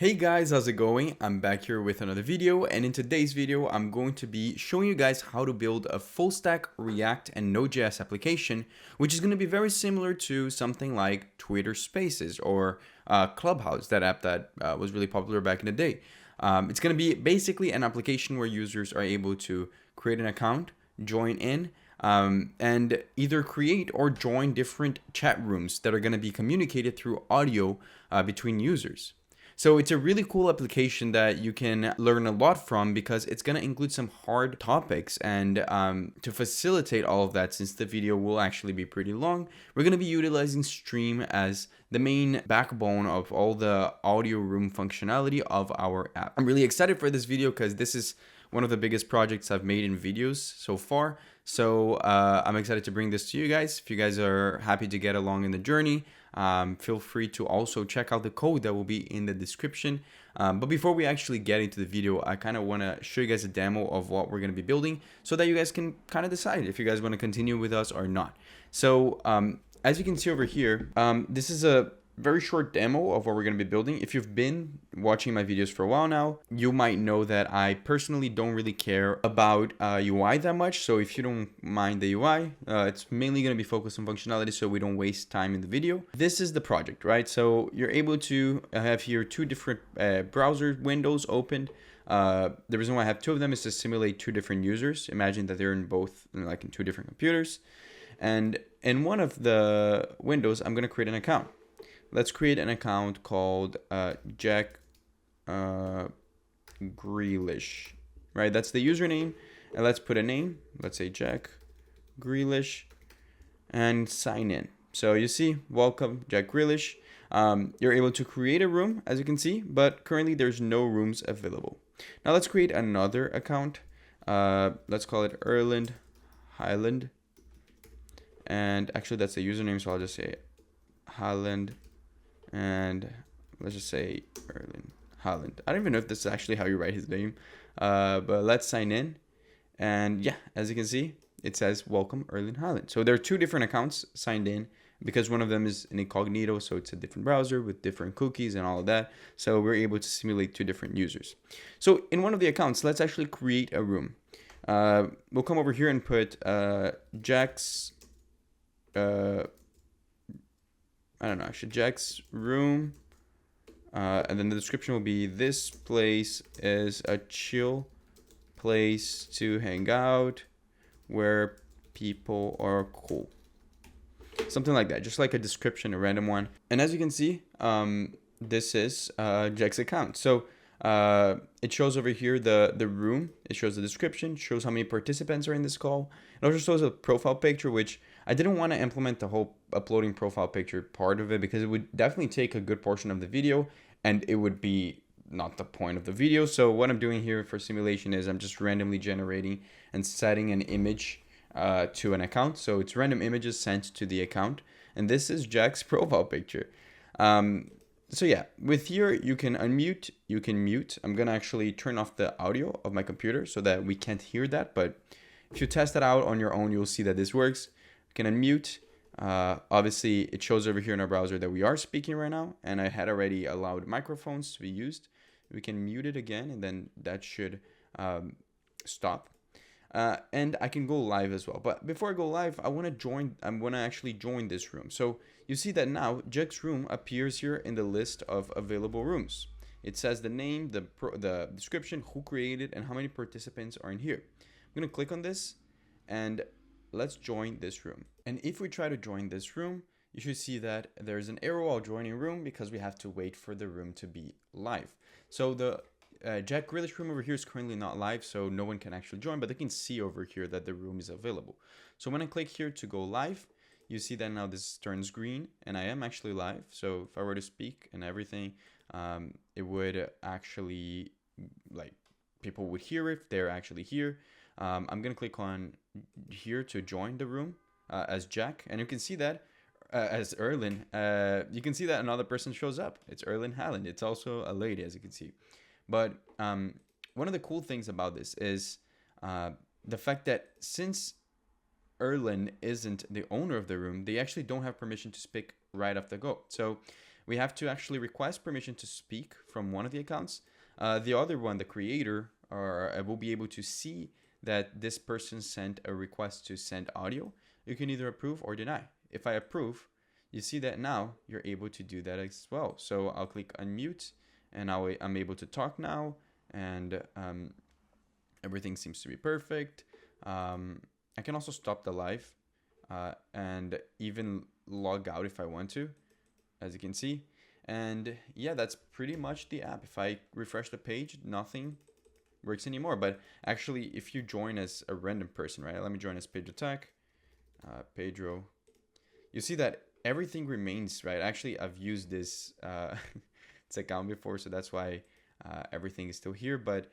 Hey guys, how's it going? I'm back here with another video, and in today's video I'm going to be showing you guys how to build a full stack React and Node.js application, which is going to be very similar to something like Twitter Spaces or Clubhouse, that app that was really popular back in the day. It's going to be basically an application where users are able to create an account, join in, and either create or join different chat rooms that are going to be communicated through audio between users. So it's a really cool application that you can learn a lot from because it's going to include some hard topics. And to facilitate all of that, since the video will actually be pretty long, we're going to be utilizing Stream as the main backbone of all the audio room functionality of our app. I'm really excited for this video because this is one of the biggest projects I've made in videos so far. So I'm excited to bring this to you guys. If you guys are happy to get along in the journey, feel free to also check out the code that will be in the description. But before we actually get into the video, I kind of want to show you guys a demo of what we're going to be building so that you guys can kind of decide if you guys want to continue with us or not. So as you can see over here, this is a very short demo of what we're going to be building. If you've been watching my videos for a while now, you might know that I personally don't really care about UI that much. So if you don't mind the UI, it's mainly going to be focused on functionality so we don't waste time in the video. This is the project, right? So you're able to have here two different browser windows opened. The reason why I have two of them is to simulate two different users. Imagine that they're in both, like in two different computers. And in one of the windows, I'm going to create an account. Let's create an account called Jack Grealish, right? That's the username. And let's put a name. Let's say Jack Grealish and sign in. So you see, welcome, Jack Grealish. You're able to create a room, as you can see, but currently there's no rooms available. Now let's create another account. Let's call it Erland Highland. And actually that's the username, so I'll just say Highland. And let's just say Erling Haaland. I don't even know if this is actually how you write his name, but let's sign in. And yeah, as you can see, it says welcome Erling Haaland. So there are two different accounts signed in because one of them is an incognito, so it's a different browser with different cookies and all of that. So we're able to simulate two different users. So in one of the accounts, let's actually create a room. We'll come over here and put Jack's Jack's room, and then the description will be, this place is a chill place to hang out where people are cool. Something like that, just like a description, a random one. And as you can see, this is Jack's account. So it shows over here the room, it shows the description, shows how many participants are in this call. It also shows a profile picture, which I didn't want to implement the whole uploading profile picture part of it because it would definitely take a good portion of the video and it would be not the point of the video. So what I'm doing here for simulation is I'm just randomly generating and setting an image to an account. So it's random images sent to the account. And this is Jack's profile picture. So yeah, with here, you can unmute, you can mute. I'm going to actually turn off the audio of my computer so that we can't hear that. But if you test it out on your own, you'll see that this works. You can unmute. Obviously, it shows over here in our browser that we are speaking right now. And I had already allowed microphones to be used. We can mute it again, and then that should stop. And I can go live as well. But before I go live, I want to actually join this room. So you see that now Jack's room appears here in the list of available rooms. It says the name, the description, who created, and how many participants are in here. I'm going to click on this and let's join this room. And if we try to join this room, you should see that there's an arrow while joining room because we have to wait for the room to be live. So the Jack Grealish room over here is currently not live, so no one can actually join, but they can see over here that the room is available. So when I click here to go live, you see that now this turns green and I am actually live. So if I were to speak and everything, it would actually, like, people would hear it if they're actually here. I'm going to click on here to join the room as Jack, and you can see that as Erling, you can see that another person shows up. It's Erling Haaland. It's also a lady, as you can see. But one of the cool things about this is the fact that since Erling isn't the owner of the room, they actually don't have permission to speak right off the go. So we have to actually request permission to speak from one of the accounts. The other one, the creator, will be able to see that this person sent a request to send audio. You can either approve or deny. If I approve, you see that now you're able to do that as well. So I'll click unmute, and I'm able to talk now, and everything seems to be perfect. I can also stop the live and even log out if I want to, as you can see. And yeah, that's pretty much the app. If I refresh the page, nothing works anymore. But actually, if you join as a random person, right? Let me join as PedroTech, Pedro. You see that everything remains, right? Actually, I've used this account before, so that's why everything is still here. But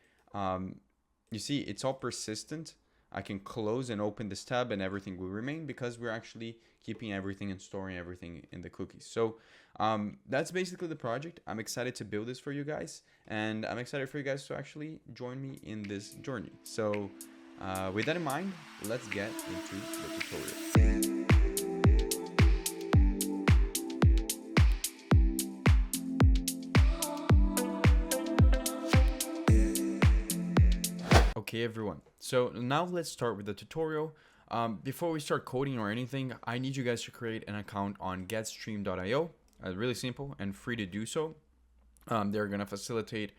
you see, it's all persistent. I can close and open this tab and everything will remain because we're actually keeping everything and storing everything in the cookies. So that's basically the project. I'm excited to build this for you guys, and I'm excited for you guys to actually join me in this journey. So with that in mind, let's get into the tutorial. Okay, everyone. So now let's start with the tutorial. Before we start coding or anything, I need you guys to create an account on getstream.io. Really simple and free to do so. They're going to facilitate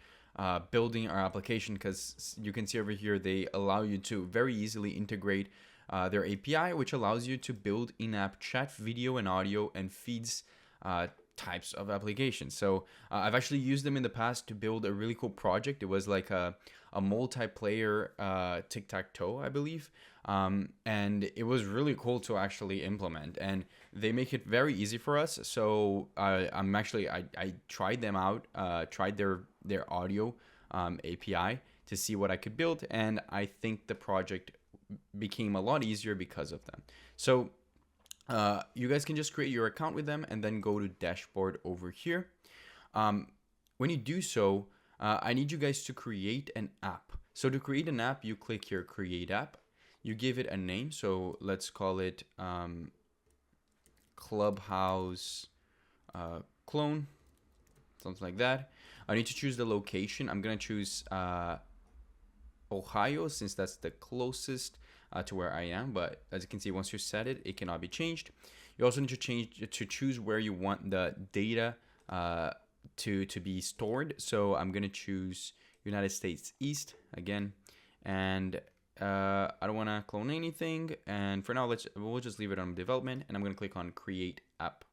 building our application because you can see over here they allow you to very easily integrate their API, which allows you to build in-app chat, video, and audio and feeds types of applications. So I've actually used them in the past to build a really cool project. It was like a multiplayer tic-tac-toe, I believe. And it was really cool to actually implement, and they make it very easy for us. So I tried them out, tried their audio API to see what I could build, and I think the project became a lot easier because of them. So you guys can just create your account with them and then go to dashboard over here. When you do so, I need you guys to create an app. So to create an app, you click here, create app. You give it a name. So let's call it Clubhouse clone, something like that. I need to choose the location. I'm going to choose Ohio, since that's the closest to where I am. But as you can see, once you set it, it cannot be changed. You also need to choose where you want the data to be stored. So I'm going to choose United States East again, and I don't want to clone anything, and for now we'll just leave it on development, and I'm going to click on create app.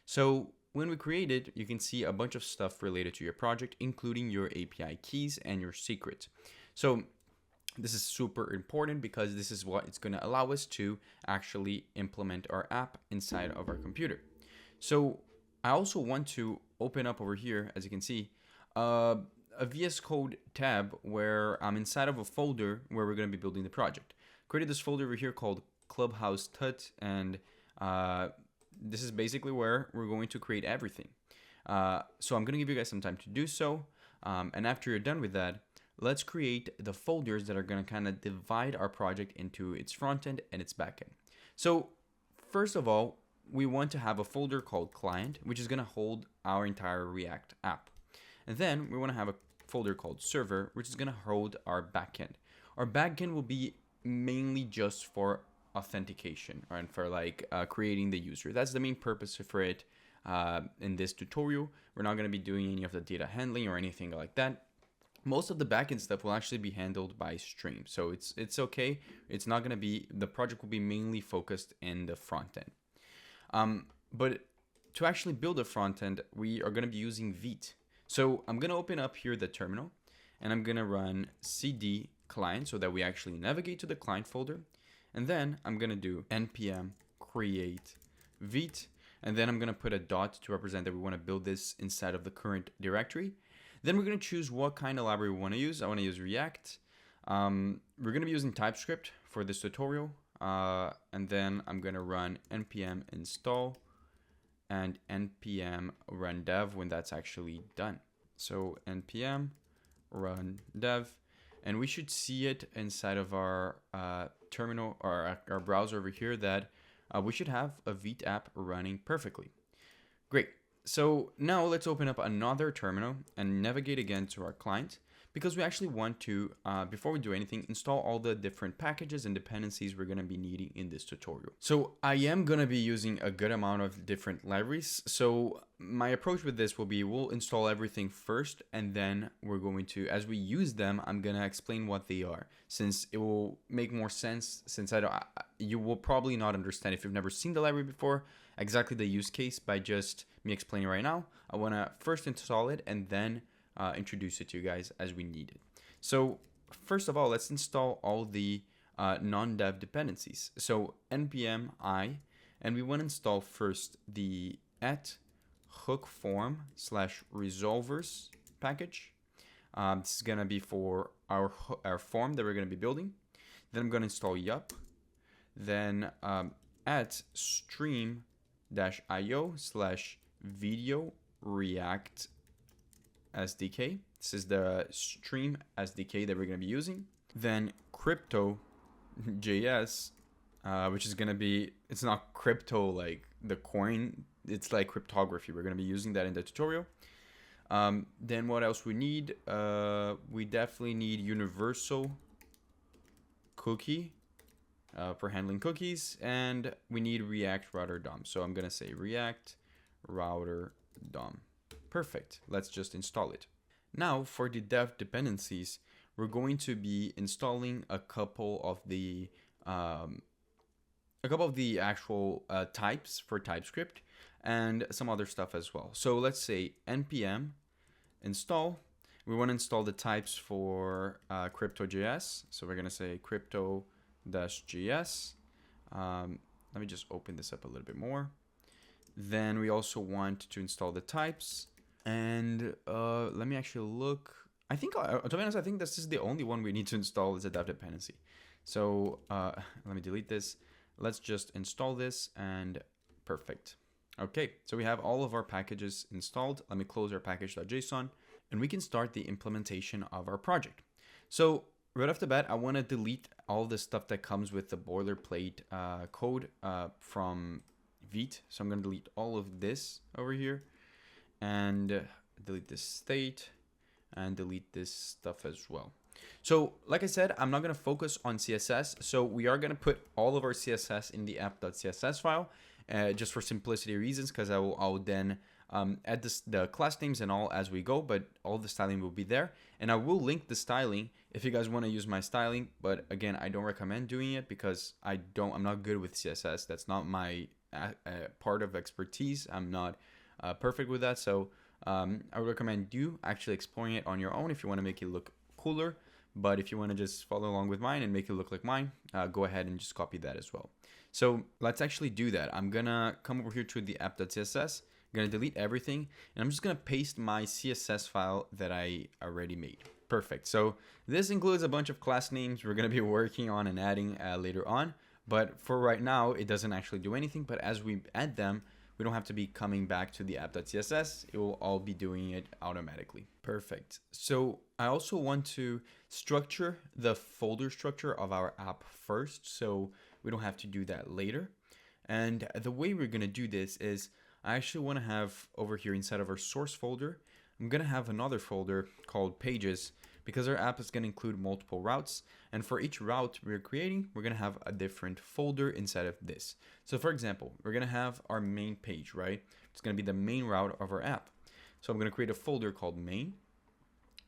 So when we create it, you can see a bunch of stuff related to your project, including your API keys and your secrets. So this is super important because this is what it's going to allow us to actually implement our app inside of our computer. So I also want to open up over here, as you can see, a VS Code tab where I'm inside of a folder where we're going to be building the project. Created this folder over here called Clubhouse Tut, and this is basically where we're going to create everything. So I'm going to give you guys some time to do so, and after you're done with that, let's create the folders that are going to kind of divide our project into its front end and its back end. So first of all, we want to have a folder called client, which is going to hold our entire React app. And then we want to have a folder called server, which is going to hold our backend. Our backend will be mainly just for authentication and for like creating the user. That's the main purpose for it in this tutorial. We're not going to be doing any of the data handling or anything like that. Most of the backend stuff will actually be handled by Stream. So it's okay. It's not going to be, the project will be mainly focused in the front end. But to actually build a front end, we are going to be using Vite. So I'm going to open up here the terminal, and I'm going to run cd client so that we actually navigate to the client folder. And then I'm going to do npm create Vite. And then I'm going to put a dot to represent that we want to build this inside of the current directory. Then we're going to choose what kind of library we want to use. I want to use React. We're going to be using TypeScript for this tutorial. And then I'm going to run npm install and npm run dev when that's actually done. So npm run dev, and we should see it inside of our terminal or our browser over here that we should have a Vite app running perfectly. Great. So now let's open up another terminal and navigate again to our client, because we actually want to, before we do anything, install all the different packages and dependencies we're going to be needing in this tutorial. So I am going to be using a good amount of different libraries. So my approach with this will be, we'll install everything first, and then we're going to, as we use them, I'm going to explain what they are, since it will make more sense, since you will probably not understand if you've never seen the library before, exactly the use case by just me explaining right now. I want to first install it and then introduce it to you guys as we need it. So first of all, let's install all the non-dev dependencies. So npm I, and we want to install first the @hook form /resolvers package. This is going to be for our form that we're going to be building. Then I'm going to install yup. Then @stream-io/video React SDK. This is the stream SDK that we're going to be using. Then crypto.js, which is going to be, it's not crypto like the coin, it's like cryptography. We're going to be using that in the tutorial. Then what else we need? We definitely need universal cookie for handling cookies, and we need React router DOM. So I'm going to say React router DOM. Perfect. Let's just install it. Now for the dev dependencies, we're going to be installing a couple of the actual types for TypeScript and some other stuff as well. So let's say npm install. We want to install the types for crypto.js. So we're going to say crypto-js. Let me just open this up a little bit more. Then we also want to install the types. And let me actually look. I think, to be honest, I think this is the only one we need to install as a dev dependency. So let me delete this. Let's just install this, and perfect. Okay, so we have all of our packages installed. Let me close our package.json, and we can start the implementation of our project. So right off the bat, I want to delete all the stuff that comes with the boilerplate code from Vite. So I'm going to delete all of this over here, and delete this state, and delete this stuff as well. So like I said, I'm not going to focus on CSS. So we are going to put all of our CSS in the app.css file, just for simplicity reasons, because I will then add the class names and all as we go, but all the styling will be there. And I will link the styling if you guys want to use my styling. But again, I don't recommend doing it because I'm not good with CSS. That's not my part of expertise. I'm not perfect with that. So I would recommend you actually exploring it on your own if you want to make it look cooler. But if you want to just follow along with mine and make it look like mine, go ahead and just copy that as well. So let's actually do that. I'm going to come over here to the app.css. I'm going to delete everything, and I'm just going to paste my CSS file that I already made. Perfect. So this includes a bunch of class names we're going to be working on and adding later on. But for right now, it doesn't actually do anything. But as we add them, we don't have to be coming back to the app.css. It will all be doing it automatically. Perfect. So I also want to structure the folder structure of our app first, so we don't have to do that later. And the way we're going to do this is I actually want to have over here inside of our source folder, I'm going to have another folder called pages, because our app is going to include multiple routes. And for each route we're creating, we're going to have a different folder inside of this. So for example, we're going to have our main page, right? It's going to be the main route of our app. So I'm going to create a folder called main,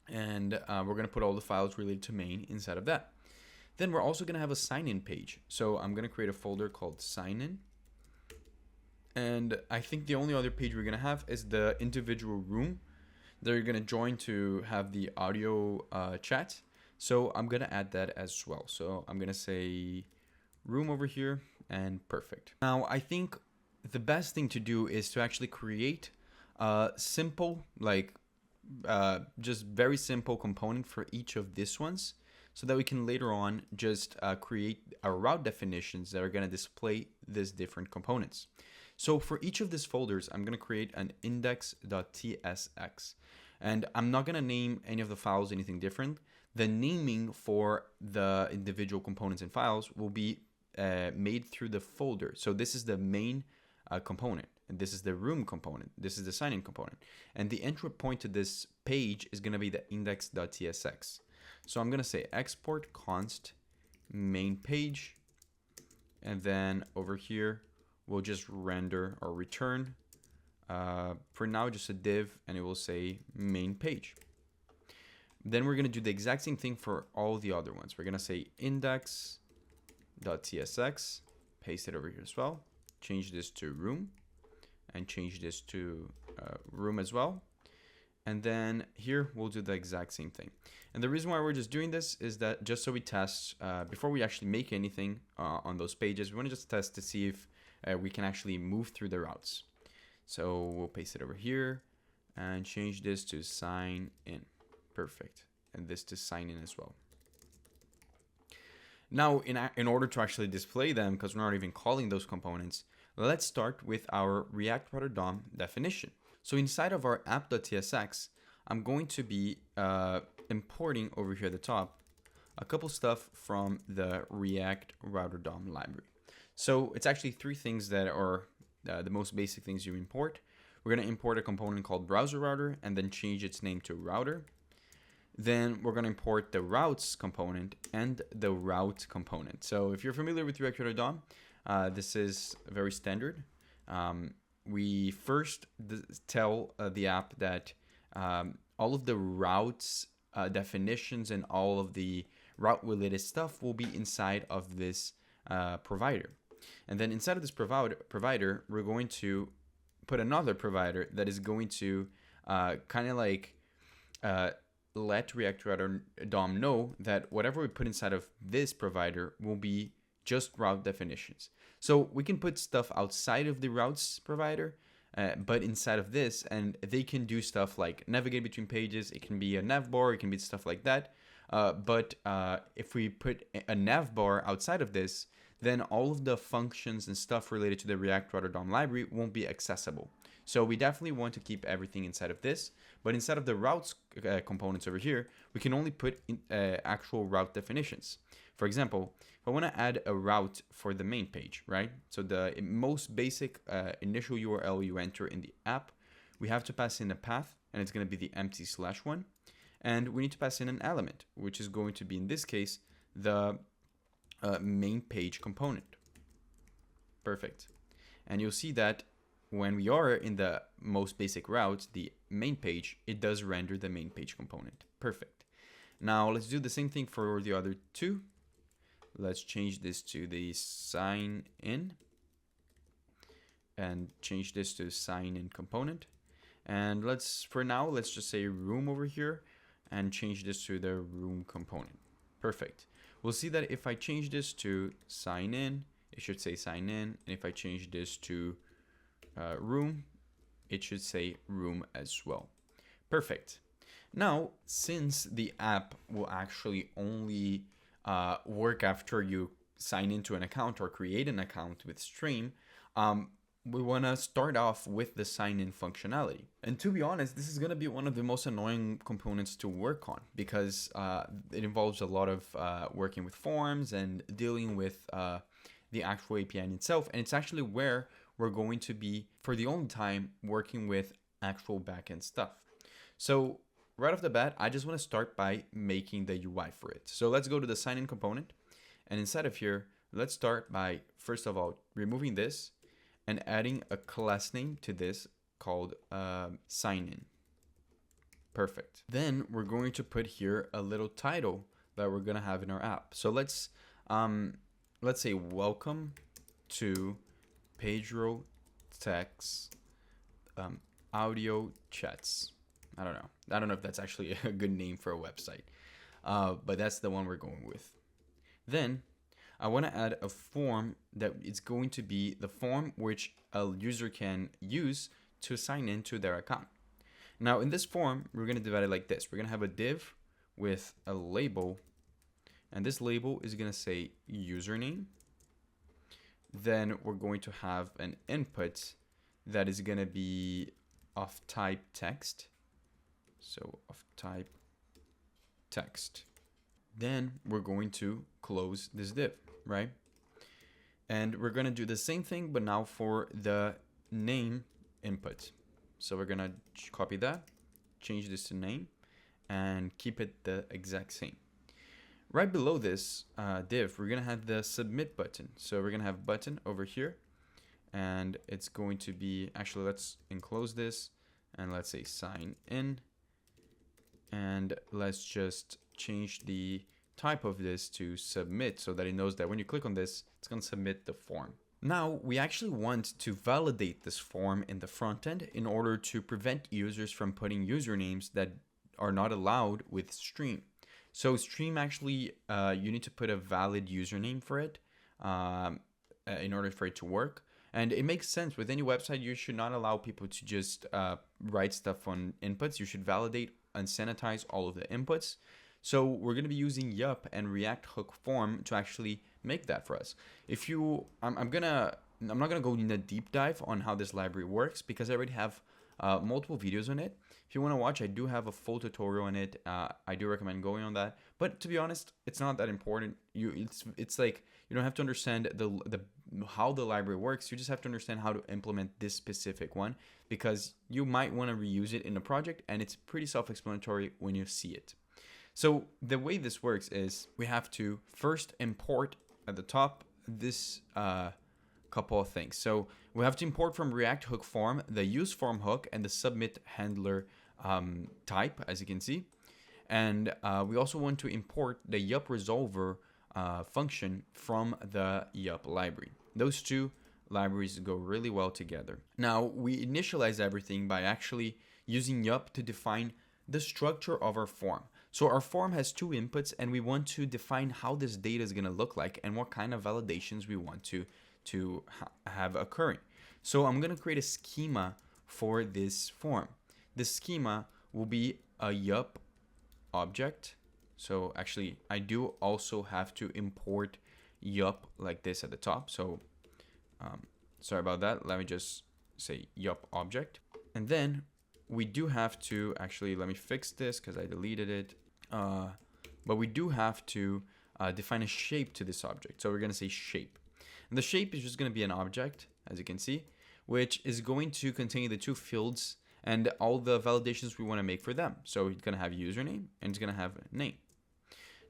and we're going to put all the files related to main inside of that. Then we're also going to have a sign-in page. So I'm going to create a folder called sign-in. And I think the only other page we're going to have is the individual room that you're going to join to have the audio chat. So I'm going to add that as well. So I'm going to say room over here, and perfect. Now, I think the best thing to do is to actually create a simple, just very simple component for each of these ones, so that we can later on just create our route definitions that are going to display these different components. So for each of these folders, I'm going to create an index.tsx. And I'm not going to name any of the files anything different. The naming for the individual components and files will be made through the folder. So this is the main component. and this is the room component. This is the sign-in component. And the entry point to this page is going to be the index.tsx. So I'm going to say export const main page. And then over here, we'll just render or return, for now, just a div, and it will say main page. Then we're going to do the exact same thing for all the other ones. We're going to say index.tsx, paste it over here as well, change this to room, and change this to room as well. And then here we'll do the exact same thing. And the reason why we're just doing this is that just so we test, before we actually make anything on those pages, we want to just test to see if we can actually move through the routes. So we'll paste it over here and change this to sign in. Perfect. And this to sign in as well. Now, in order to actually display them, because we're not even calling those components, let's start with our React Router DOM definition. So inside of our app.tsx, I'm going to be importing over here at the top a couple stuff from the React Router DOM library. So it's actually three things that are the most basic things you import. We're going to import a component called browser router and then change its name to router. Then we're going to import the routes component and the route component. So if you're familiar with React Router DOM, this is very standard. We first tell the app that all of the routes definitions and all of the route related stuff will be inside of this provider. And then inside of this provider, we're going to put another provider that is going to kind of like let React Router DOM know that whatever we put inside of this provider will be just route definitions. So we can put stuff outside of the routes provider, but inside of this, and they can do stuff like navigate between pages. It can be a navbar, it can be stuff like that. But if we put a navbar outside of this, then all of the functions and stuff related to the React Router DOM library won't be accessible. So we definitely want to keep everything inside of this, but inside of the routes components over here, we can only put in, actual route definitions. For example, if I want to add a route for the main page, right? So the most basic initial URL you enter in the app, we have to pass in a path, and it's going to be the empty /1. And we need to pass in an element, which is going to be, in this case, the main page component. Perfect. And you'll see that when we are in the most basic route, the main page, it does render the main page component. Perfect. Now let's do the same thing for the other two. Let's change this to the sign in and change this to sign in component. And for now, let's just say room over here and change this to the room component. Perfect. We'll see that if I change this to sign in, it should say sign in. And if I change this to room, it should say room as well. Perfect. Now, since the app will actually only work after you sign into an account or create an account with Stream, we want to start off with the sign-in functionality. And to be honest, this is going to be one of the most annoying components to work on because it involves a lot of working with forms and dealing with the actual API in itself. And it's actually where we're going to be, for the only time, working with actual backend stuff. So right off the bat, I just want to start by making the UI for it. So let's go to the sign-in component. And inside of here, let's start by, first of all, removing this and adding a class name to this called sign-in. Perfect. Then we're going to put here a little title that we're going to have in our app. So let's say welcome to PedroTech's audio chats. I don't know if that's actually a good name for a website, but that's the one we're going with. Then I want to add a form that is going to be the form which a user can use to sign into their account. Now in this form, we're going to divide it like this. We're going to have a div with a label, and this label is going to say username. Then we're going to have an input that is going to be of type text. So of type text. Then we're going to close this div, right? And we're going to do the same thing, but now for the name input. So we're gonna copy that, change this to name, and keep it the exact same. Right below this div, we're gonna have the submit button. So we're gonna have button over here, and it's going to be, actually let's enclose this and let's say sign in, and let's just change the type of this to submit so that it knows that when you click on this, it's gonna submit the form. Now we actually want to validate this form in the front end in order to prevent users from putting usernames that are not allowed with Stream. So Stream actually, you need to put a valid username for it in order for it to work. And it makes sense. With any website, you should not allow people to just write stuff on inputs. You should validate and sanitize all of the inputs. So we're going to be using Yup and React Hook Form to actually make that for us. If you, I'm not gonna go in a deep dive on how this library works because I already have multiple videos on it. If you want to watch, I do have a full tutorial on it. I do recommend going on that. But to be honest, it's not that important. It's like you don't have to understand how the library works. You just have to understand how to implement this specific one because you might want to reuse it in a project, and it's pretty self-explanatory when you see it. So the way this works is we have to first import at the top this couple of things. So we have to import from React Hook Form the use form hook and the submit handler type, as you can see. And we also want to import the Yup resolver function from the Yup library. Those two libraries go really well together. Now we initialize everything by actually using Yup to define the structure of our form. So our form has two inputs, and we want to define how this data is going to look like and what kind of validations we want to have occurring. So I'm going to create a schema for this form. This schema will be a Yup object. So actually, I do also have to import Yup like this at the top. So sorry about that. Let me just say Yup object. And then we do have to, actually, let me fix this because I deleted it. But we do have to define a shape to this object. So we're going to say shape. And the shape is just going to be an object, as you can see, which is going to contain the two fields and all the validations we want to make for them. So it's going to have username and it's going to have name.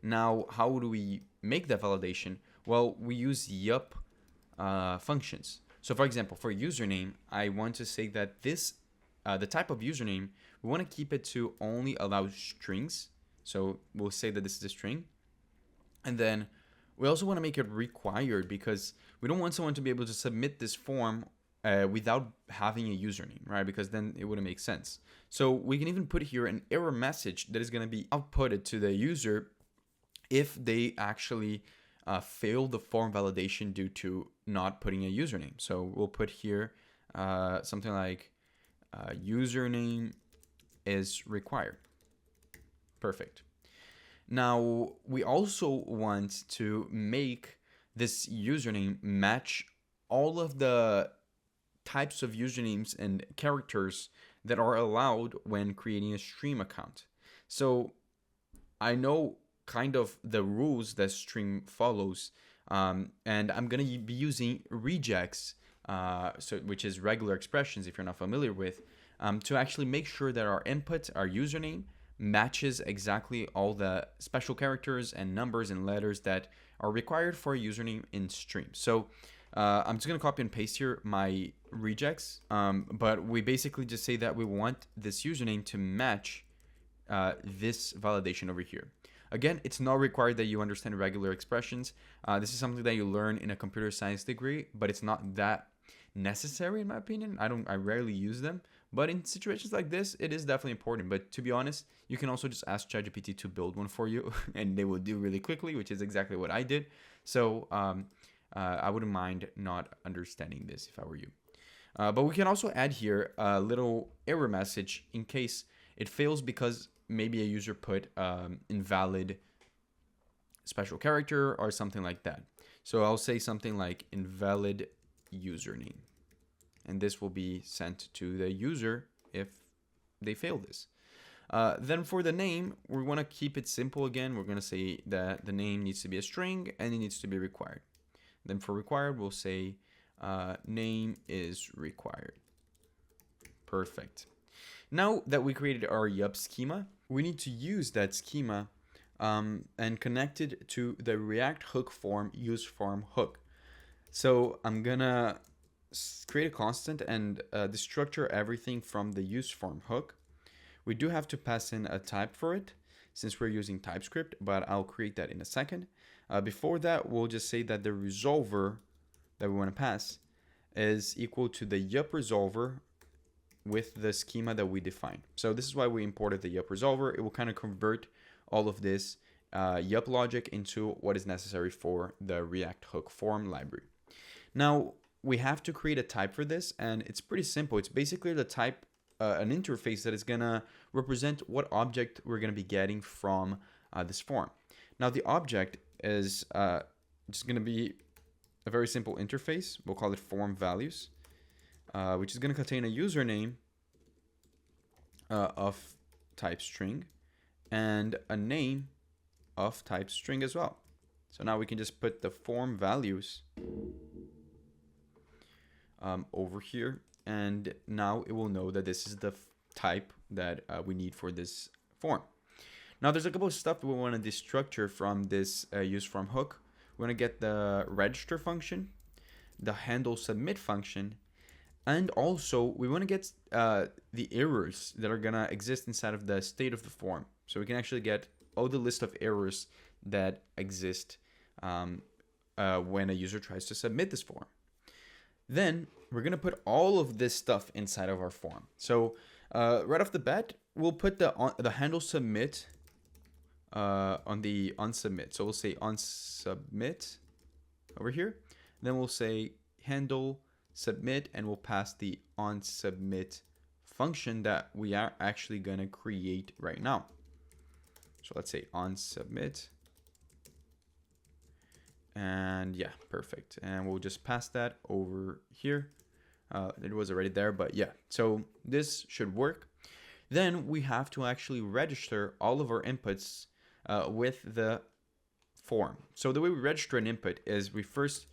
Now, how do we make that validation? Well, we use Yup functions. So for example, for username, I want to say that this, the type of username, we want to keep it to only allow strings. So we'll say that this is a string. And then we also want to make it required because we don't want someone to be able to submit this form without having a username, right? Because then it wouldn't make sense. So we can even put here an error message that is going to be outputted to the user if they actually fail the form validation due to not putting a username. So we'll put here something like username is required. Perfect. Now, we also want to make this username match all of the types of usernames and characters that are allowed when creating a Stream account. So I know kind of the rules that Stream follows, and I'm going to be using regex, which is regular expressions if you're not familiar with, to actually make sure that our input, our username, matches exactly all the special characters and numbers and letters that are required for a username in Stream. So I'm just going to copy and paste here my regex, but we basically just say that we want this username to match this validation over here. Again, it's not required that you understand regular expressions. This is something that you learn in a computer science degree, but it's not that necessary in my opinion. I rarely use them, but in situations like this, it is definitely important. But to be honest, you can also just ask ChatGPT to build one for you, and they will do really quickly, which is exactly what I did. So I wouldn't mind not understanding this if I were you. But we can also add here a little error message in case it fails because maybe a user put invalid special character or something like that. So I'll say something like invalid username, and this will be sent to the user if they fail this. Then for the name, we want to keep it simple again. We're going to say that the name needs to be a string and it needs to be required. Then for required, we'll say name is required. Perfect. Now that we created our yup schema, we need to use that schema and connect it to the React hook form useForm hook. So I'm gonna create a constant and destructure everything from the useForm hook. We do have to pass in a type for it since we're using TypeScript, but I'll create that in a second. Before that, we'll just say that the resolver that we want to pass is equal to the yup resolver with the schema that we define. So this is why we imported the yup resolver. It will kind of convert all of this yup logic into what is necessary for the React hook form library. Now we have to create a type for this, and it's pretty simple. It's basically the type, an interface that is gonna represent what object we're gonna be getting from this form. Now the object is just gonna be a very simple interface. We'll call it form values, which is gonna contain a username of type string and a name of type string as well. So now we can just put the form values over here, and now it will know that this is the type that we need for this form. Now there's a couple of stuff we want to destructure from this useForm hook. We want to get the register function, the handle submit function, and also we want to get the errors that are gonna exist inside of the state of the form. So we can actually get all the list of errors that exist when a user tries to submit this form. Then we're gonna put all of this stuff inside of our form. So right off the bat, we'll put the handle submit on the onSubmit. So we'll say onSubmit over here. Then we'll say handle submit, and we'll pass the onSubmit function that we are actually gonna create right now. So let's say onSubmit. And yeah, perfect. And we'll just pass that over here. It was already there, but yeah. So this should work. Then we have to actually register all of our inputs with the form. So the way we register an input is we first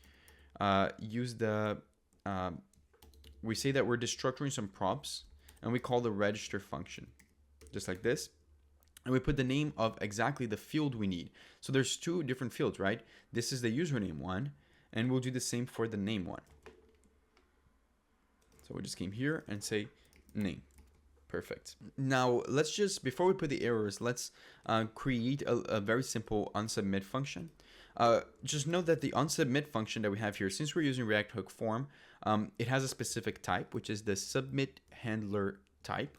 use the, we say that we're destructuring some props, and we call the register function, just like this. And we put the name of exactly the field we need. So there's two different fields, right? This is the username one, and we'll do the same for the name one. So we just came here and say name. Perfect. Now let's just, before we put the errors, let's create a very simple onSubmit function. Just note that the onSubmit function that we have here, since we're using React hook form, it has a specific type, which is the submit handler type.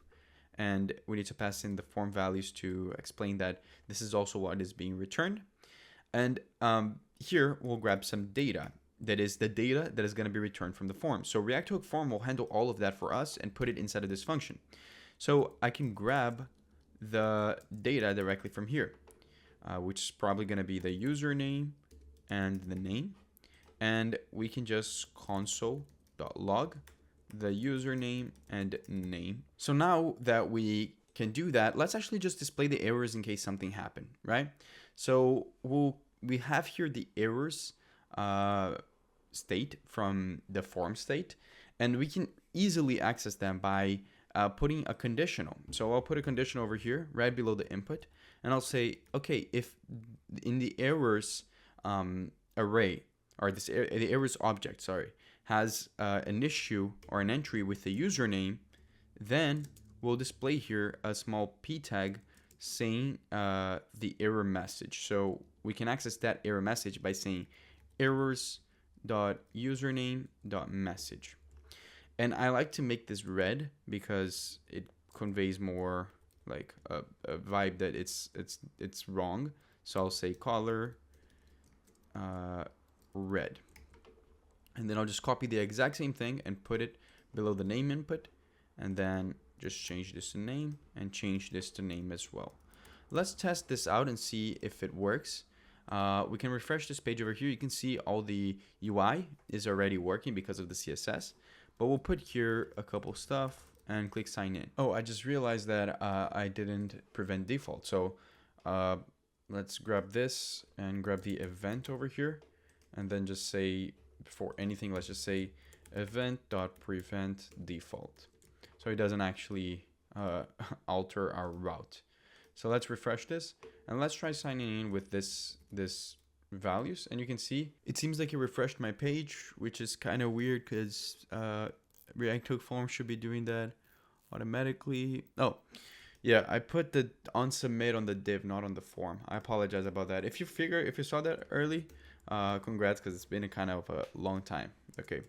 And we need to pass in the form values to explain that this is also what is being returned. And here we'll grab some data. That is the data that is going to be returned from the form. So React hook form will handle all of that for us and put it inside of this function. So I can grab the data directly from here, which is probably going to be the username and the name. And we can just console.log the username and name. So now that we can do that, let's actually just display the errors in case something happened, right? So we have here the errors state from the form state, and we can easily access them by putting a conditional. So I'll put a condition over here right below the input, and I'll say, okay, if in the errors array, or the errors object, sorry, has an issue or an entry with the username, then we'll display here a small p tag saying the error message. So we can access that error message by saying errors.username.message. And I like to make this red because it conveys more like a vibe that it's wrong. So I'll say color red. And then I'll just copy the exact same thing and put it below the name input, and then just change this to name and change this to name as well. Let's test this out and see if it works. We can refresh this page over here. You can see all the UI is already working because of the CSS, but we'll put here a couple stuff and click sign in. Oh, I just realized that I didn't prevent default. So let's grab this and grab the event over here, and then just say before anything, let's just say event.prevent default. So it doesn't actually alter our route. So let's refresh this and let's try signing in with this values, and you can see it seems like it refreshed my page, which is kind of weird because React Hook form should be doing that automatically. Oh yeah, I put the on submit on the div, not on the form. I apologize about that. If you saw that early, congrats, because it's been a kind of a long time. Okay,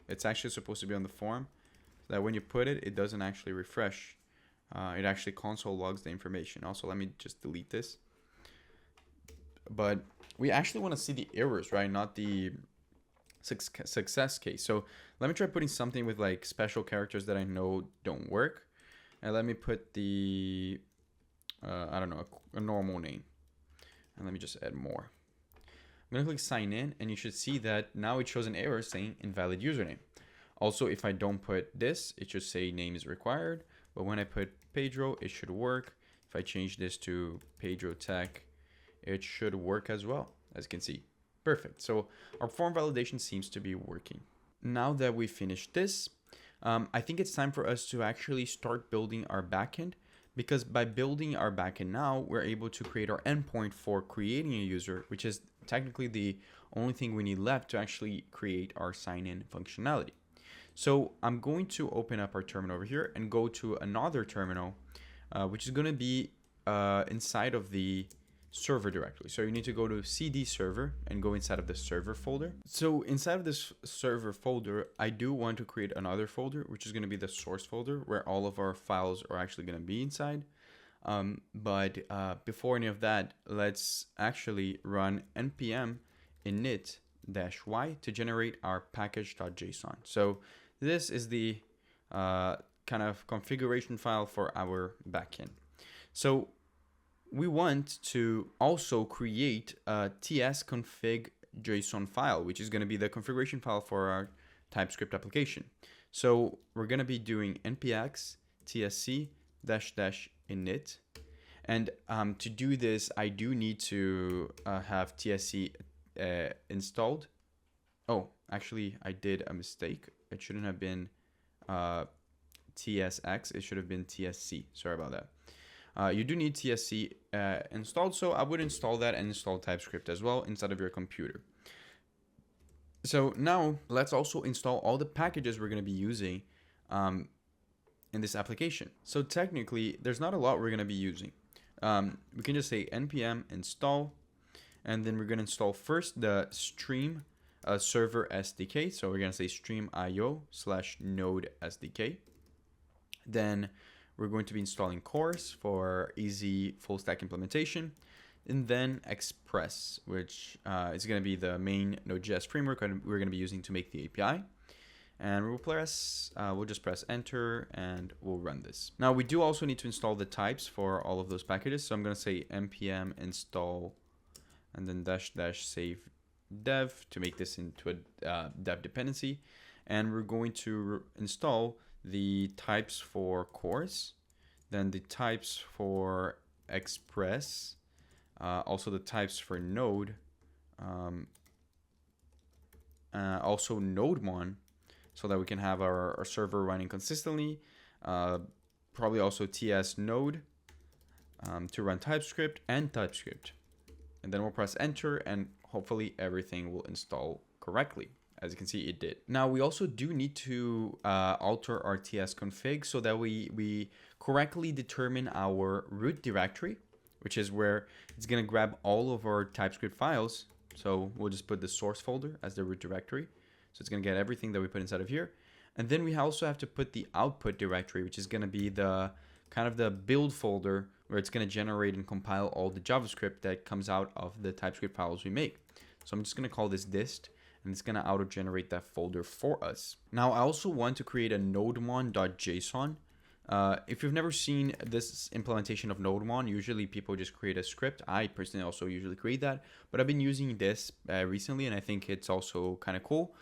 it's actually supposed to be on the form, so that when you put it, it doesn't actually refresh. It actually console logs the information. Also, let me just delete this. But we actually want to see the errors, right? Not the success case. So let me try putting something with like special characters that I know don't work. And let me put the, I don't know, a normal name. And let me just add more. I'm going to click sign in, and you should see that now it shows an error saying invalid username. Also, if I don't put this, it should say name is required. But when I put Pedro, it should work. If I change this to PedroTech, it should work as well, as you can see. Perfect. So our form validation seems to be working. Now that we finished this, I think it's time for us to actually start building our backend, because by building our backend now, we're able to create our endpoint for creating a user, which is technically the only thing we need left to actually create our sign-in functionality. So I'm going to open up our terminal over here and go to another terminal, which is going to be inside of the server directly. So you need to go to cd server and go inside of the server folder. So inside of this server folder, I do want to create another folder, which is going to be the source folder, where all of our files are actually going to be inside. But before any of that, let's actually run npm init-y to generate our package.json. So this is the kind of configuration file for our backend. So we want to also create a tsconfig JSON file, which is going to be the configuration file for our TypeScript application. So we're going to be doing npx tsc --init. And to do this, I do need to have tsc installed. Oh, actually, I did a mistake. It shouldn't have been tsx. It should have been tsc. Sorry about that. You do need tsc installed, so I would install that and install TypeScript as well inside of your computer. So now let's also install all the packages we're going to be using in this application. So technically, there's not a lot we're going to be using. We can just say npm install, and then we're going to install first the stream server SDK. So we're going to say stream.io/node SDK. Then we're going to be installing Course for easy full stack implementation, and then Express, which is going to be the main NodeJS framework we're going to be using to make the API. And we'll just press enter and we'll run this. Now we do also need to install the types for all of those packages. So I'm going to say npm install and then -- save dev to make this into a dev dependency. And we're going to install the types for Course, then the types for Express, also the types for Node, also Node1, so that we can have our server running consistently. Probably also TS Node to run TypeScript and TypeScript. And then we'll press enter and hopefully everything will install correctly. As you can see, it did. Now we also do need to alter our tsconfig so that we correctly determine our root directory, which is where it's going to grab all of our TypeScript files. So we'll just put the source folder as the root directory. So it's going to get everything that we put inside of here. And then we also have to put the output directory, which is going to be the kind of the build folder where it's going to generate and compile all the JavaScript that comes out of the TypeScript files we make. So I'm just going to call this dist, and it's going to auto-generate that folder for us. Now, I also want to create a nodemon.json. If you've never seen this implementation of nodemon, usually people just create a script. I personally also usually create that, but I've been using this recently, and I think it's also kind of cool.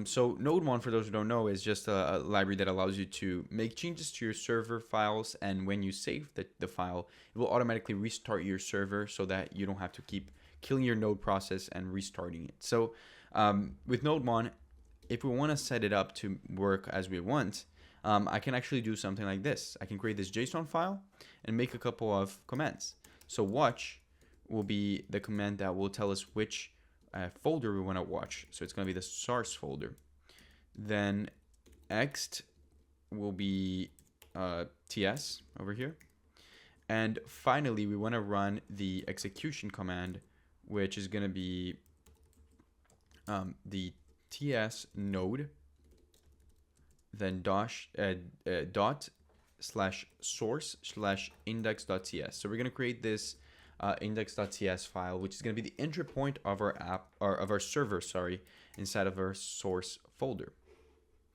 So nodemon, for those who don't know, is just a library that allows you to make changes to your server files, and when you save the file, it will automatically restart your server so that you don't have to keep killing your node process and restarting it. So With NodeMon, if we want to set it up to work as we want, I can actually do something like this. I can create this JSON file and make a couple of commands. So watch will be the command that will tell us which folder we want to watch. So it's going to be the source folder. Then ext will be ts over here. And finally, we want to run the execution command, which is going to be the ts node, then dot slash source slash index.ts. So we're going to create this index.ts file, which is going to be the entry point of our app, or of our server, sorry, inside of our source folder.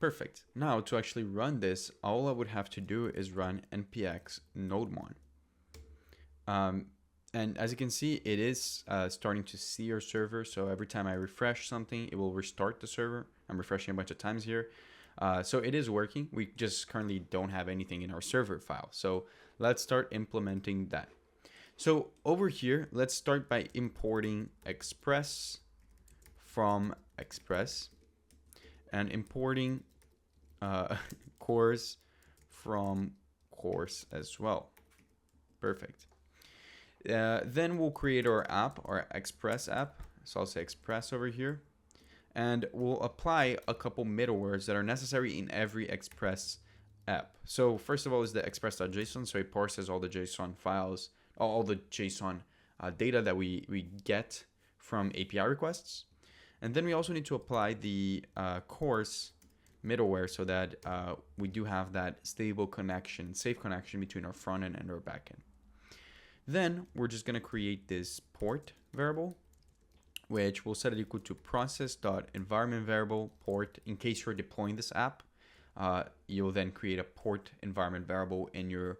Perfect. Now to actually run this, all I would have to do is run npx nodemon. And as you can see, it is starting to see our server. So every time I refresh something, it will restart the server. I'm refreshing a bunch of times here. So it is working. We just currently don't have anything in our server file. So let's start implementing that. So over here, let's start by importing Express from Express and importing course from course as well. Perfect. Then we'll create our app, our Express app. So I'll say Express over here. And we'll apply a couple middlewares that are necessary in every Express app. So first of all is the express.json. So it parses all the JSON files, all the JSON data that we get from API requests. And then we also need to apply the course middleware so that we do have that stable connection, safe connection between our front end and our back end. Then we're just going to create this port variable, which we'll set it equal to process.environment variable port. In case you're deploying this app, you'll then create a port environment variable in your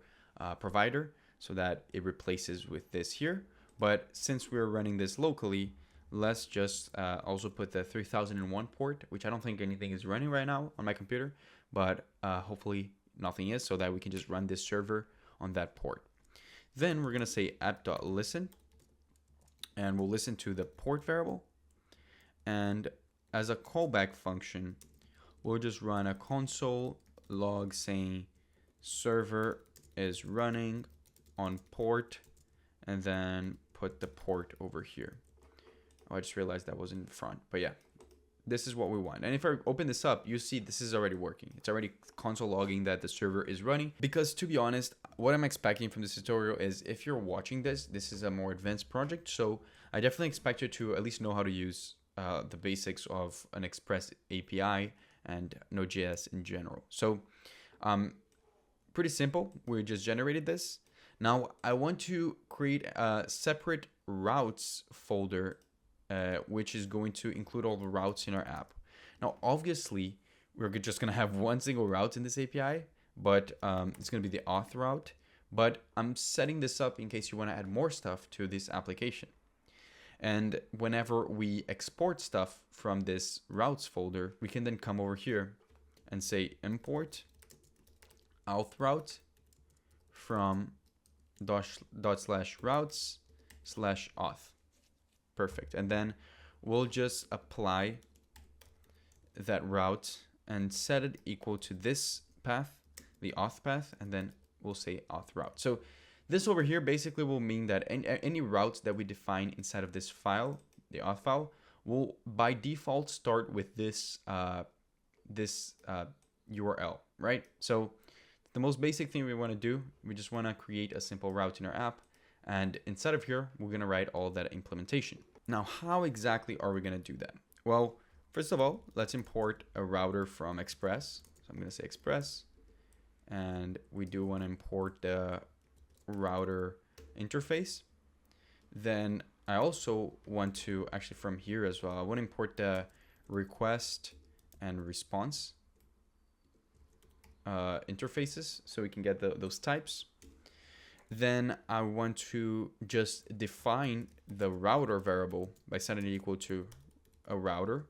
provider so that it replaces with this here. But since we're running this locally, let's just also put the 3001 port, which I don't think anything is running right now on my computer, but hopefully nothing is, so that we can just run this server on that port. Then we're going to say app.listen, and we'll listen to the port variable. And as a callback function, we'll just run a console log saying server is running on port, and then put the port over here. Oh, I just realized that was in front, but yeah, this is what we want. And if I open this up, you see this is already working. It's already console logging that the server is running. Because to be honest, what I'm expecting from this tutorial is, if you're watching this, this is a more advanced project. So I definitely expect you to at least know how to use the basics of an Express API and Node.js in general. So pretty simple. We just generated this. Now I want to create a separate routes folder, which is going to include all the routes in our app. Now, obviously, we're just going to have one single route in this API, but it's going to be the auth route. But I'm setting this up in case you want to add more stuff to this application. And whenever we export stuff from this routes folder, we can then come over here and say import auth route from /routes/auth. Perfect. And then we'll just apply that route and set it equal to this path, the auth path, and then we'll say auth route. So this over here basically will mean that any routes that we define inside of this file, the auth file, will by default start with this URL, right? So the most basic thing we want to do, we just want to create a simple route in our app. And inside of here, we're going to write all that implementation. Now, how exactly are we going to do that? Well, first of all, let's import a router from Express. So I'm going to say Express. And we do want to import the router interface. Then I also want to, actually from here as well, I want to import the request and response interfaces so we can get those types. Then I want to just define the router variable by setting it equal to a router.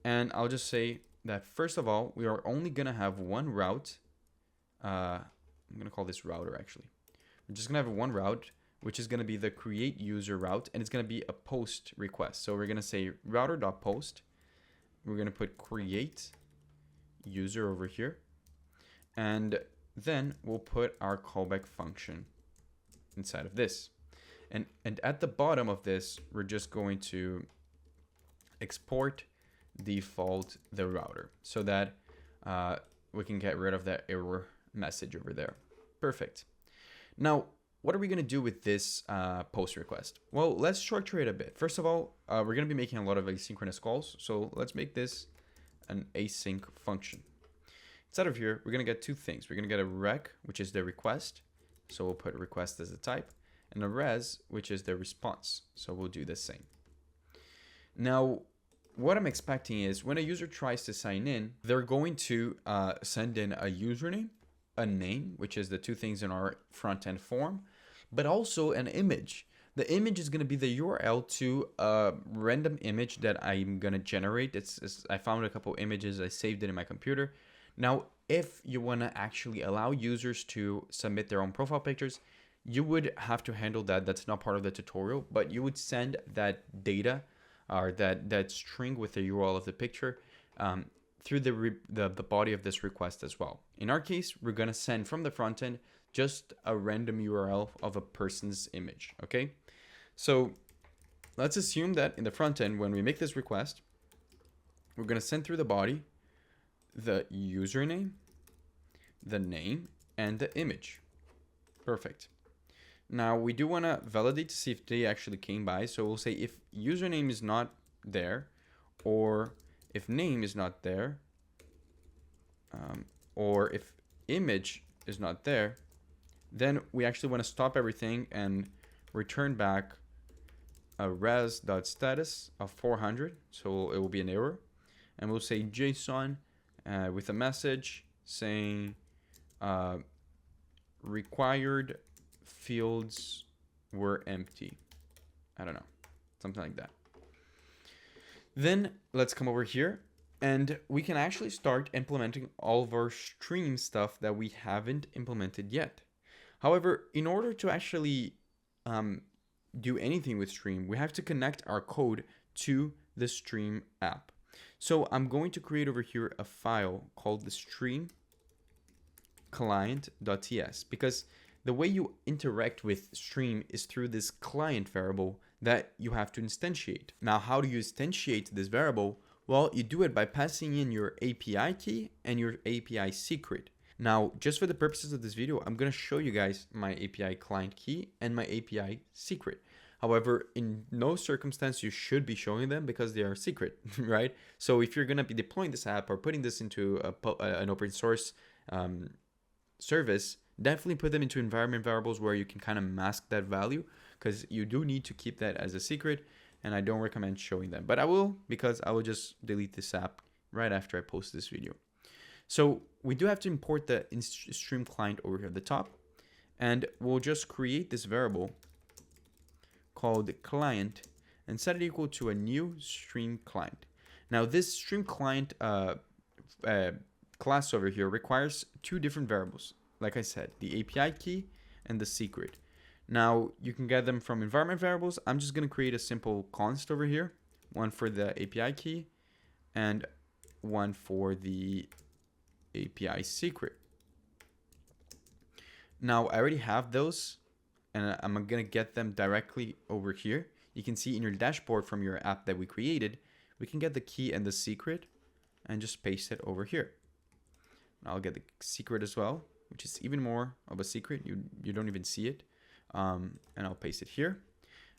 And I'll just say that first of all, we are only going to have one route. I'm going to call this router actually. We're just going to have one route which is going to be the create user route, and it's going to be a post request. So we're going to say router.post. We're going to put create user over here, and then we'll put our callback function inside of this. And at the bottom of this, we're just going to export default the router so that we can get rid of that error message over there. Perfect. Now, what are we going to do with this post request? Well, let's structure it a bit. First of all, we're going to be making a lot of asynchronous calls. So let's make this an async function. Inside of here, we're going to get two things. We're going to get a rec, which is the request. So we'll put request as the type, and a res, which is the response. So we'll do the same. Now, what I'm expecting is when a user tries to sign in, they're going to send in a username, a name, which is the two things in our front-end form, but also an image. The image is going to be the URL to a random image that I'm going to generate. I found a couple images. I saved it in my computer. Now, if you want to actually allow users to submit their own profile pictures, you would have to handle that. That's not part of the tutorial, but you would send that data or that string with the URL of the picture through the body of this request as well. In our case, we're going to send from the front end just a random URL of a person's image, okay? So let's assume that in the front end, when we make this request, we're going to send through the body the username, the name, and the image. Perfect. Now we do want to validate to see if they actually came by. So we'll say if username is not there, or if name is not there, or if image is not there, then we actually want to stop everything and return back a res.status of 400. So it will be an error. And we'll say JSON with a message saying required fields were empty. I don't know, something like that. Then let's come over here and we can actually start implementing all of our stream stuff that we haven't implemented yet. However, in order to actually do anything with stream, we have to connect our code to the stream app. So I'm going to create over here a file called the stream client.ts, because the way you interact with stream is through this client variable that you have to instantiate. Now, how do you instantiate this variable? Well, you do it by passing in your API key and your API secret. Now, just for the purposes of this video, I'm going to show you guys my API client key and my API secret. However, in no circumstance you should be showing them because they are secret, right? So if you're going to be deploying this app or putting this into an open source service, definitely put them into environment variables where you can kind of mask that value, because you do need to keep that as a secret, and I don't recommend showing them. But I will, because I will just delete this app right after I post this video. So we do have to import the stream client over here at the top, and we'll just create this variable called client and set it equal to a new stream client. Now this stream client class over here requires two different variables. Like I said, the API key and the secret. Now you can get them from environment variables. I'm just going to create a simple const over here, one for the API key and one for the API secret. Now I already have those, and I'm going to get them directly over here. You can see in your dashboard from your app that we created, we can get the key and the secret and just paste it over here. I'll get the secret as well, which is even more of a secret. You don't even see it. And I'll paste it here.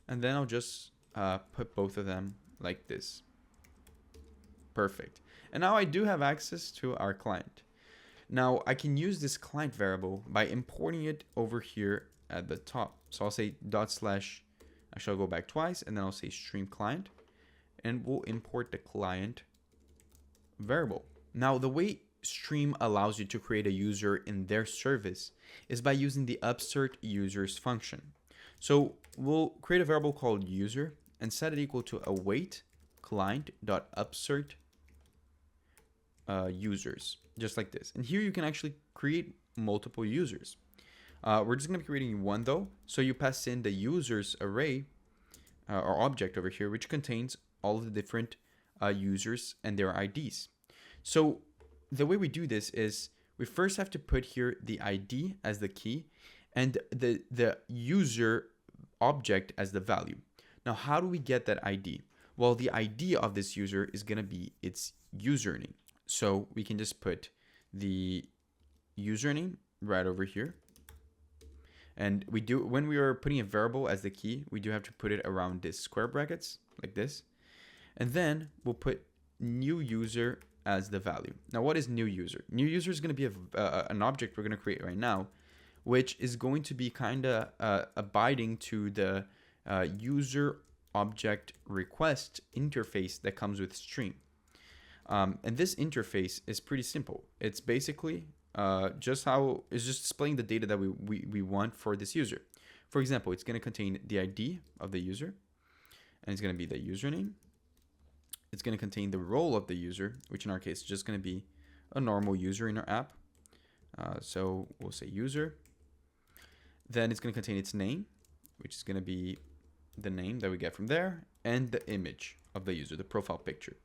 And then I'll just put both of them like this. Perfect. And now I do have access to our client. Now I can use this client variable by importing it over here at the top. So I'll say /, actually I'll go back twice, and then I'll say stream client, and we'll import the client variable. Now the way Stream allows you to create a user in their service is by using the upsert users function. So we'll create a variable called user and set it equal to await client.upsert users, just like this. And here you can actually create multiple users. We're just going to be creating one though. So you pass in the users array or object over here, which contains all of the different users and their IDs. So the way we do this is we first have to put here the ID as the key and the user object as the value. Now, how do we get that ID? Well, the ID of this user is going to be its username. So we can just put the username right over here. And we do, when we are putting a variable as the key, we do have to put it around this square brackets like this. And then we'll put new user as the value. Now, what is new user? New user is going to be an object we're going to create right now, which is going to be kind of abiding to the user object request interface that comes with Stream. And this interface is pretty simple. It's basically just displaying the data that we want for this user. For example, it's going to contain the ID of the user, and it's going to be the username. It's going to contain the role of the user, which in our case is just going to be a normal user in our app. So we'll say user. Then it's going to contain its name, which is going to be the name that we get from there, and the image of the user, the profile picture.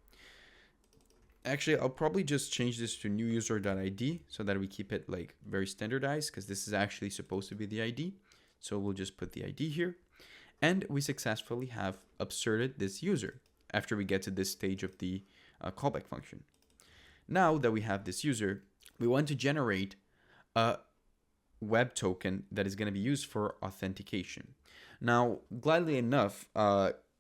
Actually, I'll probably just change this to new user.id so that we keep it like very standardized, because this is actually supposed to be the ID. So we'll just put the ID here, and we successfully have absurd this user after we get to this stage of the callback function. Now that we have this user, we want to generate a web token that is going to be used for authentication. Now, gladly enough,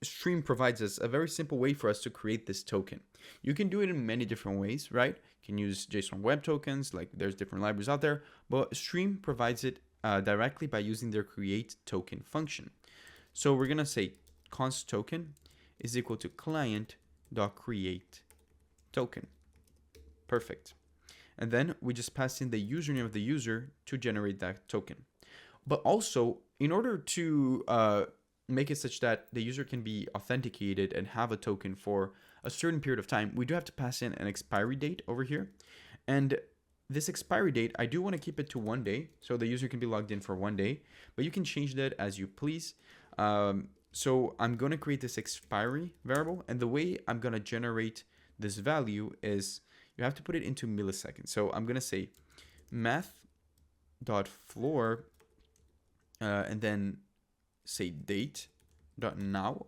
Stream provides us a very simple way for us to create this token. You can do it in many different ways, right? You can use JSON web tokens, like there's different libraries out there, but Stream provides it directly by using their create token function. So we're going to say const token is equal to client.create token. Perfect. And then we just pass in the username of the user to generate that token. But also, in order to make it such that the user can be authenticated and have a token for a certain period of time, we do have to pass in an expiry date over here. And this expiry date, I do want to keep it to 1 day, so the user can be logged in for 1 day, but you can change that as you please. So I'm going to create this expiry variable, and the way I'm going to generate this value is you have to put it into milliseconds. So I'm going to say math.floor and then say date.now,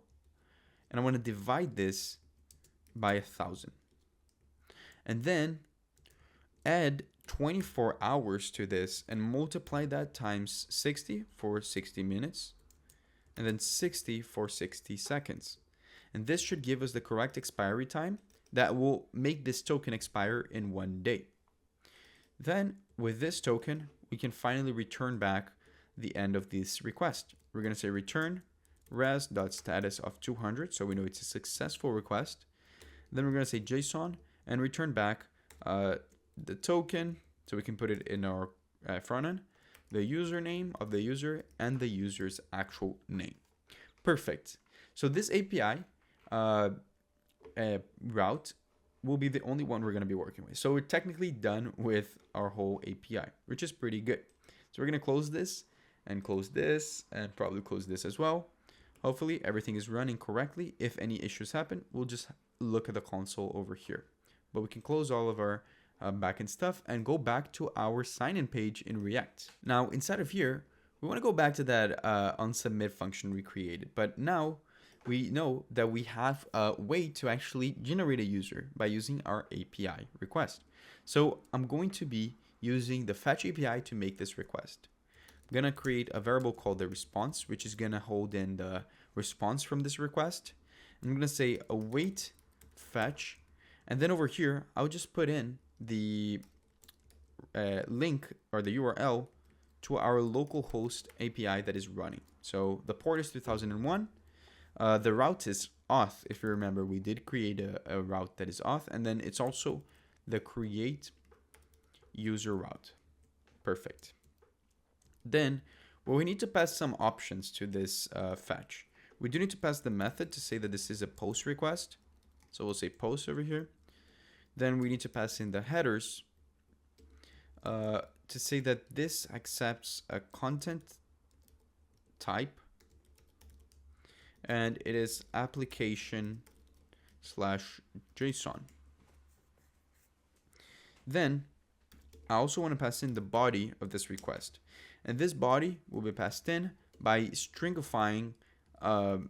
and I want to divide this by 1,000, and then add 24 hours to this and multiply that times 60 for 60 minutes, and then 60 for 60 seconds. And this should give us the correct expiry time that will make this token expire in 1 day. Then with this token, we can finally return back the end of this request. We're going to say return res.status of 200, so we know it's a successful request. Then we're going to say JSON and return back the token, so we can put it in our front end, the username of the user, and the user's actual name. Perfect. So this API route will be the only one we're going to be working with. So we're technically done with our whole API, which is pretty good. So we're going to close this and probably close this as well. Hopefully everything is running correctly. If any issues happen, we'll just look at the console over here. But we can close all of our backend stuff and go back to our sign-in page in React. Now, inside of here, we want to go back to that onSubmit function we created. But now we know that we have a way to actually generate a user by using our API request. So I'm going to be using the fetch API to make this request. I'm going to create a variable called the response, which is going to hold in the response from this request. I'm going to say await fetch. And then over here, I'll just put in the link or the URL to our localhost API that is running. So the port is 2001. The route is auth. If you remember, we did create a route that is auth, and then it's also the create user route. Perfect. Then, well, we need to pass some options to this fetch. We do need to pass the method to say that this is a post request. So we'll say post over here. Then we need to pass in the headers to say that this accepts a content type, and it is application/JSON. Then I also want to pass in the body of this request, and this body will be passed in by stringifying an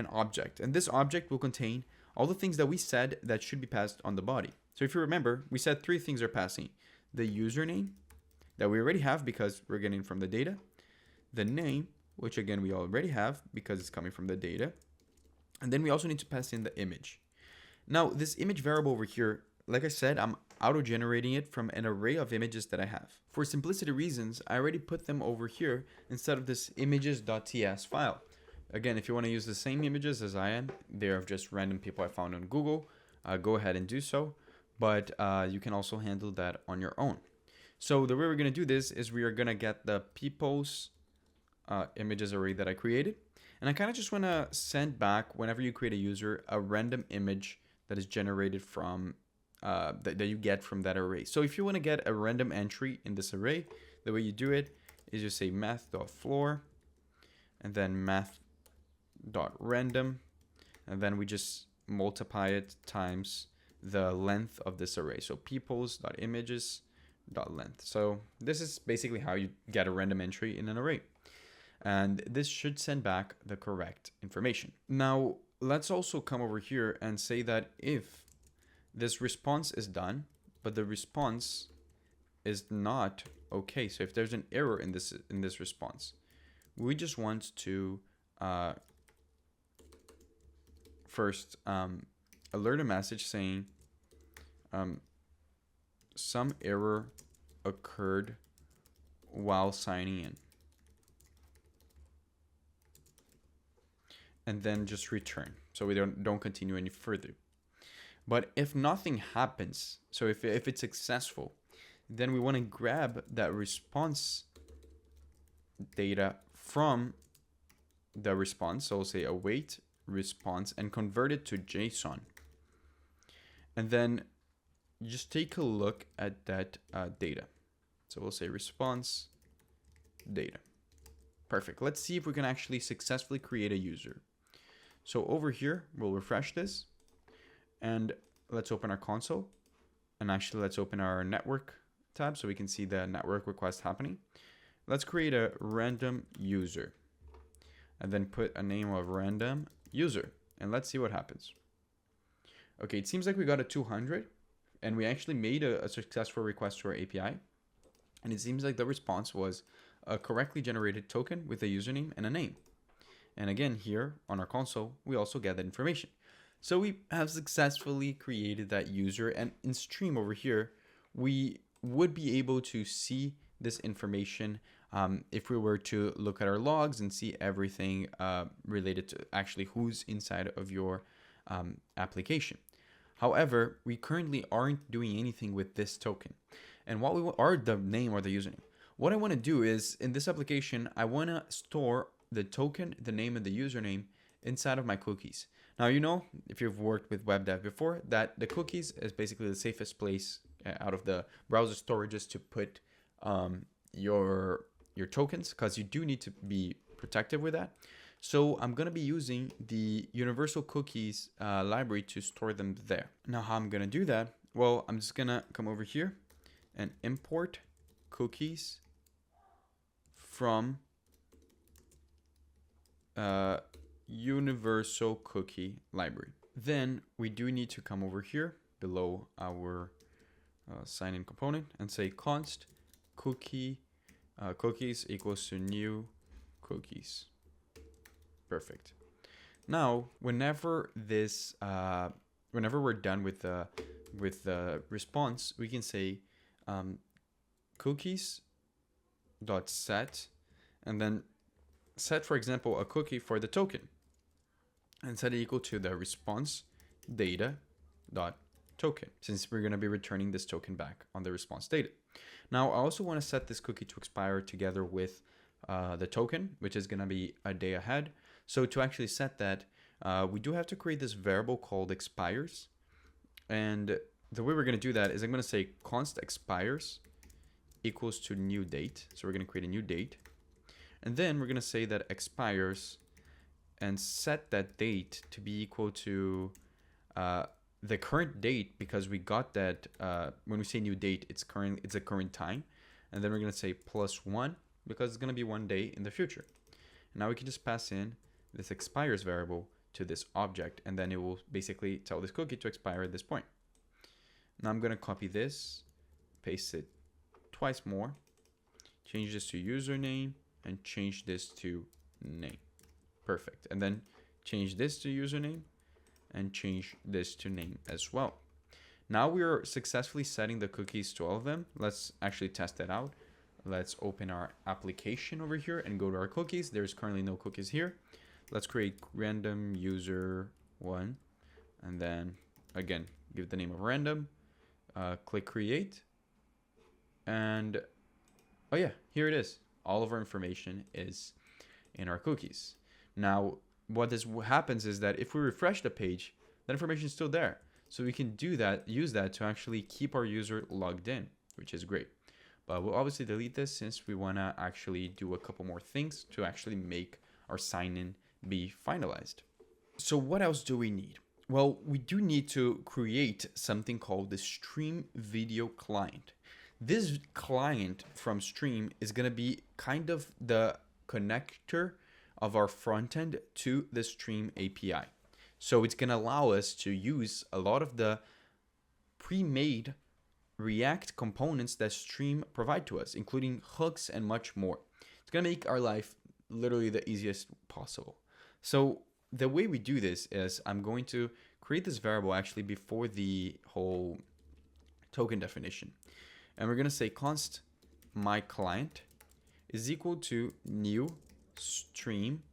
object, and this object will contain all the things that we said that should be passed on the body. So if you remember, we said 3 things are passing: the username that we already have because we're getting from the data, the name, which again we already have because it's coming from the data, and then we also need to pass in the image. Now this image variable over here, like I said, I'm auto-generating it from an array of images that I have. For simplicity reasons, I already put them over here instead of this images.ts file. Again, if you want to use the same images as I am, they're just random people I found on Google, go ahead and do so, but you can also handle that on your own. So the way we're going to do this is we are going to get the people's images array that I created, and I kind of just want to send back, whenever you create a user, a random image that is generated from that you get from that array. So if you want to get a random entry in this array, the way you do it is you say math.floor and then math.random, and then we just multiply it times the length of this array. So peoples.images.length. So this is basically how you get a random entry in an array. And this should send back the correct information. Now, let's also come over here and say that if this response is done, but the response is not okay. So if there's an error in this response, we just want to first alert a message saying some error occurred while signing in, and then just return, so we don't continue any further. But if nothing happens, so if it's successful, then we want to grab that response data from the response. So we'll say await response and convert it to JSON. And then just take a look at that data. So we'll say response data. Perfect. Let's see if we can actually successfully create a user. So over here, we'll refresh this. And let's open our console, and actually let's open our network tab so we can see the network request happening. Let's create a random user and then put a name of random user, and let's see what happens. Okay, it seems like we got a 200, and we actually made a successful request to our API, and it seems like the response was a correctly generated token with a username and a name. And again, here on our console, we also get that information. So we have successfully created that user, and in stream over here, we would be able to see this information if we were to look at our logs and see everything related to actually who's inside of your application. However, we currently aren't doing anything with this token. And what we want are the name or the username. What I want to do is, in this application, I want to store the token, the name, and the username inside of my cookies. Now, you know, if you've worked with web dev before, that the cookies is basically the safest place out of the browser storages to put your tokens, because you do need to be protective with that. So I'm going to be using the universal cookies library to store them there. Now, how I'm going to do that? Well, I'm just going to come over here and import cookies from universal cookie library. Then we do need to come over here below our sign-in component and say const cookies equals to new cookies. Perfect. Now, whenever we're done with the response, we can say cookies.set, and then set, for example, a cookie for the token, and set it equal to the response data dot token, since we're going to be returning this token back on the response data. Now, I also want to set this cookie to expire together with the token, which is going to be a day ahead. So to actually set that, we do have to create this variable called expires. And the way we're going to do that is I'm going to say const expires equals to new date. So we're going to create a new date. And then we're going to say that expires and set that date to be equal to the current date, because we got that when we say new date, it's a current time. And then we're going to say +1 because it's going to be 1 day in the future. And now we can just pass in this expires variable to this object, and then it will basically tell this cookie to expire at this point. Now I'm going to copy this, paste it twice more, change this to username, and change this to name. Perfect. And then change this to username and change this to name as well. Now we are successfully setting the cookies to all of them. Let's actually test that out. Let's open our application over here and go to our cookies. There's currently no cookies here. Let's create random user 1, and then again, give the name of random, click create, and oh yeah, here it is. All of our information is in our cookies. Now, what happens is that if we refresh the page, that information is still there. So we can use that to actually keep our user logged in, which is great. But we'll obviously delete this since we want to actually do a couple more things to actually make our sign-in be finalized. So what else do we need? Well, we do need to create something called the Stream Video Client. This client from Stream is going to be kind of the connector of our front end to the Stream API. So it's going to allow us to use a lot of the pre-made React components that Stream provide to us, including hooks and much more. It's going to make our life literally the easiest possible. So the way we do this is I'm going to create this variable actually before the whole token definition. And we're going to say const my client is equal to new stream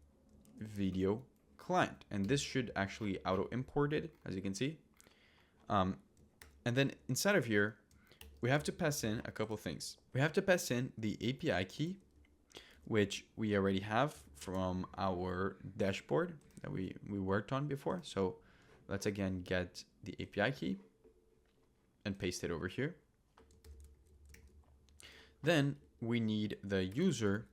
video client. And this should actually auto import it, as you can see. And then inside of here, we have to pass in a couple things. We have to pass in the API key, which we already have from our dashboard that we worked on before. So let's again get the API key and paste it over here. Then we need the user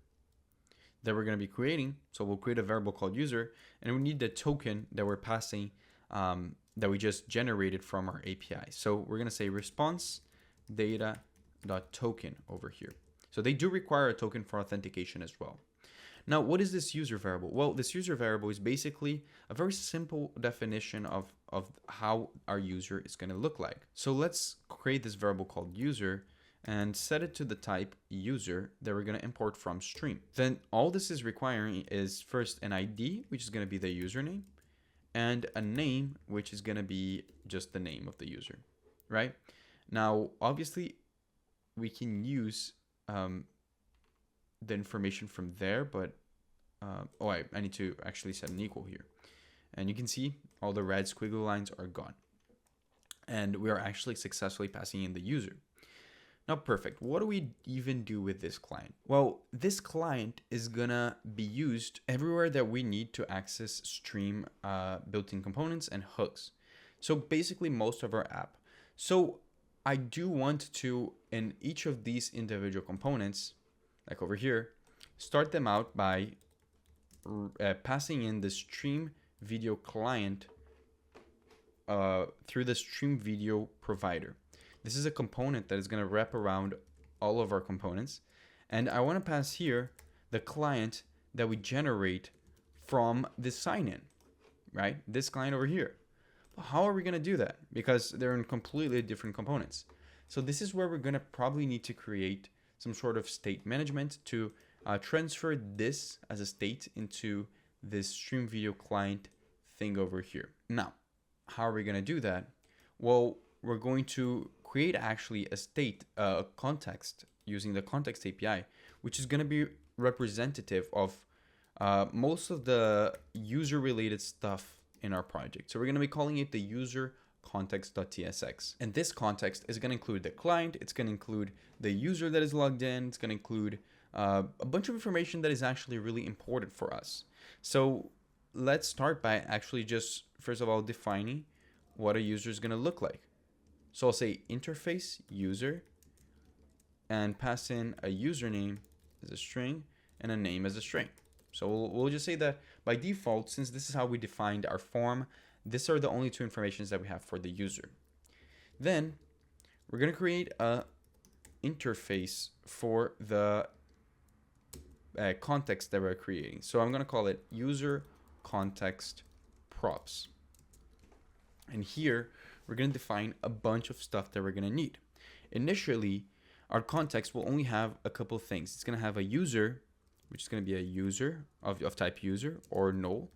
that we're going to be creating. So we'll create a variable called user, and we need the token that we're passing that we just generated from our API. So we're going to say response data.token over here. So they do require a token for authentication as well. Now, what is this user variable? Well, this user variable is basically a very simple definition of how our user is going to look like. So let's create this variable called user and set it to the type user that we're going to import from Stream. Then all this is requiring is first an ID, which is going to be the username, and a name, which is going to be just the name of the user, right? Now, obviously, we can use the information from there, but I need to actually set an equal here. And you can see all the red squiggly lines are gone. And we are actually successfully passing in the user. Now, perfect. What do we even do with this client? Well, this client is gonna be used everywhere that we need to access Stream built-in components and hooks. So basically most of our app. So I do want to, in each of these individual components, like over here, start them out by passing in the Stream Video Client through the Stream Video Provider. This is a component that is going to wrap around all of our components. And I want to pass here the client that we generate from this sign-in, right? This client over here. But how are we going to do that? Because they're in completely different components. So this is where we're going to probably need to create some sort of state management to transfer this as a state into this Stream Video Client thing over here. Now, how are we going to do that? Well, we're going to create actually a state context using the context API, which is going to be representative of most of the user related stuff in our project. So we're going to be calling it the user context.tsx. And this context is going to include the client. It's going to include the user that is logged in. It's going to include a bunch of information that is actually really important for us. So let's start by actually just, first of all, defining what a user is going to look like. So I'll say interface user and pass in a username as a string and a name as a string. So we'll just say that by default, since this is how we defined our form, these are the only two informations that we have for the user. Then we're going to create a interface for the context that we're creating. So I'm going to call it user context props. And here we're going to define a bunch of stuff that we're going to need. Initially, our context will only have a couple things. It's going to have a user, which is going to be a user of type user or null.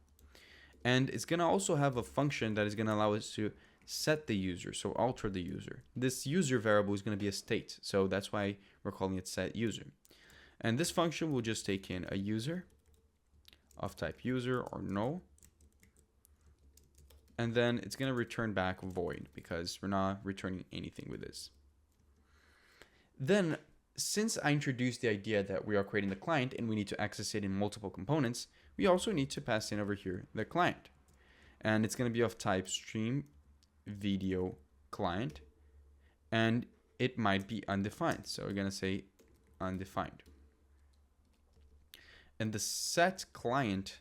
And it's going to also have a function that is going to allow us to set the user, so alter the user. This user variable is going to be a state, so that's why we're calling it set user. And this function will just take in a user of type user or null, and then it's going to return back void because we're not returning anything with this. Then, since I introduced the idea that we are creating the client and we need to access it in multiple components, we also need to pass in over here the client. And it's going to be of type stream video client, and it might be undefined. So we're going to say undefined. And the set client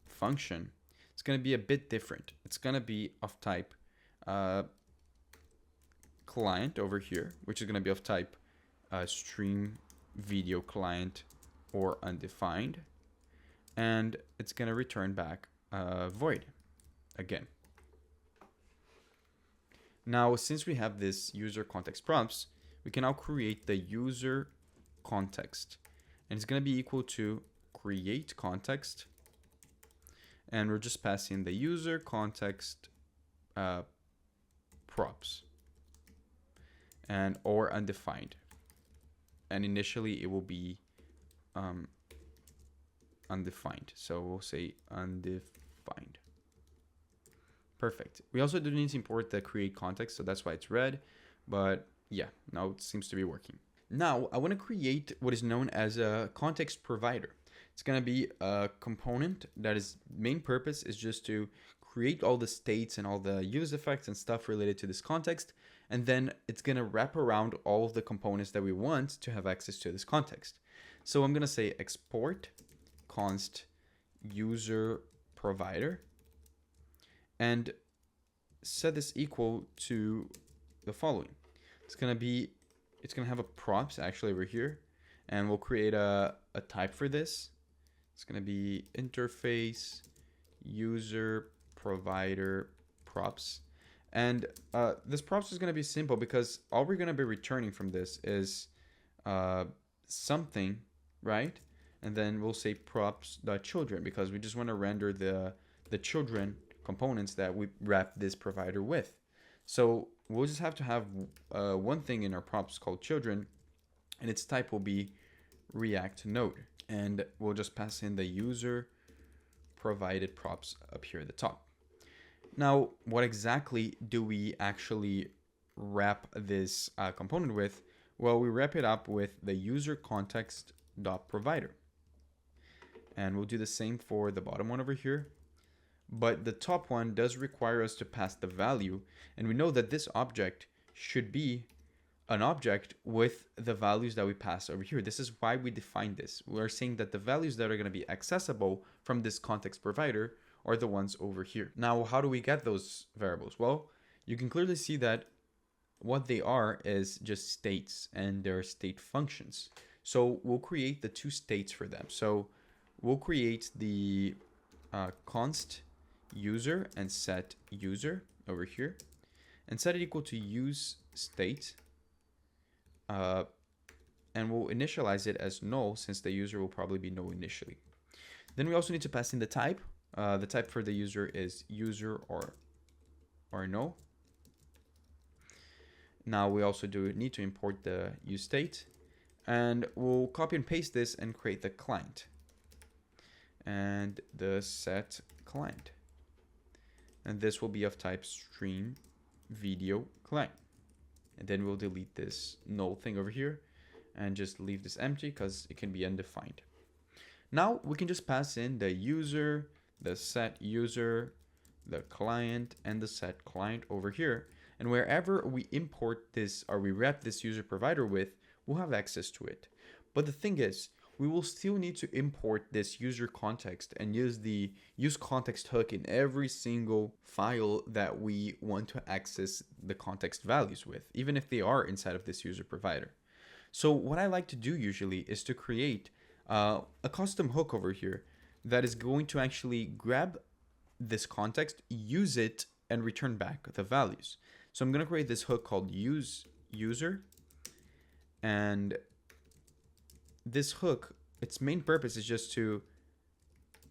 function, it's going to be a bit different. It's going to be of type client over here, which is going to be of type stream video client or undefined, and it's going to return back void again. Now, since we have this user context props, we can now create the user context, and it's going to be equal to create context, and we're just passing the user context props and or undefined, and initially it will be undefined, so we'll say undefined. Perfect. We also do need to import the create context, so that's why it's red, but yeah, now it seems to be working. Now I want to create what is known as a context provider. It's going to be a component that is main purpose is just to create all the states and all the use effects and stuff related to this context, and then it's going to wrap around all of the components that we want to have access to this context. So I'm going to say export const user provider and set this equal to the following. It's going to have a props actually over here, and we'll create a type for this. It's going to be interface user provider props. And this props is going to be simple because all we're going to be returning from this is something, right? And then we'll say props.children because we just want to render the children components that we wrap this provider with. So we'll just have to have one thing in our props called children, and its type will be React Node. And we'll just pass in the user provided props up here at the top. Now, what exactly do we actually wrap this component with? Well, we wrap it up with the user context.provider. And we'll do the same for the bottom one over here. But the top one does require us to pass the value. And we know that this object should be an object with the values that we pass over here. This is why we define this. We're saying that the values that are going to be accessible from this context provider are the ones over here. Now, how do we get those variables? Well, you can clearly see that what they are is just states, and they're state functions. So we'll create the two states for them. So we'll create the const user and set user over here, and set it equal to use state. And we'll initialize it as null since the user will probably be null initially. Then we also need to pass in the type. The type for the user is user or null. Now we also need to import the use state, and we'll copy and paste this and create the client and the set client. And this will be of type stream video client. And then we'll delete this null thing over here and just leave this empty because it can be undefined. Now we can just pass in the user, the set user, the client, and the set client over here. And wherever we import this or we wrap this user provider with, we'll have access to it. But the thing is, we will still need to import this user context and use the use context hook in every single file that we want to access the context values with, even if they are inside of this user provider. So what I like to do usually is to create a custom hook over here that is going to actually grab this context, use it, and return back the values. So I'm going to create this hook called use user, and this hook, its main purpose is just to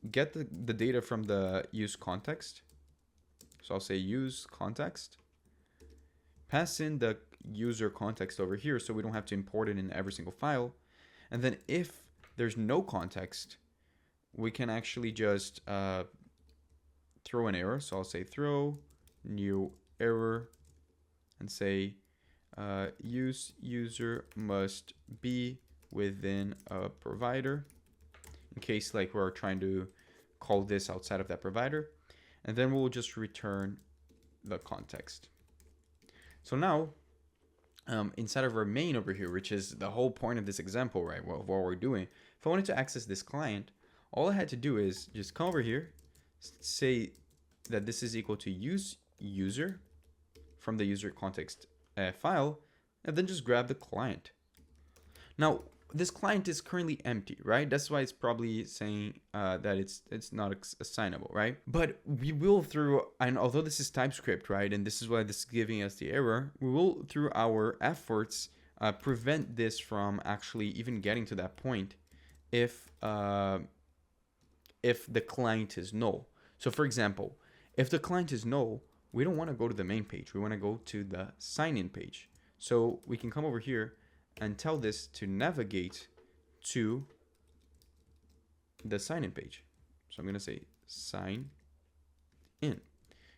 get the data from the use context. So I'll say use context, pass in the user context over here so we don't have to import it in every single file. And then if there's no context, we can actually just throw an error. So I'll say throw new error and say use user must be within a provider, in case like we're trying to call this outside of that provider. And then we'll just return the context. So now inside of our main over here, which is the whole point of this example, right? Well, what we're doing, if I wanted to access this client, all I had to do is just come over here, say that this is equal to use user from the user context file, and then just grab the client. Now, this client is currently empty, right? That's why it's probably saying that it's not assignable, right? But we will through, and although this is TypeScript, right? And this is why this is giving us the error, we will through our efforts prevent this from actually even getting to that point if the client is null. So for example, if the client is null, we don't want to go to the main page. We want to go to the sign-in page. So we can come over here and tell this to navigate to the sign-in page. So I'm going to say sign in.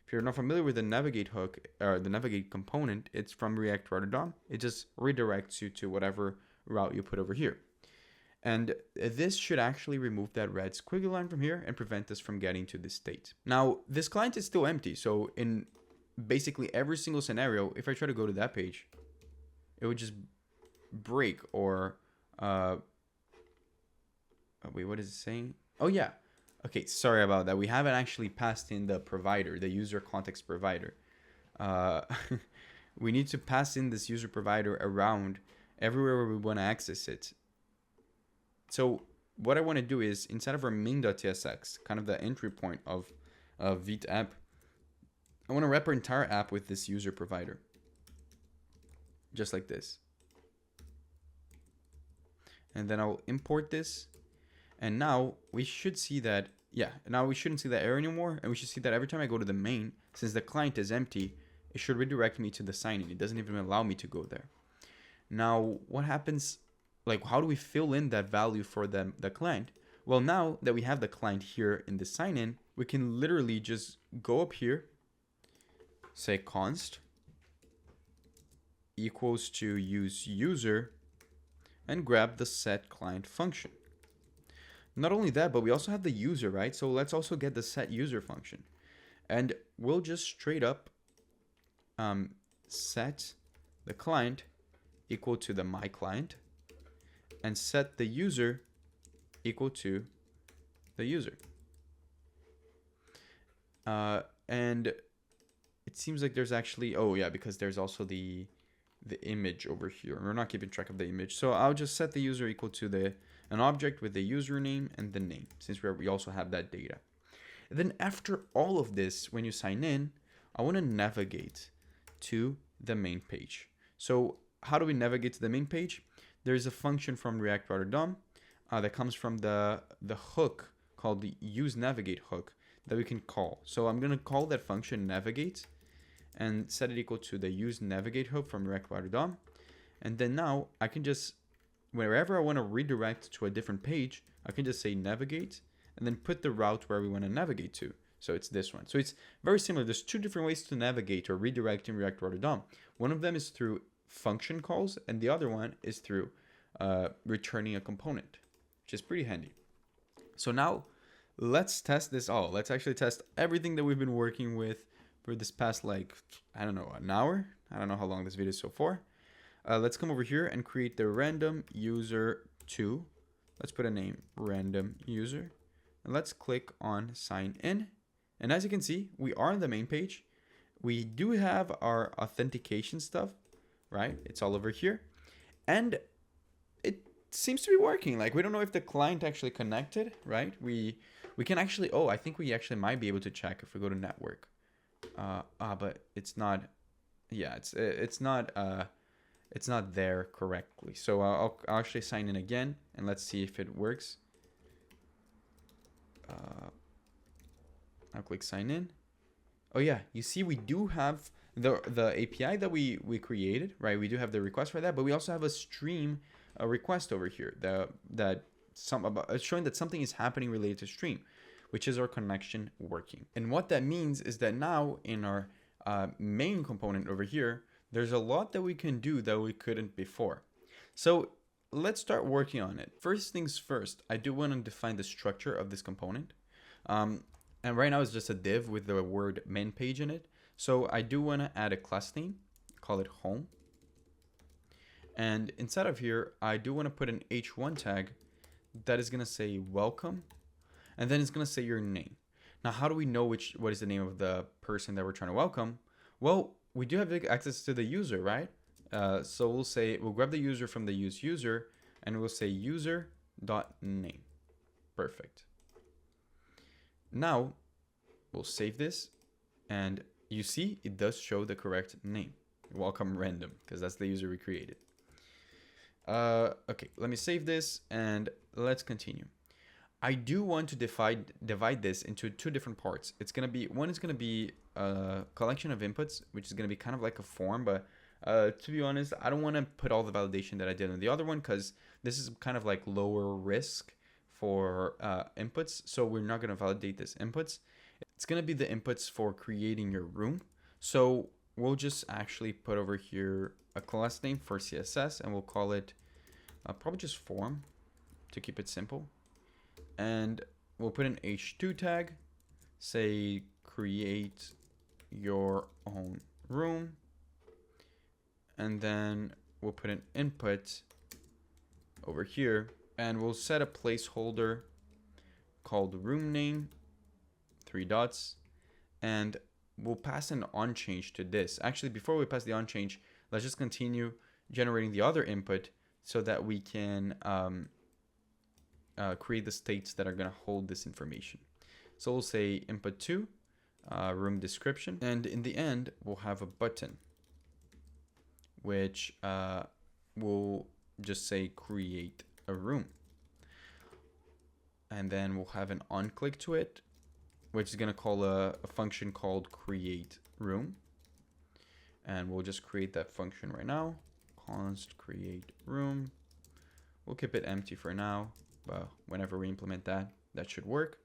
If you're not familiar with the navigate hook or the navigate component, it's from React Router DOM. It just redirects you to whatever route you put over here. And this should actually remove that red squiggly line from here and prevent us from getting to this state. Now, this client is still empty. So in basically every single scenario, if I try to go to that page, it would just break or wait, what is it saying? Oh yeah, okay, sorry about that. We haven't actually passed in the provider, the user context provider. We need to pass in this user provider around everywhere where we want to access it. So what I want to do is inside of our main.tsx, kind of the entry point of Vite app, I want to wrap our entire app with this user provider, just like this. And then I'll import this. And now we should see that, yeah, now we shouldn't see that error anymore. And we should see that every time I go to the main, since the client is empty, it should redirect me to the sign-in. It doesn't even allow me to go there. Now, what happens, like how do we fill in that value for the client? Well, now that we have the client here in the sign-in, we can literally just go up here, say const equals to use user, and grab the set client function. Not only that, but we also have the user, right? So let's also get the set user function. And we'll just straight up set the client equal to the my client and set the user equal to the user. And it seems like there's actually, oh yeah, because there's also the image over here. We're not keeping track of the image. So I'll just set the user equal to an object with the username and the name, since we also have that data. And then after all of this, when you sign in, I want to navigate to the main page. So how do we navigate to the main page? There's a function from React Router DOM that comes from the hook called the useNavigate hook that we can call. So I'm going to call that function navigate and set it equal to the useNavigate hook from React Router DOM. And then now I can just, wherever I want to redirect to a different page, I can just say navigate and then put the route where we want to navigate to. So it's this one. So it's very similar. There's two different ways to navigate or redirect in React Router DOM. One of them is through function calls, and the other one is through returning a component, which is pretty handy. So now let's test this all. Let's actually test everything that we've been working with for this past, like, I don't know, an hour. I don't know how long this video is so far. Let's come over here and create the random user 2. Let's put a name, random user. And let's click on sign in. And as you can see, we are on the main page. We do have our authentication stuff, right? It's all over here. And it seems to be working. Like, we don't know if the client actually connected, right? We can actually, oh, I think we actually might be able to check if we go to network. But it's not, yeah, it's not there correctly. So I'll actually sign in again and let's see if it works. I'll click sign in. Oh yeah, you see we do have the API that we created, right? We do have the request for that, but we also have a stream request over here showing that something is happening related to stream, which is our connection working. And what that means is that now in our main component over here, there's a lot that we can do that we couldn't before. So let's start working on it. First things first, I do want to define the structure of this component. And right now it's just a div with the word main page in it. So I do want to add a class name, call it home. And inside of here, I do want to put an h1 tag that is going to say welcome. And then it's going to say your name. Now, how do we know what is the name of the person that we're trying to welcome? Well, we do have access to the user, right? So we'll grab the user from the use user and we'll say user.name. Perfect. Now we'll save this and you see it does show the correct name. Welcome random, because that's the user we created. Okay, let me save this and let's continue. I do want to divide this into two different parts. One is gonna be a collection of inputs, which is gonna be kind of like a form, but to be honest, I don't want to put all the validation that I did on the other one because this is kind of like lower risk for inputs. So we're not gonna validate this inputs. It's gonna be the inputs for creating your room. So we'll just actually put over here a class name for CSS and we'll call it probably just form to keep it simple. And we'll put an h2 tag, say create your own room. And then we'll put an input over here and we'll set a placeholder called room name, 3 dots, and we'll pass an onChange to this. Actually, before we pass the onChange, let's just continue generating the other input so that we can create the states that are going to hold this information. So we'll say input 2, room description, and in the end, we'll have a button, which will just say create a room. And then we'll have an onClick to it, which is going to call a function called create room. And we'll just create that function right now. Const create room. We'll keep it empty for now, but whenever we implement that, that should work.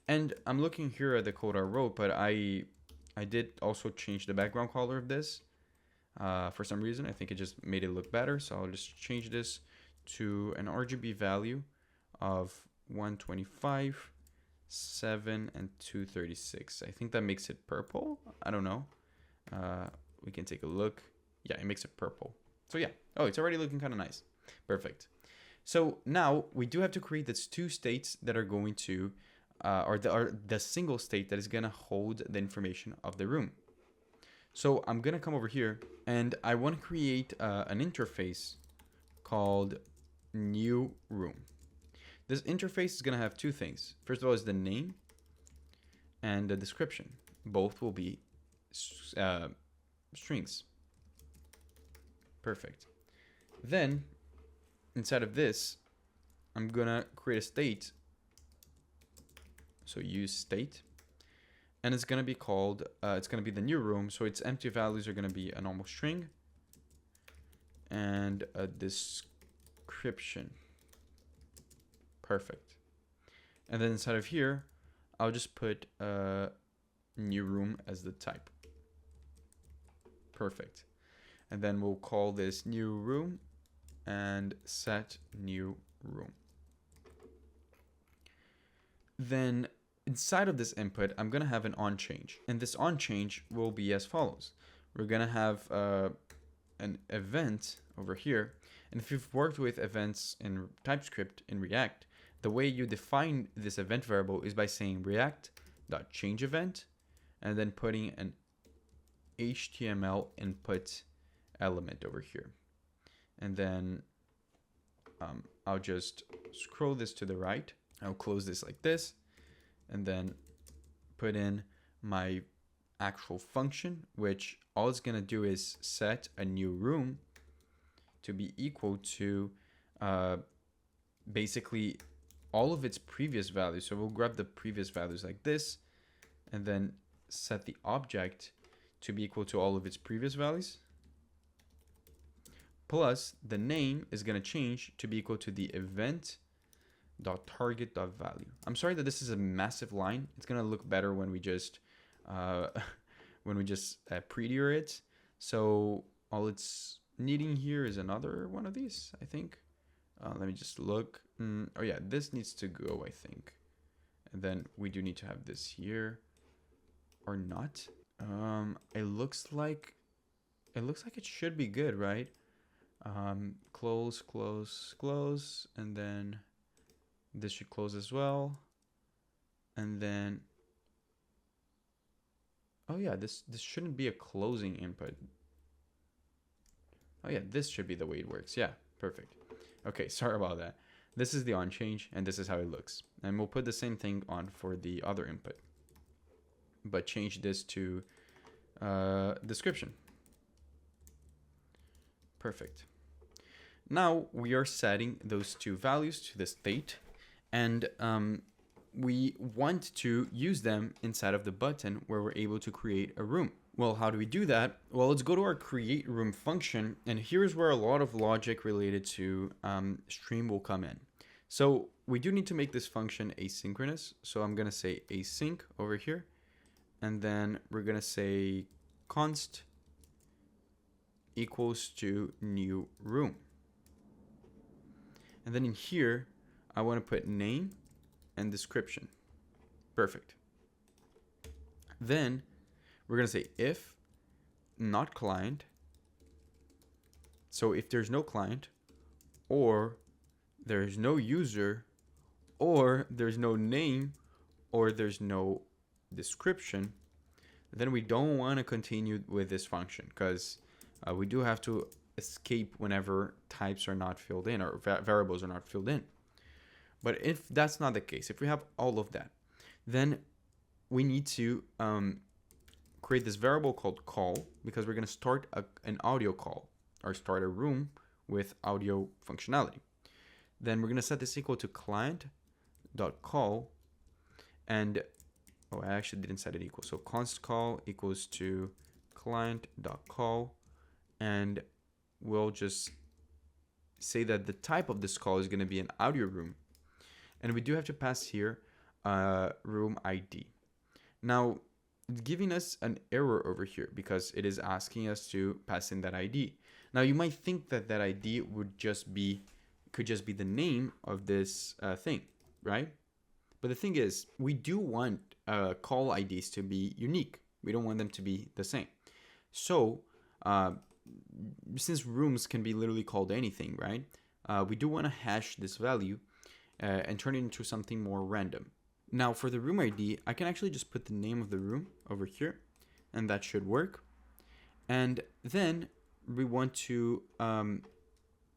And I'm looking here at the code I wrote, but I did also change the background color of this. For some reason, I think it just made it look better. So I'll just change this to an RGB value of 125, 7, and 236. I think that makes it purple. I don't know. We can take a look. Yeah, it makes it purple. So yeah. Oh, it's already looking kind of nice. Perfect. So now we do have to create these two states that are going to, or the single state that is going to hold the information of the room. So I'm going to come over here and I want to create an interface called new room. This interface is going to have two things. First of all is the name and the description. Both will be strings. Perfect. Then inside of this, I'm going to create a state. So use state. And it's going to be called, it's going to be the new room. So its empty values are going to be a normal string and a description. Perfect. And then inside of here, I'll just put new room as the type. Perfect. And then we'll call this new room and set new room. Then inside of this input, I'm going to have an onChange. And this onChange will be as follows. We're going to have an event over here. And if you've worked with events in TypeScript in React, the way you define this event variable is by saying react.changeEvent and then putting an HTML input element over here. And then I'll just scroll this to the right. I'll close this like this and then put in my actual function, which all it's going to do is set a new room to be equal to basically all of its previous values. So we'll grab the previous values like this and then set the object to be equal to all of its previous values. Plus the name is going to change to be equal to the event.target.value. I'm sorry that this is a massive line. It's going to look better when we just prettier it. So all it's needing here is another one of these, I think. Let me just look. Oh yeah, this needs to go, I think. And then we do need to have this here or not. It looks like it should be good, right? Close, and then this should close as well. And then, oh yeah, this shouldn't be a closing input. Oh yeah, this should be the way it works. Yeah, perfect. Okay, sorry about that. This is the onChange, and this is how it looks. And we'll put the same thing on for the other input, but change this to description. Perfect. Now we are setting those two values to the state, and we want to use them inside of the button where we're able to create a room. Well, how do we do that? Well, let's go to our create room function, and here's where a lot of logic related to stream will come in. So we do need to make this function asynchronous. So I'm going to say async over here, and then we're going to say const equals to new room. And then in here, I want to put name and description. Perfect. Then we're going to say if not client. So if there's no client, or there's no user, or there's no name, or there's no description, then we don't want to continue with this function, because we do have to escape whenever types are not filled in or variables are not filled in. But if that's not the case, if we have all of that, then we need to create this variable called call, because we're going to start an audio call or start a room with audio functionality. Then we're going to set this equal to client.call, and I actually didn't set it equal. So const call equals to client.call, and we'll just say that the type of this call is going to be an audio room, and we do have to pass here room ID. Now it's giving us an error over here because it is asking us to pass in that ID. Now you might think that that ID could just be the name of this thing, right? But the thing is, we do want call IDs to be unique. We don't want them to be the same. So since rooms can be literally called anything, right? We do want to hash this value and turn it into something more random. Now for the room ID, I can actually just put the name of the room over here, and that should work. And then we want to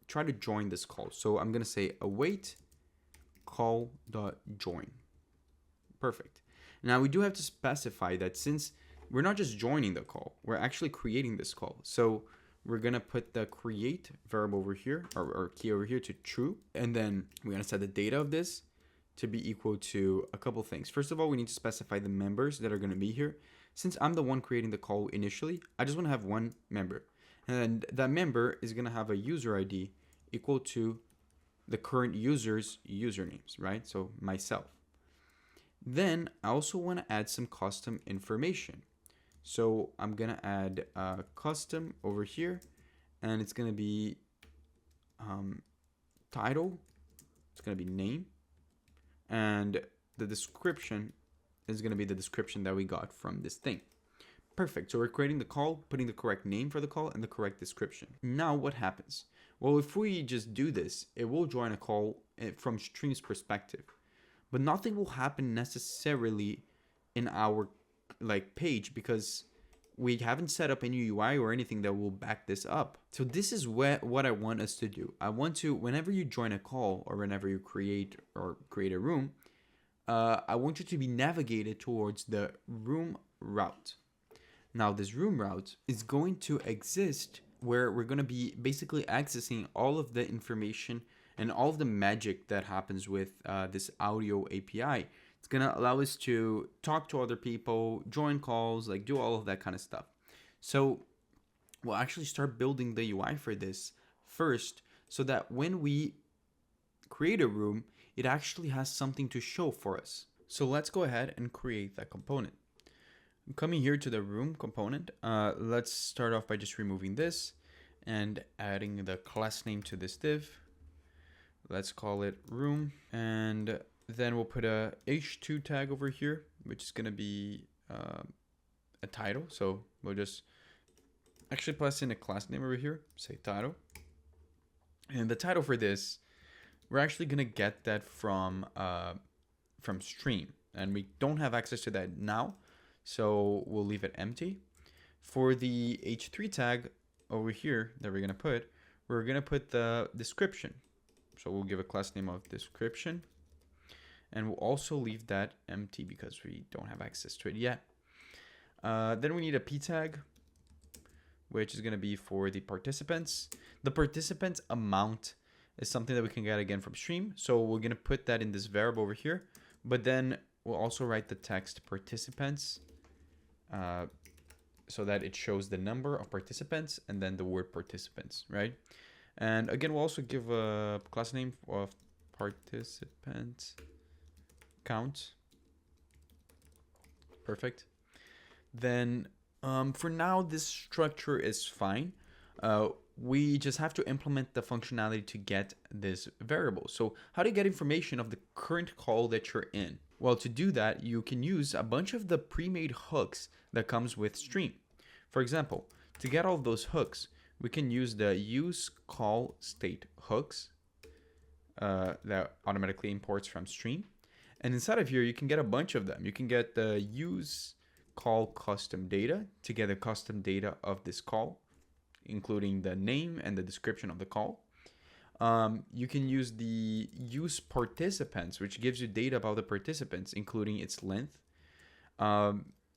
try to join this call. So I'm going to say await call.join. Perfect. Now we do have to specify that since we're not just joining the call, we're actually creating this call. So we're going to put the create variable over here, or key over here, to true. And then we're going to set the data of this to be equal to a couple things. First of all, we need to specify the members that are going to be here. Since I'm the one creating the call initially, I just want to have one member. And that member is going to have a user ID equal to the current user's usernames, right? So myself. Then I also want to add some custom information. So I'm going to add custom over here, and it's going to be title. It's going to be name. And the description is going to be the description that we got from this thing. Perfect. So we're creating the call, putting the correct name for the call and the correct description. Now what happens? Well, if we just do this, it will join a call from Stream's perspective, but nothing will happen necessarily in our page because we haven't set up any UI or anything that will back this up. So this is what I want us to do. I want to, whenever you join a call or whenever you create a room, I want you to be navigated towards the room route. Now this room route is going to exist where we're going to be basically accessing all of the information and all of the magic that happens with this audio API. It's going to allow us to talk to other people, join calls, do all of that kind of stuff. So we'll actually start building the UI for this first so that when we create a room, it actually has something to show for us. So let's go ahead and create that component. I'm coming here to the room component. Let's start off by just removing this and adding the class name to this div. Let's call it room, and then we'll put a h2 tag over here, which is going to be a title. So we'll just actually pass in a class name over here, say title. And the title for this, we're actually going to get that from Stream, and we don't have access to that now, so we'll leave it empty. For the h3 tag over here that we're going to put the description. So we'll give a class name of description, and we'll also leave that empty because we don't have access to it yet. Then we need a p tag, which is going to be for the participants. The participants amount is something that we can get again from Stream. So we're going to put that in this variable over here, but then we'll also write the text participants so that it shows the number of participants and then the word participants, right? And again, we'll also give a class name of participant count. Perfect. Then for now, this structure is fine. We just have to implement the functionality to get this variable. So how do you get information of the current call that you're in? Well, to do that, you can use a bunch of the pre-made hooks that comes with Stream. For example, to get all of those hooks, we can use the use call state hooks that automatically imports from Stream. And inside of here, you can get a bunch of them. You can get the use call custom data to get the custom data of this call, including the name and the description of the call. You can use the use participants, which gives you data about the participants, including its length.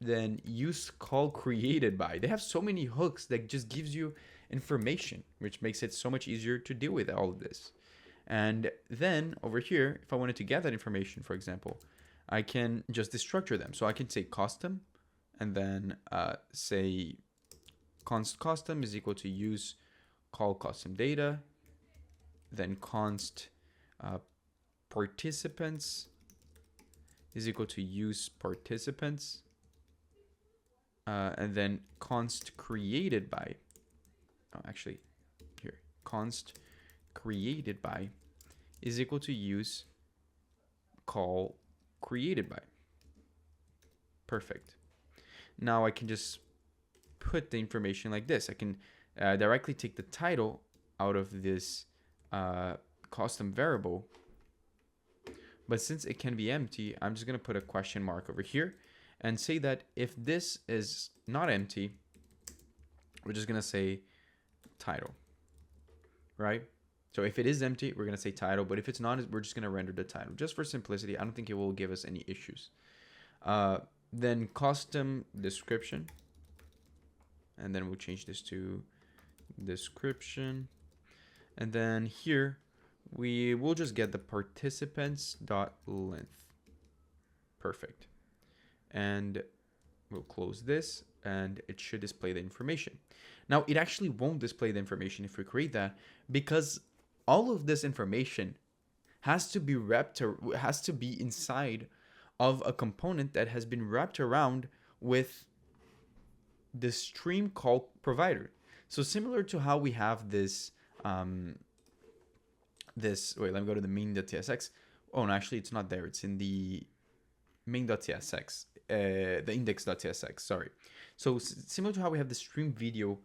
Then use call created by. They have so many hooks that just gives you information, which makes it so much easier to deal with all of this. And then over here, if I wanted to get that information, for example, I can just destructure them. So I can say custom and then say const custom is equal to use call custom data, then const participants is equal to use participants, and then const created by, const created by is equal to use call created by. Perfect. Now I can just put the information like this. I can directly take the title out of this custom variable, but since it can be empty, I'm just going to put a question mark over here and say that if this is not empty, we're just going to say title, right? So if it is empty, we're going to say title, but if it's not, we're just going to render the title. Just for simplicity, I don't think it will give us any issues. Then custom description, and then we'll change this to description. And then here, we will just get the participants.length. Perfect. And we'll close this, and it should display the information. Now, it actually won't display the information if we create that, because all of this information has to be inside of a component that has been wrapped around with the stream call provider. So similar to how we have this, wait, let me go to the main.tsx. Oh, no, actually it's not there. It's in the main.tsx, the index.tsx, sorry. So similar to how we have the stream video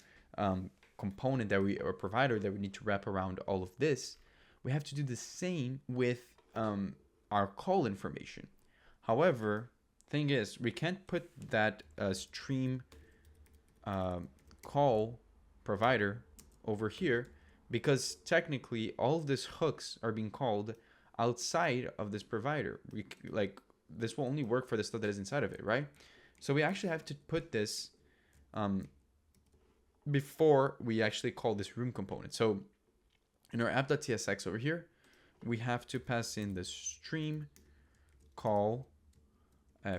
component that or provider that we need to wrap around all of this, we have to do the same with our call information. However, thing is, we can't put that stream call provider over here, because technically all of these hooks are being called outside of this provider. This will only work for the stuff that is inside of it, right? So we actually have to put this before we actually call this room component. So in our app.tsx over here, we have to pass in the stream call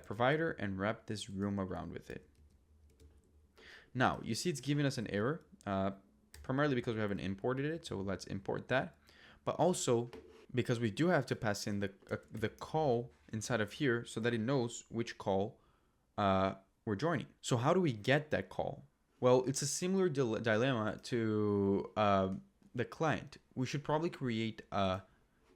provider and wrap this room around with it. Now, you see it's giving us an error, primarily because we haven't imported it. So let's import that. But also because we do have to pass in the call inside of here so that it knows which call we're joining. So how do we get that call? Well, it's a similar dilemma to the client. We should probably create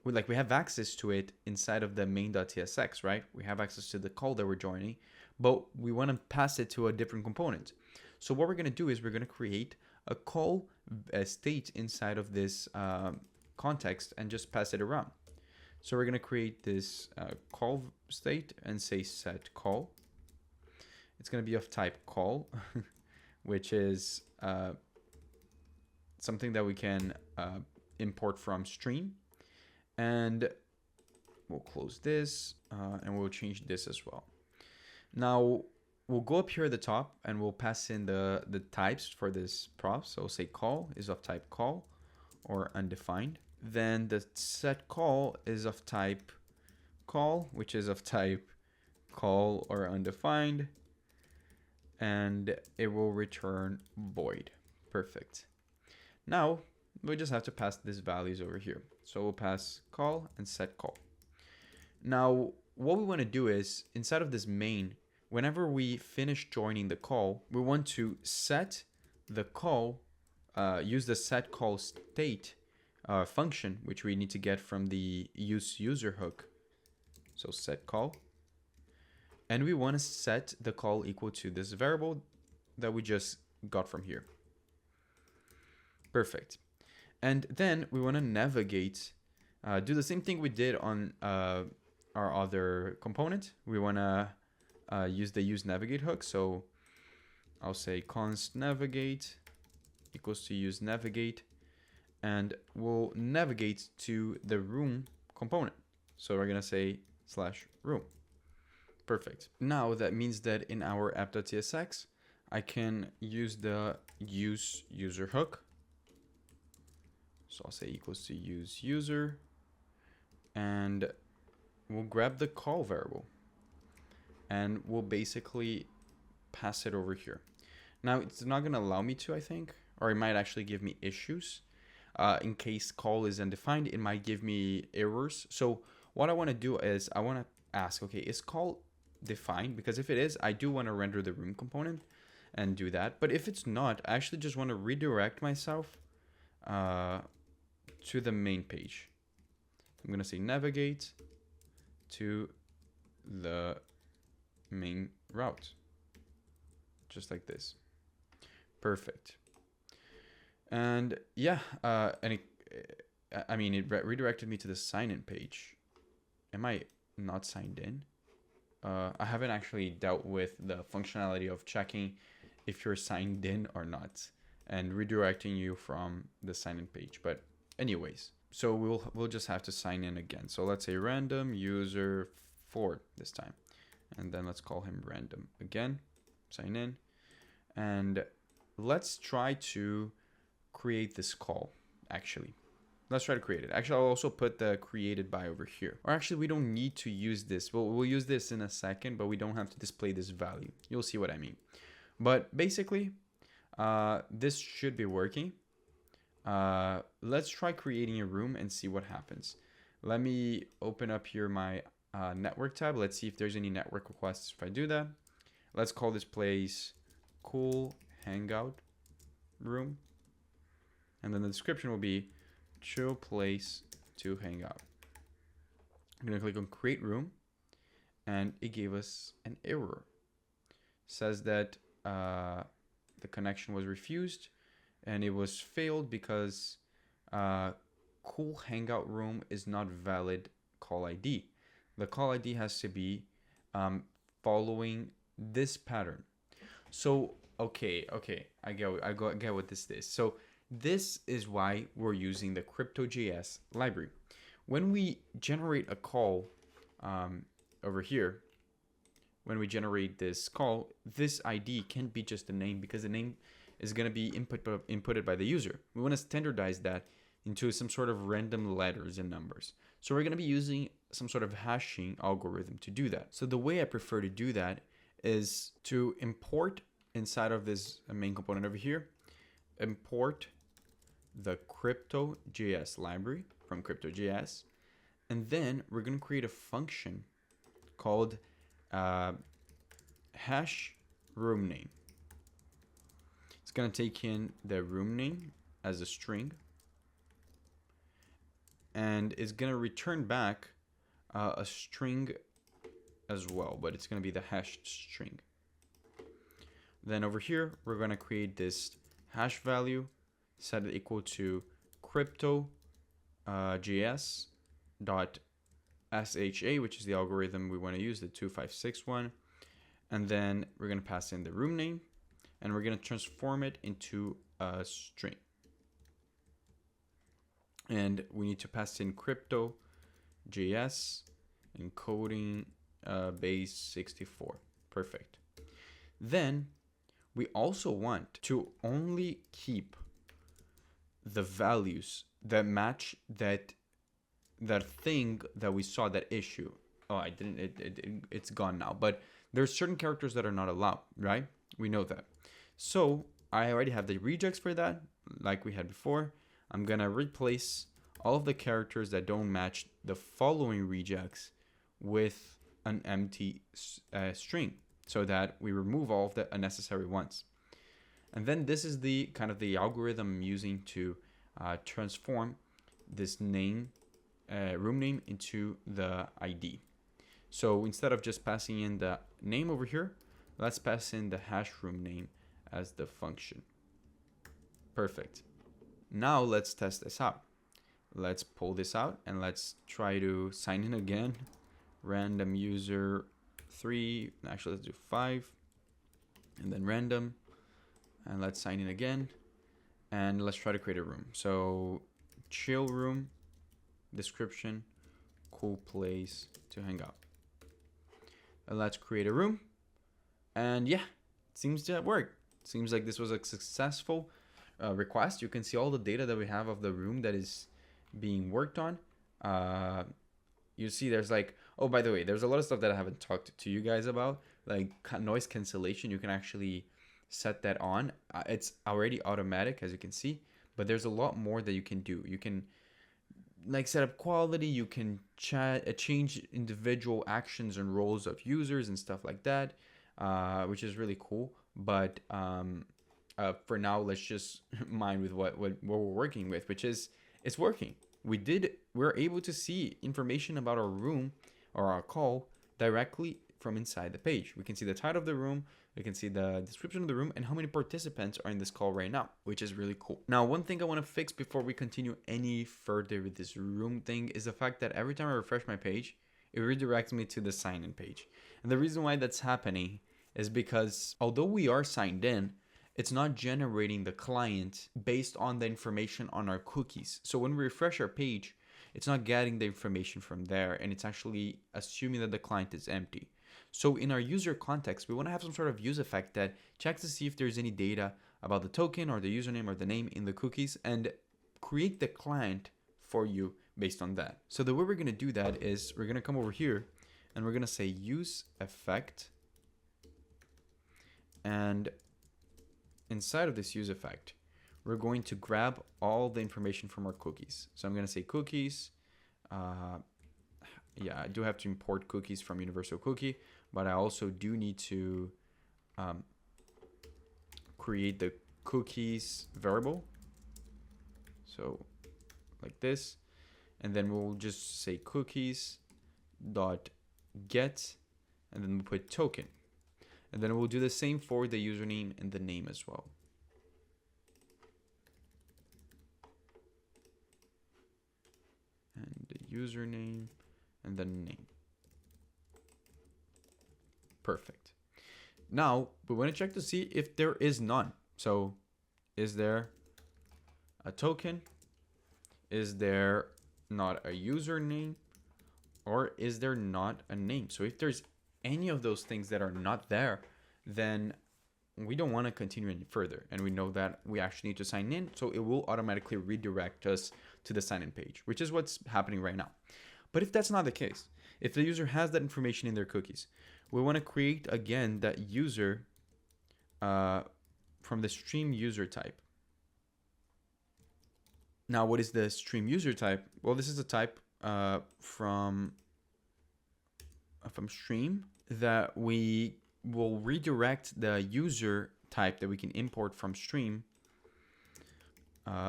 we have access to it inside of the main.tsx, right? We have access to the call that we're joining, but we want to pass it to a different component. So what we're going to do is we're going to create a call state inside of this context and just pass it around. So we're going to create this call state and say set call. It's going to be of type call, which is something that we can import from stream. And we'll close this and we'll change this as well. Now we'll go up here at the top and we'll pass in the types for this prop. So say call is of type call or undefined. Then the set call is of type call, which is of type call or undefined. And it will return void. Perfect. Now we just have to pass these values over here. So we'll pass call and set call. Now, what we want to do is inside of this main, whenever we finish joining the call, we want to set the call, use the set call state function, which we need to get from the use user hook. So set call. And we want to set the call equal to this variable that we just got from here. Perfect. And then we want to navigate, do the same thing we did on our other component. We want to use the use navigate hook. So I'll say const navigate equals to use navigate, and we'll navigate to the room component. So we're going to say /room. Perfect. Now that means that in our app.tsx, I can use the use user hook. So I'll say equals to use user, and we'll grab the call variable and we'll basically pass it over here. Now it's not going to allow me to, I think, or it might actually give me issues. In case call is undefined, it might give me errors. So what I want to do is I want to ask, okay, is call defined? Because if it is, I do want to render the room component and do that. But if it's not, I actually just want to redirect myself to the main page. I'm going to say navigate to the main route, just like this. Perfect. And yeah, it redirected me to the sign-in page. Am I not signed in? I haven't actually dealt with the functionality of checking if you're signed in or not and redirecting you from the sign-in page. But anyways, so we'll just have to sign in again. So let's say random user Ford this time, and then let's call him random again, sign in, and let's try to create this call. Actually, let's try to create it. Actually, I'll also put the created by over here. Or actually, we don't need to use this. We'll use this in a second, but we don't have to display this value. You'll see what I mean. But basically, this should be working. Let's try creating a room and see what happens. Let me open up here my network tab. Let's see if there's any network requests if I do that. Let's call this place cool hangout room. And then the description will be chill place to hang out. I'm going to click on create room. and it gave us an error. It says that the connection was refused and it was failed because cool hangout room is not valid call ID. The call ID has to be following this pattern. So okay, I get what this is. So this is why we're using the CryptoJS library. When we generate a call over here, when we generate this call, this ID can't be just a name because the name is going to be inputted by the user. We want to standardize that into some sort of random letters and numbers. So we're going to be using some sort of hashing algorithm to do that. So the way I prefer to do that is to import inside of this main component over here, import the CryptoJS library from CryptoJS, and then we're going to create a function called hash room name. It's going to take in the room name as a string, and it's going to return back a string as well, but it's going to be the hashed string. Then over here, we're going to create this hash value, set it equal to CryptoJS dot SHA, which is the algorithm we want to use, the 2561. And then we're going to pass in the room name, and we're going to transform it into a string. And we need to pass in CryptoJS encoding base 64. Perfect. Then we also want to only keep the values that match that thing that we saw, that issue. Oh, it's gone now. But there's certain characters that are not allowed, right? We know that. So I already have the regex for that, like we had before. I'm going to replace all of the characters that don't match the following regex with an empty string, so that we remove all of the unnecessary ones. And then this is the kind of the algorithm I'm using to transform this name, room name, into the ID. So instead of just passing in the name over here, let's pass in the hash room name as the function. Perfect. Now let's test this out. Let's pull this out and let's try to sign in again. Random user 3, actually let's do 5, and then random, and let's sign in again, and let's try to create a room. So chill room, description, cool place to hang out. And let's create a room, and yeah, it seems to have worked. Seems like this was a successful request. You can see all the data that we have of the room that is being worked on. You see there's like, oh, by the way, there's a lot of stuff that I haven't talked to you guys about, like noise cancellation. You can actually set that on. It's already automatic, as you can see, but there's a lot more that you can do. You can like set up quality, you can change individual actions and roles of users and stuff like that, which is really cool. But for now, let's just mind with what we're working with, which is it's working. We're able to see information about our room or our call directly from inside the page. We can see the title of the room, we can see the description of the room, and how many participants are in this call right now, which is really cool. Now, one thing I want to fix before we continue any further with this room thing is the fact that every time I refresh my page, it redirects me to the sign-in page. And the reason why that's happening is because although we are signed in, it's not generating the client based on the information on our cookies. So when we refresh our page, it's not getting the information from there, and it's actually assuming that the client is empty. So in our user context, we want to have some sort of use effect that checks to see if there's any data about the token or the username or the name in the cookies, and create the client for you based on that. So the way we're going to do that is we're going to come over here and we're going to say use effect, and inside of this use effect, we're going to grab all the information from our cookies. So I'm going to say cookies. Yeah, I do have to import cookies from universal cookie, but I also do need to create the cookies variable. So like this, and then we'll just say cookies dot get and then we'll put token. And then we'll do the same for the username and the name as well. And the username and the name. Perfect. Now we want to check to see if there is none. So is there a token? Is there not a username? Or is there not a name? So if there's any of those things that are not there, then we don't want to continue any further. And we know that we actually need to sign in. So it will automatically redirect us to the sign in page, which is what's happening right now. But if that's not the case, if the user has that information in their cookies, we want to create again that user from the stream user type. Now, what is the stream user type? Well, this is a type from stream that we will redirect the user type that we can import from stream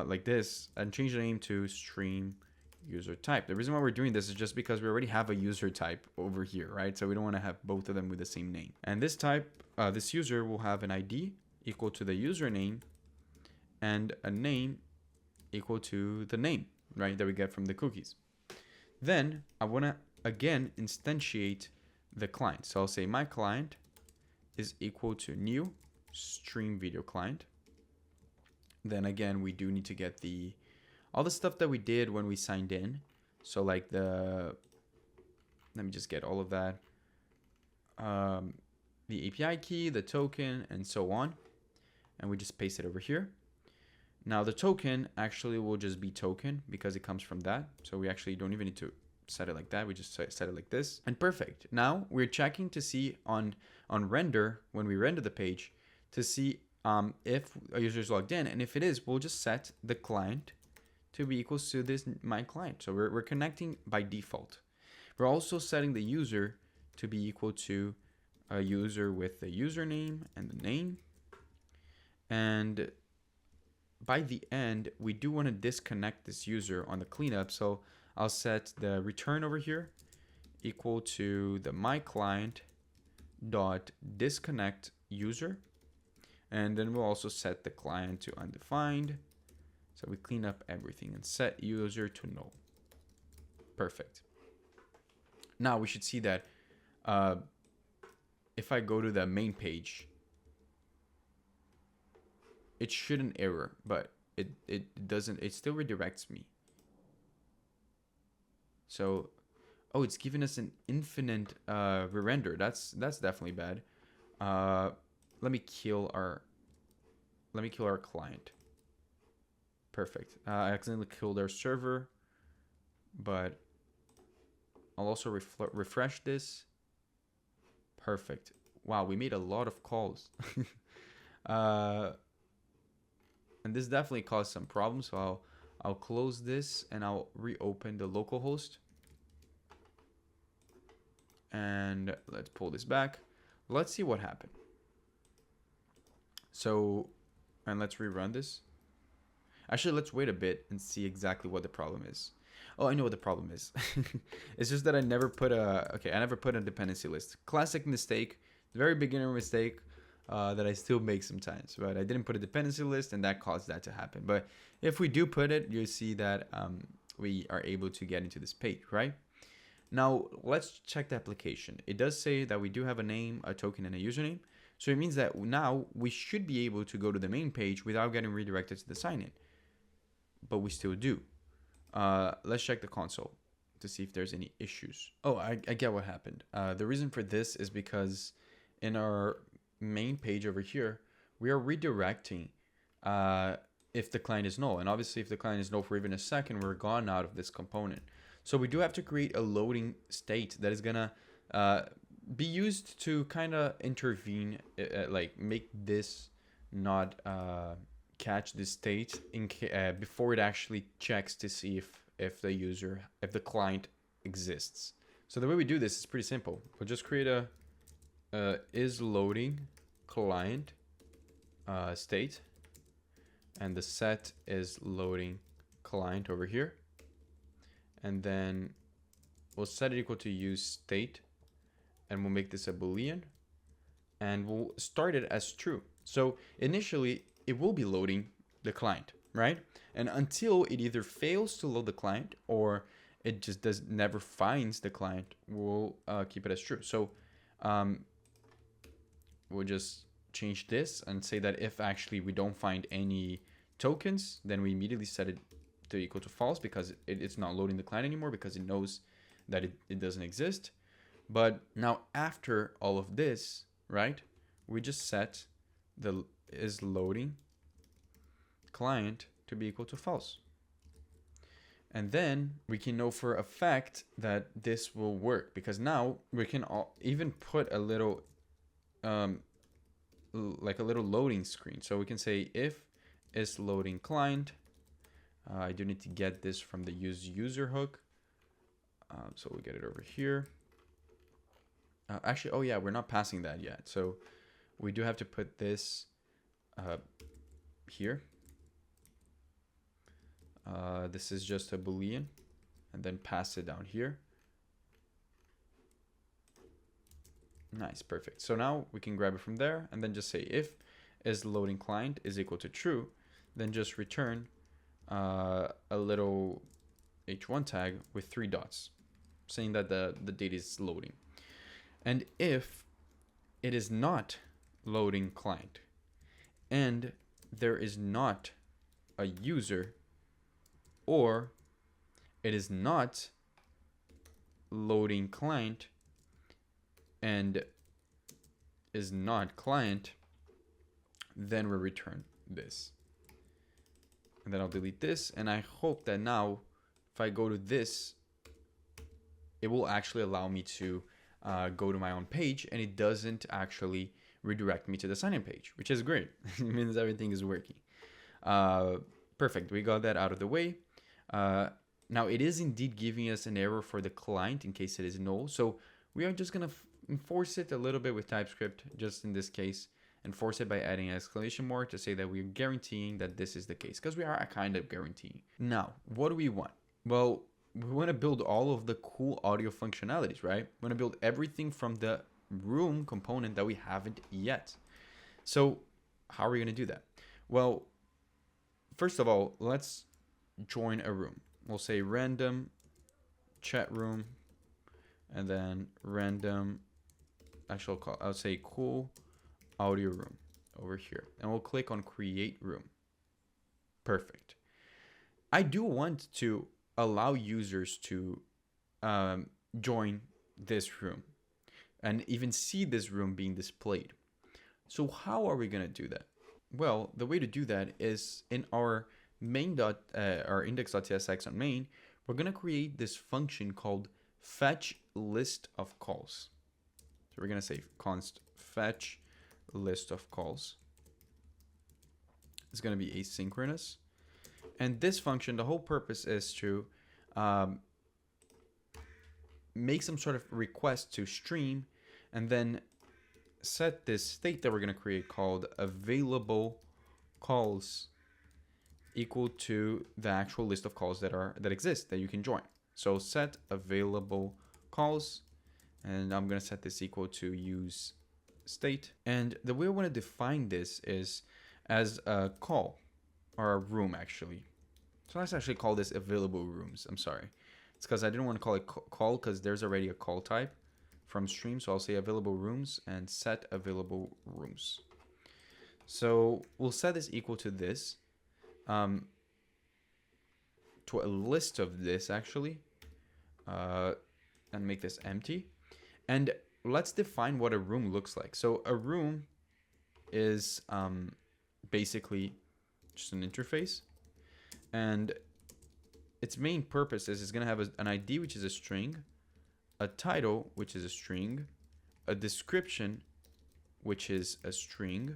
like this and change the name to stream user type. The reason why we're doing this is just because we already have a user type over here, right? So we don't want to have both of them with the same name. And this type, this user will have an ID equal to the username and a name equal to the name, right, that we get from the cookies. Then I want to again instantiate the client. So I'll say my client is equal to new stream video client. Then again, we do need to get all the stuff that we did when we signed in. So like let me just get all of that. The API key, the token, and so on. And we just paste it over here. Now the token actually will just be token because it comes from that. So we actually don't even need to set it like that. We just set it like this and perfect. Now we're checking to see on render, when we render the page, to see if a user is logged in. And if it is, we'll just set the client to be equal to this my client. So we're connecting by default. We're also setting the user to be equal to a user with the username and the name. And by the end, we do want to disconnect this user on the cleanup. So I'll set the return over here equal to the my client dot disconnect user. And then we'll also set the client to undefined. So we clean up everything and set user to null. Perfect. Now we should see that if I go to the main page, it shouldn't error, but it doesn't, it still redirects me. So, oh, it's giving us an infinite re-render. That's definitely bad. Let me kill our client. Perfect. I accidentally killed our server, but I'll also refresh this. Perfect. Wow, we made a lot of calls. And this definitely caused some problems. So I'll close this and I'll reopen the localhost. And let's pull this back. Let's see what happened. So, and let's rerun this. Actually, let's wait a bit and see exactly what the problem is. Oh, I know what the problem is. It's just that I never put a dependency list. Classic mistake, very beginner mistake that I still make sometimes, but I didn't put a dependency list and that caused that to happen. But if we do put it, you'll see that we are able to get into this page, right? Now, let's check the application. It does say that we do have a name, a token, and a username. So it means that now we should be able to go to the main page without getting redirected to the sign-in. But we still do. Let's check the console to see if there's any issues. Oh, I get what happened. The reason for this is because in our main page over here, we are redirecting if the client is null. And obviously, if the client is null for even a second, we're gone out of this component. So we do have to create a loading state that is gonna be used to kind of intervene, like make this not catch this state before it actually checks to see if the client exists. So the way we do this is pretty simple. We'll just create a is loading client state, and the set is loading client over here. And then we'll set it equal to use state, and we'll make this a Boolean, and we'll start it as true. So initially it will be loading the client, right? And until it either fails to load the client or it just never finds the client, we'll keep it as true. So we'll just change this and say that if actually we don't find any tokens, then we immediately set it to equal to false, because it's not loading the client anymore, because it knows that it doesn't exist. But now after all of this, right, we just set the is loading client to be equal to false. And then we can know for a fact that this will work, because now we can even put a little like a little loading screen. So we can say if is loading client. I do need to get this from the use user hook. So we'll get it over here. Actually, oh yeah, we're not passing that yet. So we do have to put this here. This is just a Boolean, and then pass it down here. Nice, perfect. So now we can grab it from there and then just say if is loading client is equal to true, then just return a little h1 tag with 3 dots saying that the data is loading. And if it is not loading client and there is not a user, or it is not loading client and is not client, then we return this. And then I'll delete this, and I hope that now if I go to this, it will actually allow me to go to my own page, and it doesn't actually redirect me to the sign-in page, which is great. It means everything is working. Perfect, we got that out of the way. Now it is indeed giving us an error for the client in case it is null. So we are just gonna enforce it a little bit with TypeScript, just in this case, enforce it by adding an exclamation mark to say that we're guaranteeing that this is the case, because we are kind of guaranteeing. Now, what do we want? Well, we want to build all of the cool audio functionalities, right? We want to build everything from the room component that we haven't yet. So how are we going to do that? Well, first of all, let's join a room. We'll say random chat room, and then random, actually I'll say cool audio room over here, and we'll click on create room. Perfect. I do want to allow users to join this room and even see this room being displayed. So how are we going to do that? Well, the way to do that is in our main our index.tsx on main, we're going to create this function called fetch list of calls. So we're going to say const fetch list of calls. It's going to be asynchronous. And this function, the whole purpose is to make some sort of request to stream, and then set this state that we're going to create called available calls equal to the actual list of calls that exist that you can join. So set available calls, and I'm going to set this equal to use state. And the way I want to define this is as a call, or a room actually. So let's actually call this available rooms. I'm sorry. It's because I didn't want to call it call because there's already a call type from stream. So I'll say available rooms and set available rooms. So we'll set this equal to this, to a list of this actually, and make this empty. And let's define what a room looks like. So a room is basically just an interface, and its main purpose is it's going to have an ID, which is a string, a title, which is a string, a description, which is a string,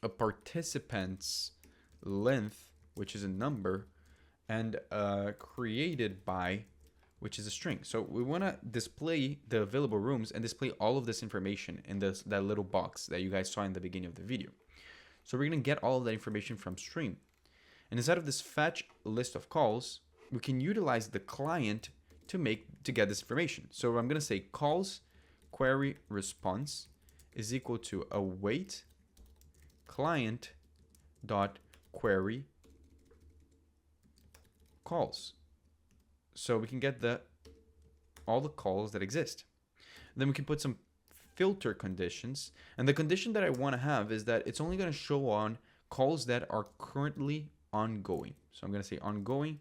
a participant's length, which is a number, and created by, which is a string. So we want to display the available rooms and display all of this information in that little box that you guys saw in the beginning of the video. So we're going to get all of that information from stream. And inside of this fetch list of calls, we can utilize the client to get this information. So I'm going to say calls query response is equal to await client dot query calls. So we can get all the calls that exist. Then we can put some filter conditions. And the condition that I want to have is that it's only going to show on calls that are currently ongoing. So I'm going to say ongoing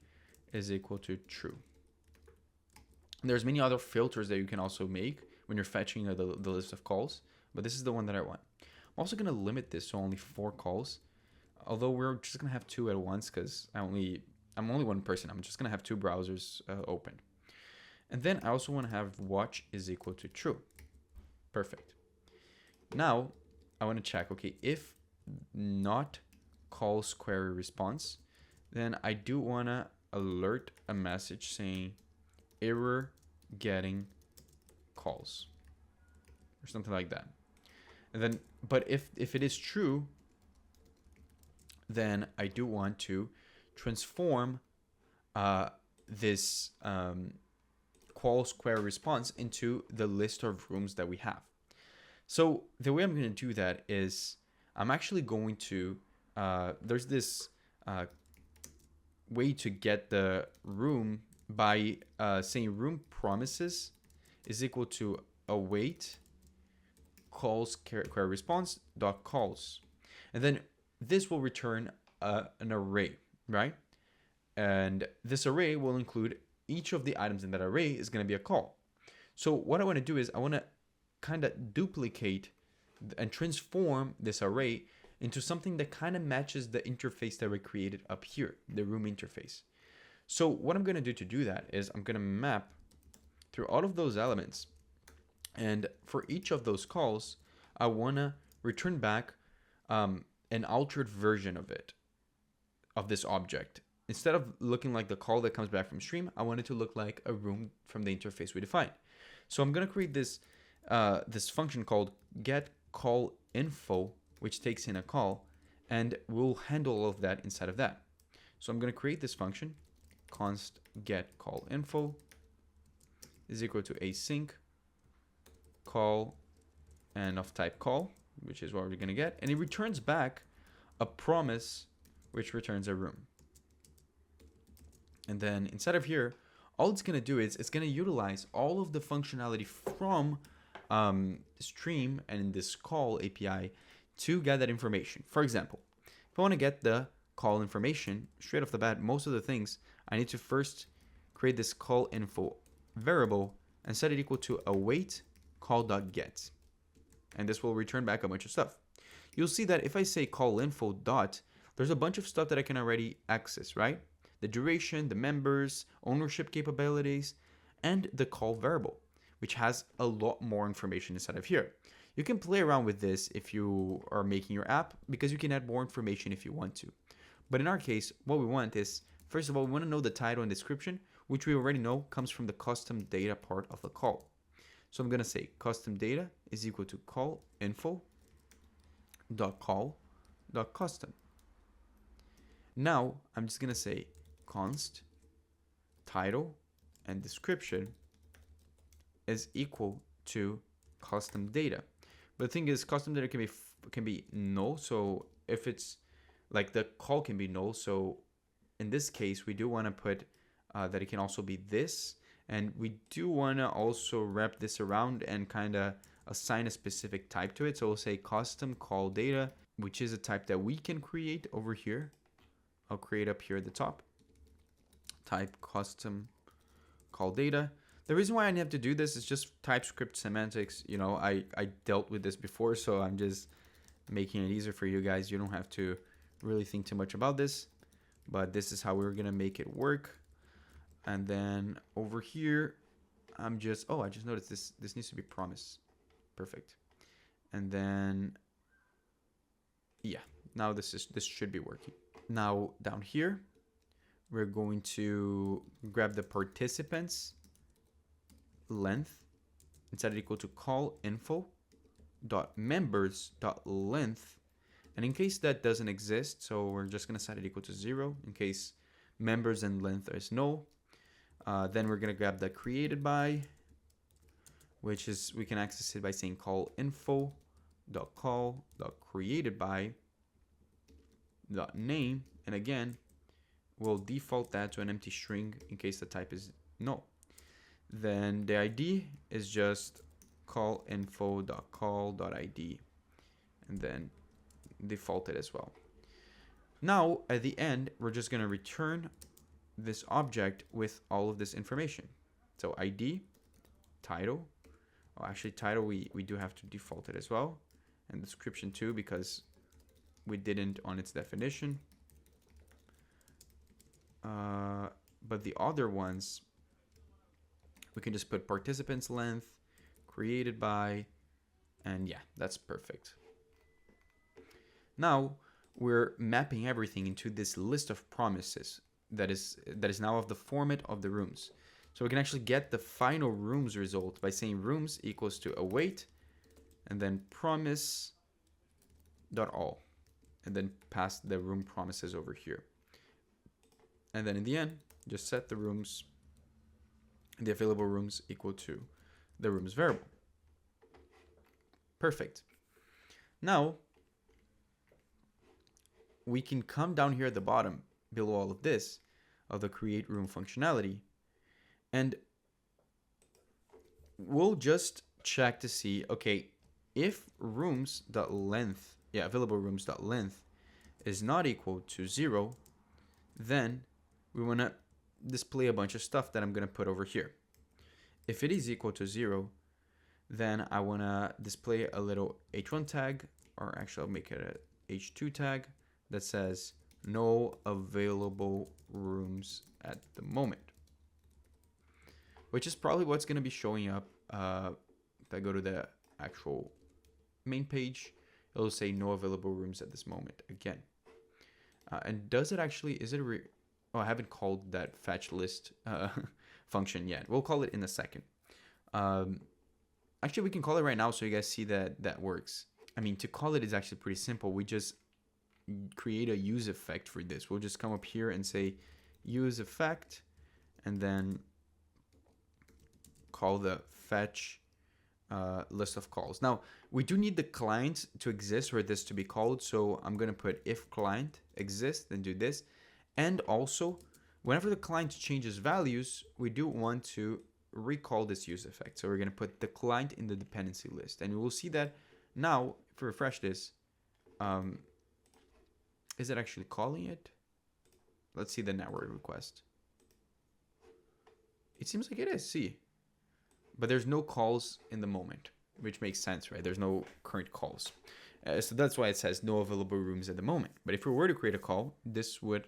is equal to true. There's many other filters that you can also make when you're fetching the list of calls, but this is the one that I want. I'm also going to limit this to only 4 calls, although we're just going to have 2 at once because I'm only one person. I'm just going to have 2 browsers open. And then I also want to have watch is equal to true. Perfect. Now I want to check, okay, if not calls query response, then I do want to alert a message saying error getting calls or something like that. And then, but if it is true, then I do want to transform this calls query response into the list of rooms that we have. So the way I'm going to do that is I'm actually going to, there's this way to get the room by saying room promises is equal to await calls query response dot calls, and then this will return an array, right? And this array will include each of the items in that array is going to be a call. So what I want to do is I want to kind of duplicate and transform this array into something that kind of matches the interface that we created up here, the room interface. So what I'm going to do that is I'm going to map through all of those elements. And for each of those calls, I want to return back an altered version of it, of this object. Instead of looking like the call that comes back from stream, I want it to look like a room from the interface we defined. So I'm going to create this this function called getCallInfo, which takes in a call, and we'll handle all of that inside of that. So I'm going to create this function, const getCallInfo is equal to async call and of type call, which is what we're going to get, and it returns back a promise which returns a room. And then inside of here, all it's going to do is it's going to utilize all of the functionality from stream and this call API to get that information. For example, if I want to get the call information straight off the bat, most of the things I need to first create this call info variable and set it equal to await call.get. And this will return back a bunch of stuff. You'll see that if I say call info dot, there's a bunch of stuff that I can already access, right? The duration, the members, ownership capabilities, and the call variable, which has a lot more information inside of here. You can play around with this if you are making your app, because you can add more information if you want to. But in our case, what we want is, first of all, we want to know the title and description, which we already know comes from the custom data part of the call. So I'm going to say custom data is equal to call info dot call dot custom. Now I'm just going to say const title and description is equal to custom data. But the thing is, custom data can be null. So if it's like the call can be null. So in this case, we do want to put that it can also be this. And we do want to also wrap this around and kind of assign a specific type to it. So we'll say custom call data, which is a type that we can create over here. I'll create up here at the top. Type custom call data. The reason why I have to do this is just TypeScript semantics. You know, I dealt with this before, so I'm just making it easier for you guys. You don't have to really think too much about this, but this is how we're going to make it work. And then over here, I just noticed this needs to be promise. Perfect. And then, yeah, now this should be working. Now down here, we're going to grab the participants length and set it equal to call info dot members dot length. And in case that doesn't exist, so we're just going to set it equal to 0 in case members and length is null. Then we're going to grab the created by which is, we can access it by saying call info.call.created_by.name, and again, we'll default that to an empty string in case the type is null. Then the ID is just call info.call.id, and then default it as well. Now, at the end, we're just going to return this object with all of this information. So ID, title, actually title, we do have to default it as well, and description too, because we didn't on its definition. But the other ones, we can just put participants length, created by, and yeah, that's perfect. Now we're mapping everything into this list of promises that is now of the format of the rooms. So we can actually get the final rooms result by saying rooms equals to await, and then promise.all, and then pass the room promises over here. And then in the end, just set the rooms, the available rooms equal to the rooms variable. Perfect. Now, we can come down here at the bottom, below all of this, of the create room functionality, and we'll just check to see, okay, if rooms.length, available rooms.length is not equal to 0, then we want to display a bunch of stuff that I'm going to put over here. If it is equal to 0, then I want to display a little h1 tag, or actually I'll make it a h2 tag that says no available rooms at the moment, which is probably what's going to be showing up. If I go to the actual main page, it'll say no available rooms at this moment again. And does it actually, is it oh, I haven't called that fetch list function yet. We'll call it in a second. Actually, we can call it right now so you guys see that that works. I mean, to call it is actually pretty simple. We just create a use effect for this. We'll just come up here and say use effect, and then call the fetch list of calls. Now, we do need the client to exist for this to be called, so I'm going to put if client exists, then do this. And also, whenever the client changes values, we do want to recall this use effect. So we're going to put the client in the dependency list, and we will see that now, if we refresh this, is it actually calling it? Let's see the network request. It seems like it is, see. But there's no calls in the moment, which makes sense, right? There's no current calls. So that's why it says no available rooms at the moment. But if we were to create a call, this would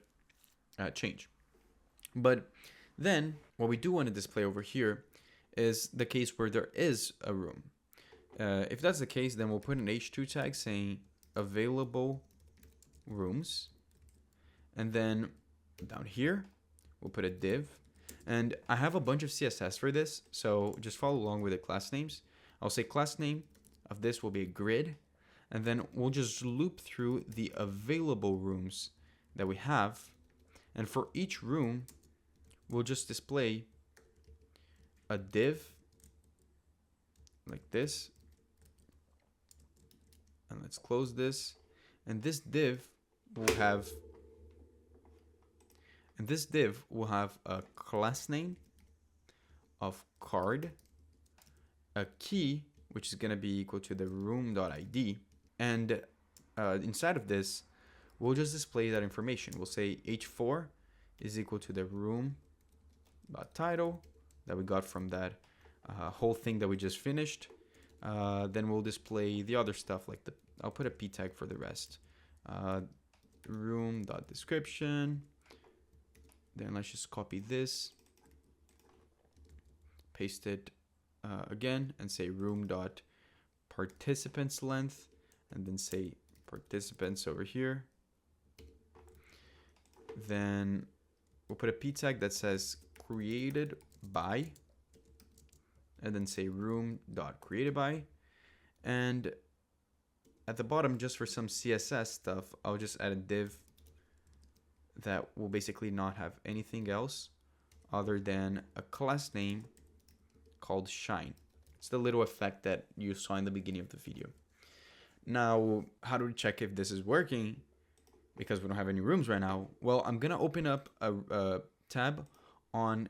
change. But then what we do want to display over here is the case where there is a room. If that's the case, then we'll put an h2 tag saying available rooms. And then down here, we'll put a div. And I have a bunch of CSS for this, so just follow along with the class names. I'll say class name of this will be a grid, and then we'll just loop through the available rooms that we have. And for each room, we'll just display a div like this. And let's close this. And this div will have a class name of card, a key, which is going to be equal to the room.id. And inside of this, we'll just display that information. We'll say h4 is equal to the room.title that we got from that whole thing that we just finished. Then we'll display the other stuff, like I'll put a p tag for the rest. Room.description. Then let's just copy this, paste it again, and say room.participants length, and then say participants over here. Then we'll put a p tag that says created by, and then say room.created by. And at the bottom, just for some CSS stuff, I'll just add a div that will basically not have anything else other than a class name called shine. It's the little effect that you saw in the beginning of the video. Now, how do we check if this is working? Because we don't have any rooms right now. Well, I'm gonna open up a tab on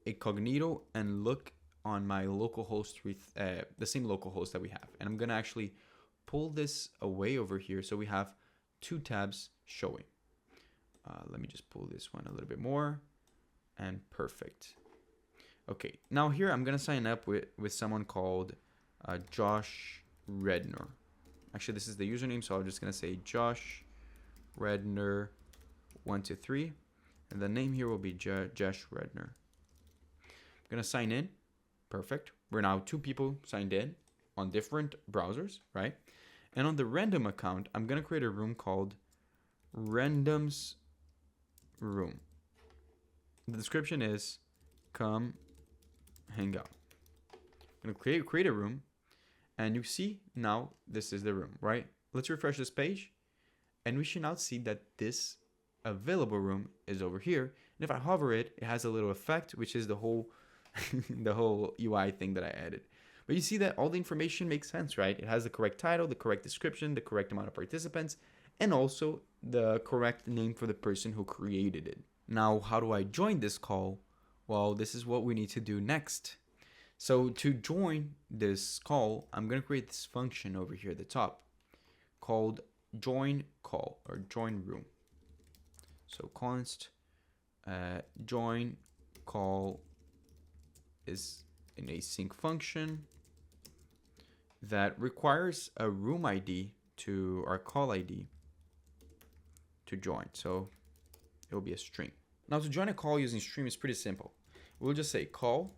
Incognito and look on my localhost with the same localhost that we have. And I'm gonna actually pull this away over here so we have two tabs showing. Let me just pull this one a little bit more, and perfect. Okay, now here I'm gonna sign up with someone called Josh Redner. Actually, this is the username, so I'm just gonna say Josh Redner 123, and the name here will be Josh Redner. I'm gonna sign in. Perfect. We're now two people signed in on different browsers, right? And on the random account, I'm gonna create a room called Random's Room. The description is come hang out. I'm gonna create a room, and you see now this is the room, right? Let's refresh this page, and we should now see that this available room is over here. And if I hover it, it has a little effect, which is the whole the whole UI thing that I added. But you see that all the information makes sense, right? It has the correct title, the correct description, the correct amount of participants, and also the correct name for the person who created it. Now, how do I join this call? Well, this is what we need to do next. So to join this call, I'm going to create this function over here at the top called join call or join room. So const join call is an async function that requires a room ID to our call ID to join. So it will be a string. Now to join a call using stream is pretty simple. We'll just say call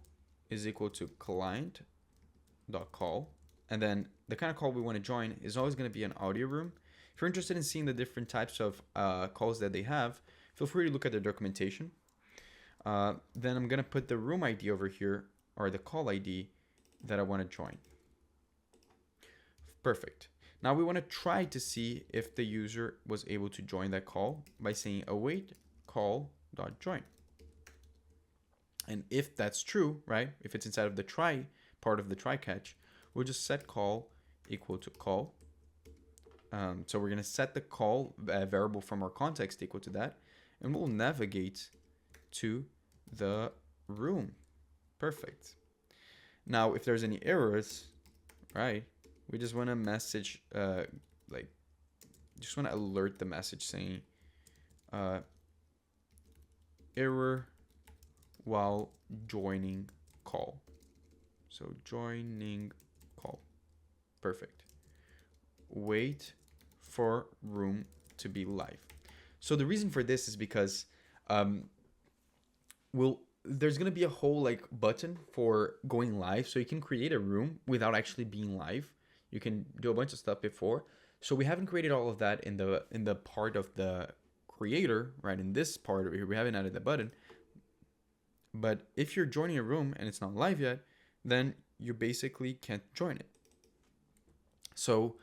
is equal to client.call, and then the kind of call we want to join is always going to be an audio room. If you're interested in seeing the different types of calls that they have, feel free to look at their documentation. Then I'm going to put the room ID over here, or the call ID that I want to join. Perfect. Now we want to try to see if the user was able to join that call by saying await call.join. And if that's true, right, if it's inside of the try part of the try catch, we'll just set call equal to call. So we're going to set the call variable from our context equal to that, and we'll navigate to the room. Perfect. Now, if there's any errors, right, we just want to message, just want to alert the message saying error while joining call. So joining call. Perfect. Wait for room to be live. So the reason for this is because there's going to be a whole button for going live, so you can create a room without actually being live. You can do a bunch of stuff before. So we haven't created all of that in the part of the creator, right? In this part over here, we haven't added the button. But if you're joining a room and it's not live yet, then you basically can't join it. So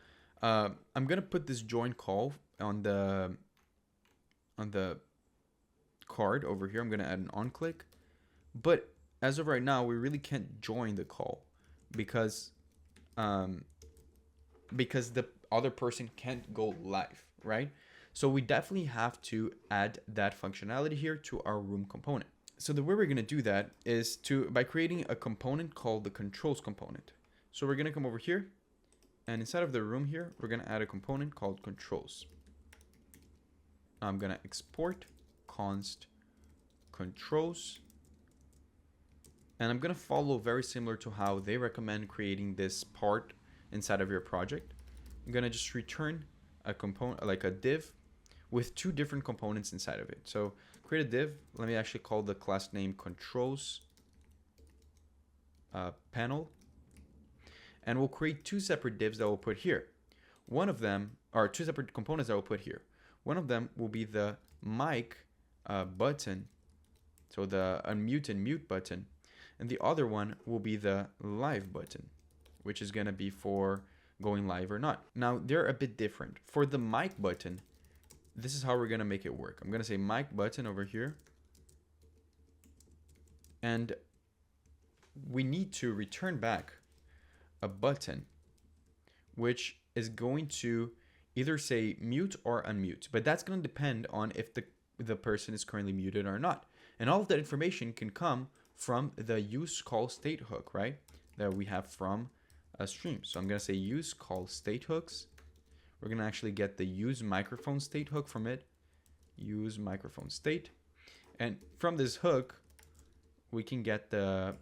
I'm gonna put this join call on the card over here. I'm gonna add an on click, but as of right now, we really can't join the call because the other person can't go live, right? So we definitely have to add that functionality here to our room component. So the way we're going to do that is by creating a component called the controls component. So we're going to come over here, and inside of the room here, we're going to add a component called controls. I'm going to export const controls, and I'm going to follow very similar to how they recommend creating this part inside of your project. I'm going to just return a component, like a div with two different components inside of it. So create a div. Let me actually call the class name controls panel, and we'll create two separate divs that we'll put here. One of them are two separate components that we'll put here. One of them will be the mic button, so the unmute and mute button, and the other one will be the live button, which is going to be for going live or not. Now they're a bit different. For the mic button, this is how we're going to make it work. I'm going to say mic button over here, and we need to return back a button, which is going to either say mute or unmute, but that's going to depend on if the person is currently muted or not. And all of that information can come from the use call state hook, right? That we have from a stream. So I'm going to say use call state hooks. We're going to actually get the use microphone state hook from it. Use microphone state. And from this hook, we can get a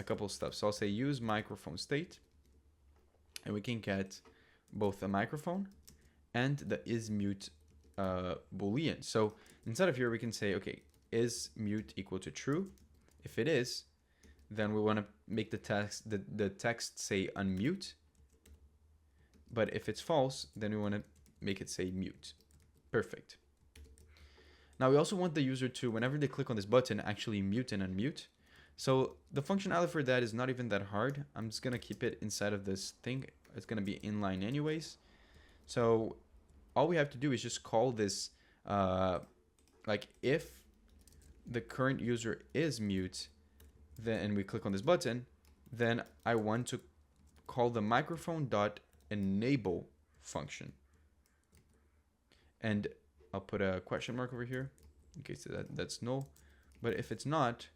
couple of stuff. So I'll say use microphone state. And we can get both the microphone and the is mute boolean. So inside of here, we can say, okay, is mute equal to true? If it is, then we want to make the text say unmute. But if it's false, then we want to make it say mute. Perfect. Now we also want the user to, whenever they click on this button, actually mute and unmute. So the functionality for that is not even that hard. I'm just going to keep it inside of this thing. It's going to be inline anyways. So all we have to do is just call this, like if the current user is mute, then and we click on this button, then I want to call the microphone.enable function. And I'll put a question mark over here in case that's null. But if it's not,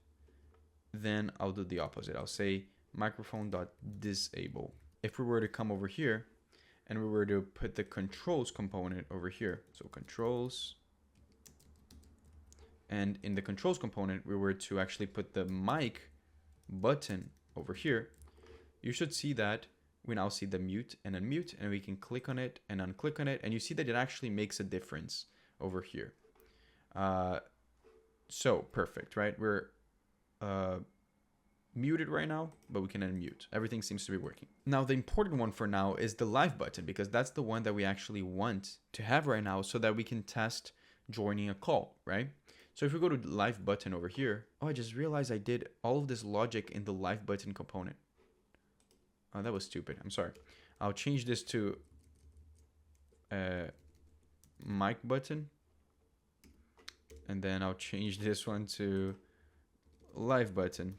then I'll do the opposite. I'll say microphone.disable. If we were to come over here and we were to put the controls component over here, so controls, and in the controls component, we were to actually put the mic button over here, you should see that we now see the mute and unmute, and we can click on it and unclick on it, and you see that it actually makes a difference over here. So perfect, right? We're muted right now, but we can unmute. Everything seems to be working. Now, the important one for now is the live button, because that's the one that we actually want to have right now so that we can test joining a call, right? So if we go to the live button over here, oh, I just realized I did all of this logic in the live button component. Oh, that was stupid. I'm sorry. I'll change this to mic button. And then I'll change this one to live button.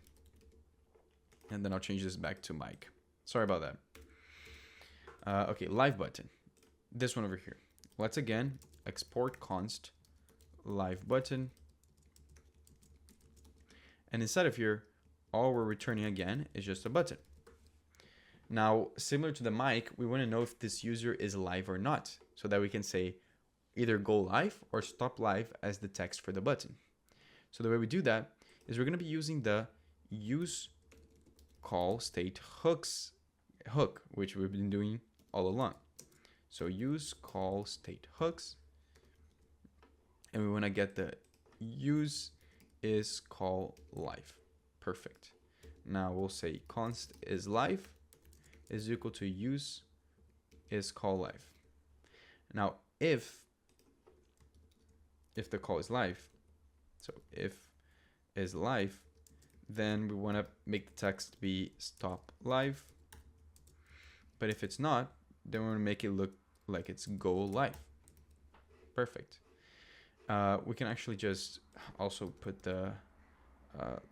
And then I'll change this back to mic. Sorry about that. Okay, live button. This one over here. Let's again export const live button. And inside of here, all we're returning again is just a button. Now, similar to the mic, we want to know if this user is live or not, so that we can say either go live or stop live as the text for the button. So the way we do that is we're going to be using the use call state hooks hook, which we've been doing all along. So use call state hooks, and we want to get the use is call live. Perfect. Now we'll say const is live is equal to use is call live. Now if the call is live, so if is live, then we want to make the text be stop live. But if it's not, then we want to make it look like it's go live. Perfect. We can actually just also put the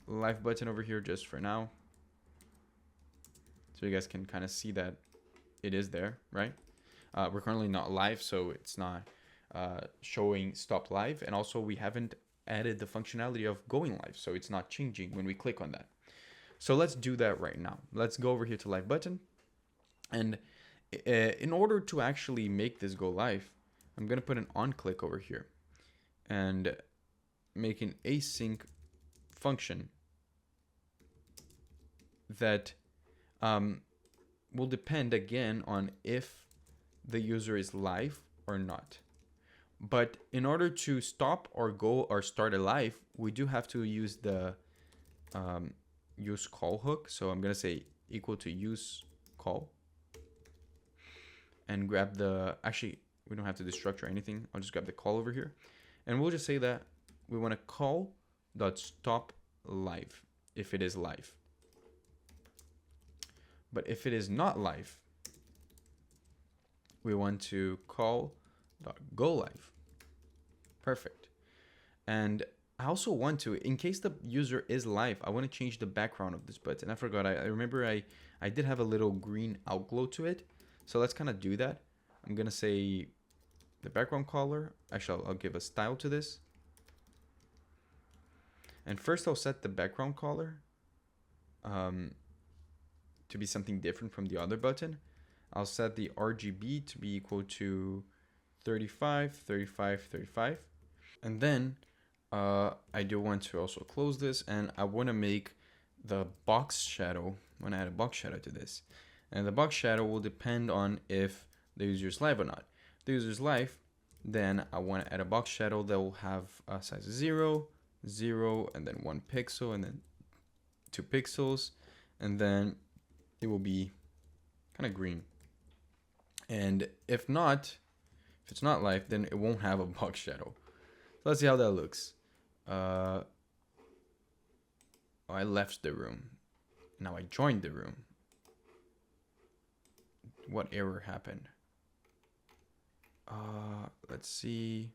live button over here just for now, so you guys can kind of see that it is there, right? We're currently not live, so it's not showing stop live, and also we haven't added the functionality of going live, so it's not changing when we click on that. So let's do that right now. Let's go over here to live button, and in order to actually make this go live, I'm gonna put an on click over here and make an async function that will depend again on if the user is live or not. But in order to stop or go or start a live, we do have to use the use call hook. So I'm gonna say equal to use call and grab the, actually we don't have to destruct or anything. I'll just grab the call over here, and we'll just say that we want to call dot stop live if it is live. But if it is not live, we want to call dot go live. Perfect. And I also want to, in case the user is live, I want to change the background of this button. I forgot. I remember I did have a little green outglow to it. So let's kind of do that. I'm going to say the background color. Actually, I'll give a style to this. And first I'll set the background color to be something different from the other button. I'll set the RGB to be equal to 35, 35, 35. And then I do want to also close this, and I want to make the box shadow. I want to add a box shadow to this. And the box shadow will depend on if the user is live or not. If the user is live, then I want to add a box shadow that will have a size of 0, 0, and then 1 pixel, and then 2 pixels, and then it will be kind of green. And if not, if it's not live, then it won't have a box shadow. So let's see how that looks. Oh, I left the room. Now I joined the room. What error happened? Let's see.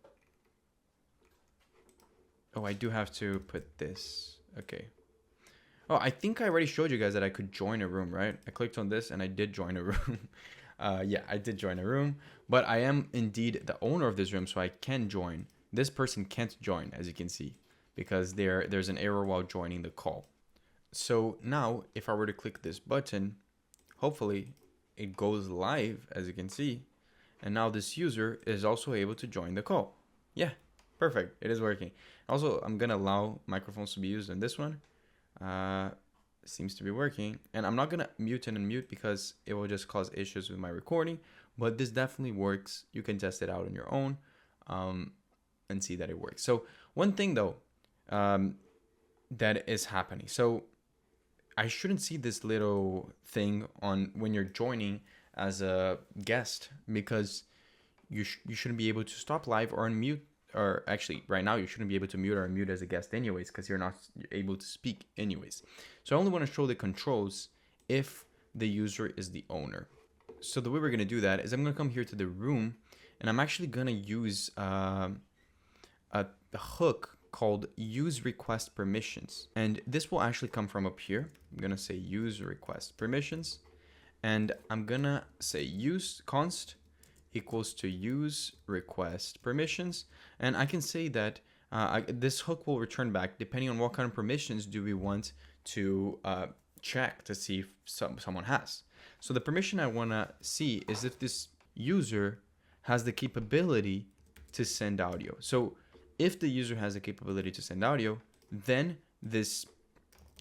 Oh, I do have to put this. Okay. Oh, I think I already showed you guys that I could join a room, right? I clicked on this and I did join a room. Yeah, I did join a room, but I am indeed the owner of this room, so I can join. This person can't join, as you can see, because there's an error while joining the call. So now, if I were to click this button, hopefully it goes live, as you can see, and now this user is also able to join the call. Yeah, perfect. It is working. Also, I'm gonna allow microphones to be used in this one. Seems to be working, and I'm not gonna mute and unmute because it will just cause issues with my recording, but this definitely works. You can test it out on your own and see that it works. So one thing though that is happening, so I shouldn't see this little thing on when you're joining as a guest, because you shouldn't be able to stop live or unmute, or actually right now you shouldn't be able to mute or unmute as a guest anyways, because you're not able to speak anyways. So I only want to show the controls if the user is the owner. So the way we're going to do that is I'm going to come here to the room, and I'm actually going to use a hook called use request permissions. And this will actually come from up here. I'm going to say use request permissions, and I'm going to say use const equals to use request permissions. And I can say that this hook will return back depending on what kind of permissions do we want to check to see if someone has. So the permission I want to see is if this user has the capability to send audio. So if the user has the capability to send audio, then this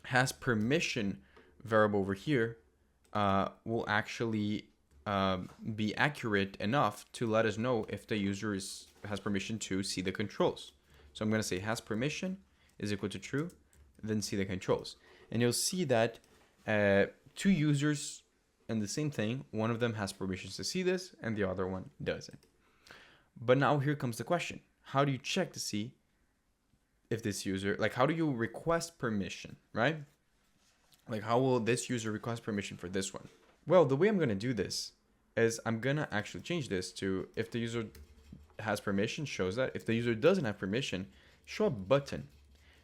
has permission variable over here will actually be accurate enough to let us know if the user has permission to see the controls. So I'm going to say has permission is equal to true, then see the controls. And you'll see that two users and the same thing, one of them has permissions to see this and the other one doesn't. But now here comes the question. How do you check to see if this user, like how do you request permission, right? Like how will this user request permission for this one? Well, the way I'm going to do this is I'm going to actually change this to if the user has permission, shows that. If the user doesn't have permission, show a button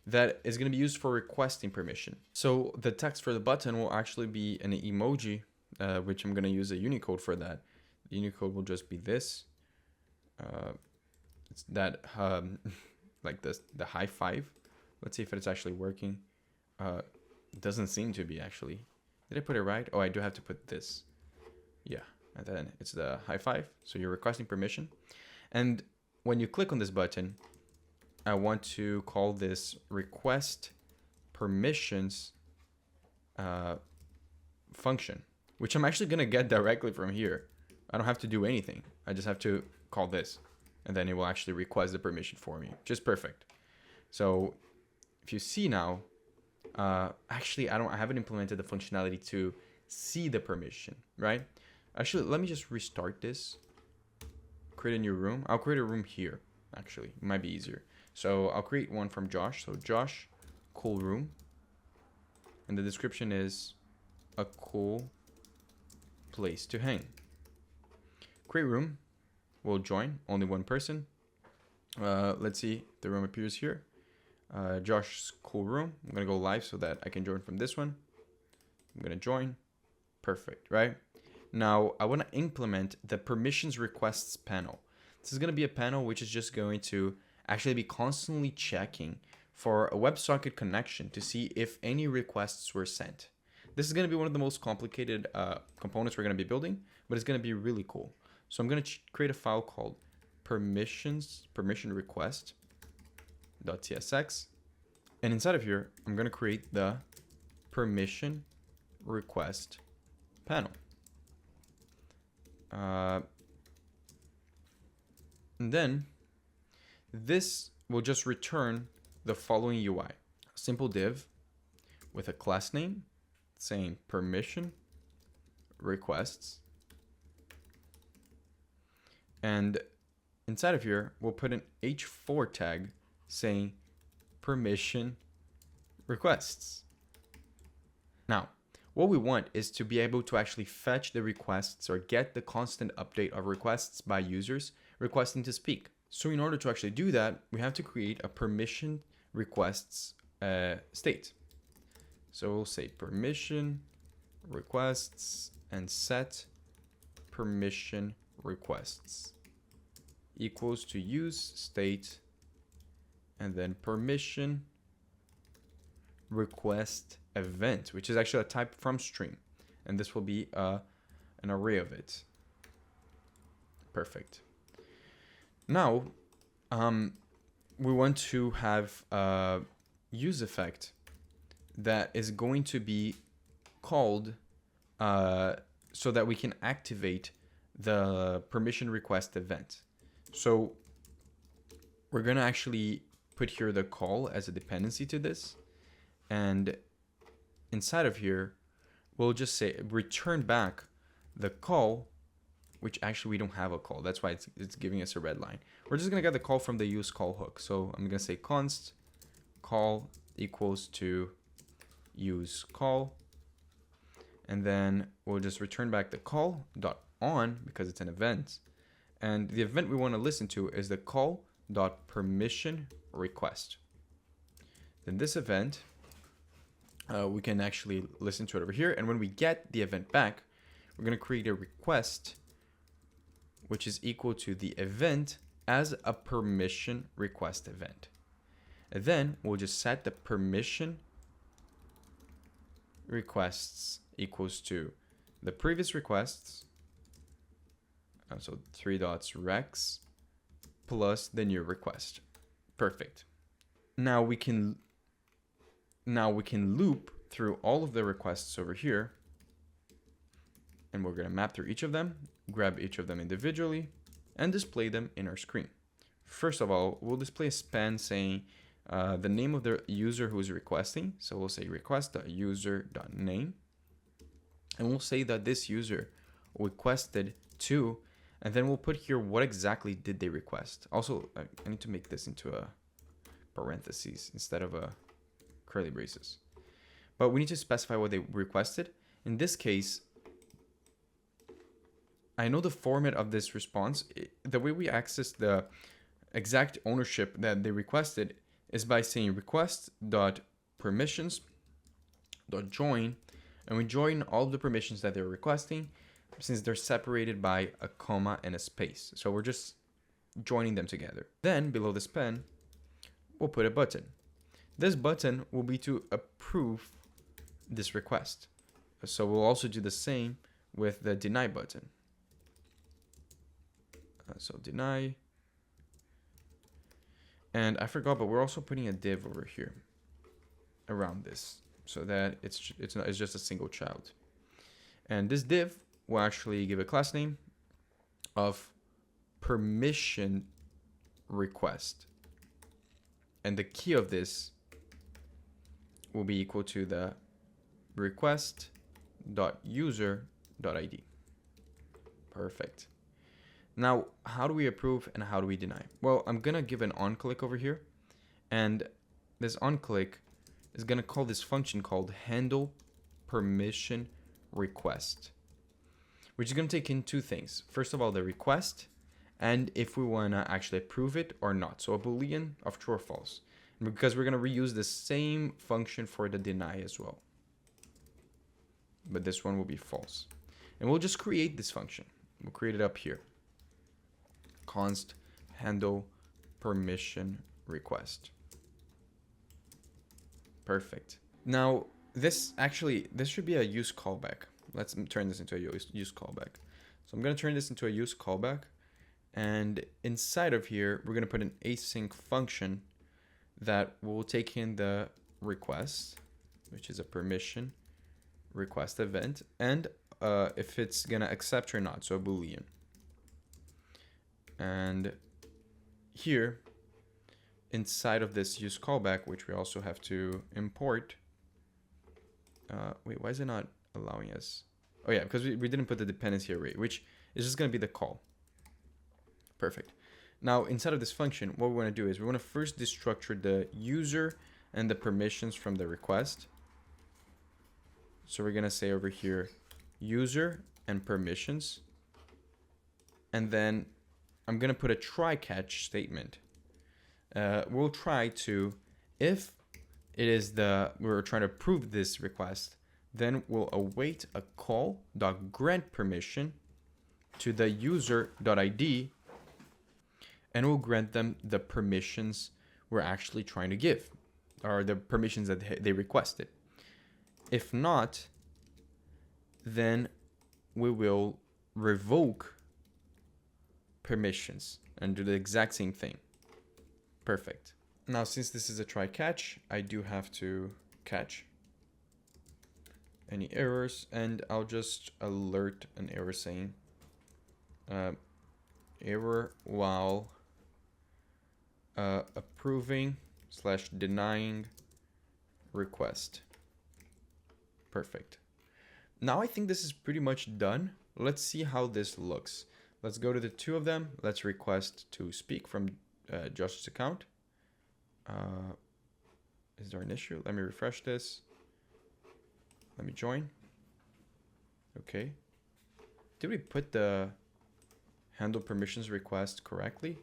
that is going to be used for requesting permission. So the text for the button will actually be an emoji, which I'm going to use a Unicode for that. The Unicode will just be this. It's that like this, the high five. Let's see if it's actually working. It doesn't seem to be actually. Did I put it right? Oh, I do have to put this. Yeah, and then it's the high five. So you're requesting permission. And when you click on this button, I want to call this request permissions function, which I'm actually going to get directly from here. I don't have to do anything. I just have to call this, and then it will actually request the permission for me. Just perfect. So if you see now, actually, I haven't implemented the functionality to see the permission, right? Actually, let me just restart this. Create a new room. I'll create a room here, actually. It might be easier. So I'll create one from Josh. So Josh, cool room. And the description is a cool place to hang. Create room. We'll join. Only one person. Let's see if the room appears here. Josh's cool room. I'm going to go live so that I can join from this one. I'm going to join. Perfect, right? Now, I want to implement the permissions requests panel. This is going to be a panel which is just going to actually be constantly checking for a WebSocket connection to see if any requests were sent. This is going to be one of the most complicated components we're going to be building, but it's going to be really cool. So I'm going to create a file called permission request.tsx. And inside of here, I'm going to create the permission request panel. And then this will just return the following UI. A simple div with a class name saying permission requests. And inside of here, we'll put an h4 tag saying permission requests. Now, what we want is to be able to actually fetch the requests or get the constant update of requests by users requesting to speak. So in order to actually do that, we have to create a permission requests state. So we'll say permission requests and set permission requests equals to use state and then permission request event, which is actually a type from string, and this will be an array of it. Perfect. Now we want to have a use effect that is going to be called so that we can activate the permission request event. So we're going to actually put here the call as a dependency to this, and inside of here we'll just say return back the call, which actually we don't have a call. That's why it's giving us a red line. We're just going to get the call from the use call hook. So I'm going to say const call equals to use call, and then we'll just return back the call dot on because it's an event, and the event we want to listen to is the call dot permission request. Then this event we can actually listen to it over here, and when we get the event back, we're going to create a request which is equal to the event as a permission request event. And then we'll just set the permission requests equals to the previous requests, so 3 dots recs plus the new request. Perfect. Now we can loop through all of the requests over here, and we're going to map through each of them, grab each of them individually, and display them in our screen. First of all, we'll display a span saying the name of the user who is requesting. So we'll say request.user.name, and we'll say that this user requested to, and then we'll put here what exactly did they request. Also, I need to make this into a parentheses instead of a curly braces. But we need to specify what they requested. In this case, I know the format of this response. The way we access the exact ownership that they requested is by saying request.permissions.join, and we join all of the permissions that they're requesting since they're separated by a comma and a space. So we're just joining them together. Then below the span, we'll put a button. This button will be to approve this request. So we'll also do the same with the deny button. So deny. And I forgot, but we're also putting a div over here around this so that it's just a single child. And this div will actually give a class name of permission request. And the key of this will be equal to the request.user.id. Perfect. Now, how do we approve and how do we deny? Well, I'm going to give an onClick over here. And this onClick is going to call this function called handle permission request, which is going to take in two things. First of all, the request, and if we want to actually approve it or not. So a Boolean of true or false. because we're going to reuse the same function for the deny as well. But this one will be false. And we'll just create this function. We'll create it up here. Const handle permission request. Perfect. Now, this should be a use callback. Let's turn this into a use callback. So I'm going to turn this into a use callback. And inside of here, we're going to put an async function that will take in the request, which is a permission request event, and if it's going to accept or not, so a Boolean. And here, inside of this use callback, which we also have to import. Wait, why is it not allowing us? Oh yeah, because we didn't put the dependency array, which is just going to be the call. Perfect. Now, inside of this function, what we want to do is we want to first destructure the user and the permissions from the request. So we're going to say over here, user and permissions. And then I'm going to put a try catch statement. We'll try to, if it is we're trying to prove this request, then we'll await a call.grant permission to the user.id, and we'll grant them the permissions we're actually trying to give, or the permissions that they requested. If not, then we will revoke permissions and do the exact same thing. Perfect. Now, since this is a try catch, I do have to catch any errors, and I'll just alert an error saying error while approving / denying request. Perfect. Now I think this is pretty much done. Let's see how this looks. Let's go to the two of them. Let's request to speak from Josh's account. Is there an issue? Let me refresh this. Let me join. Okay. Did we put the handle permissions request correctly?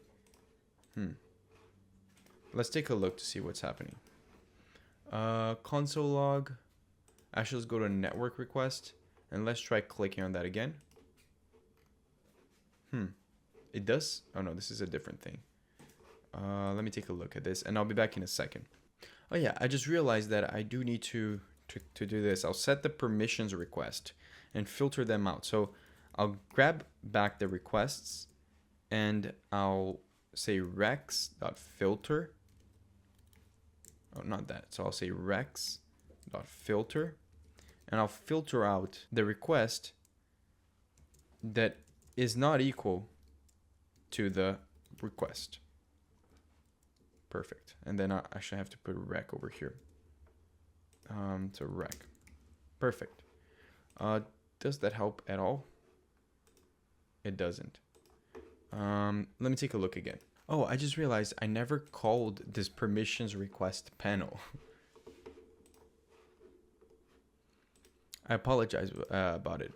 Let's take a look to see what's happening. Console log. Actually, let's go to network request and let's try clicking on that again. It does? Oh no, this is a different thing. Let me take a look at this and I'll be back in a second. Oh yeah, I just realized that I do need to do this. I'll set the permissions request and filter them out. So I'll grab back the requests and I'll say rex.filter. Oh, not that. So I'll say rex.filter and I'll filter out the request that is not equal to the request. Perfect. And then I actually have to put rec over here. So rec. Perfect. Does that help at all? It doesn't. Let me take a look again. Oh, I just realized I never called this permissions request panel. I apologize about it.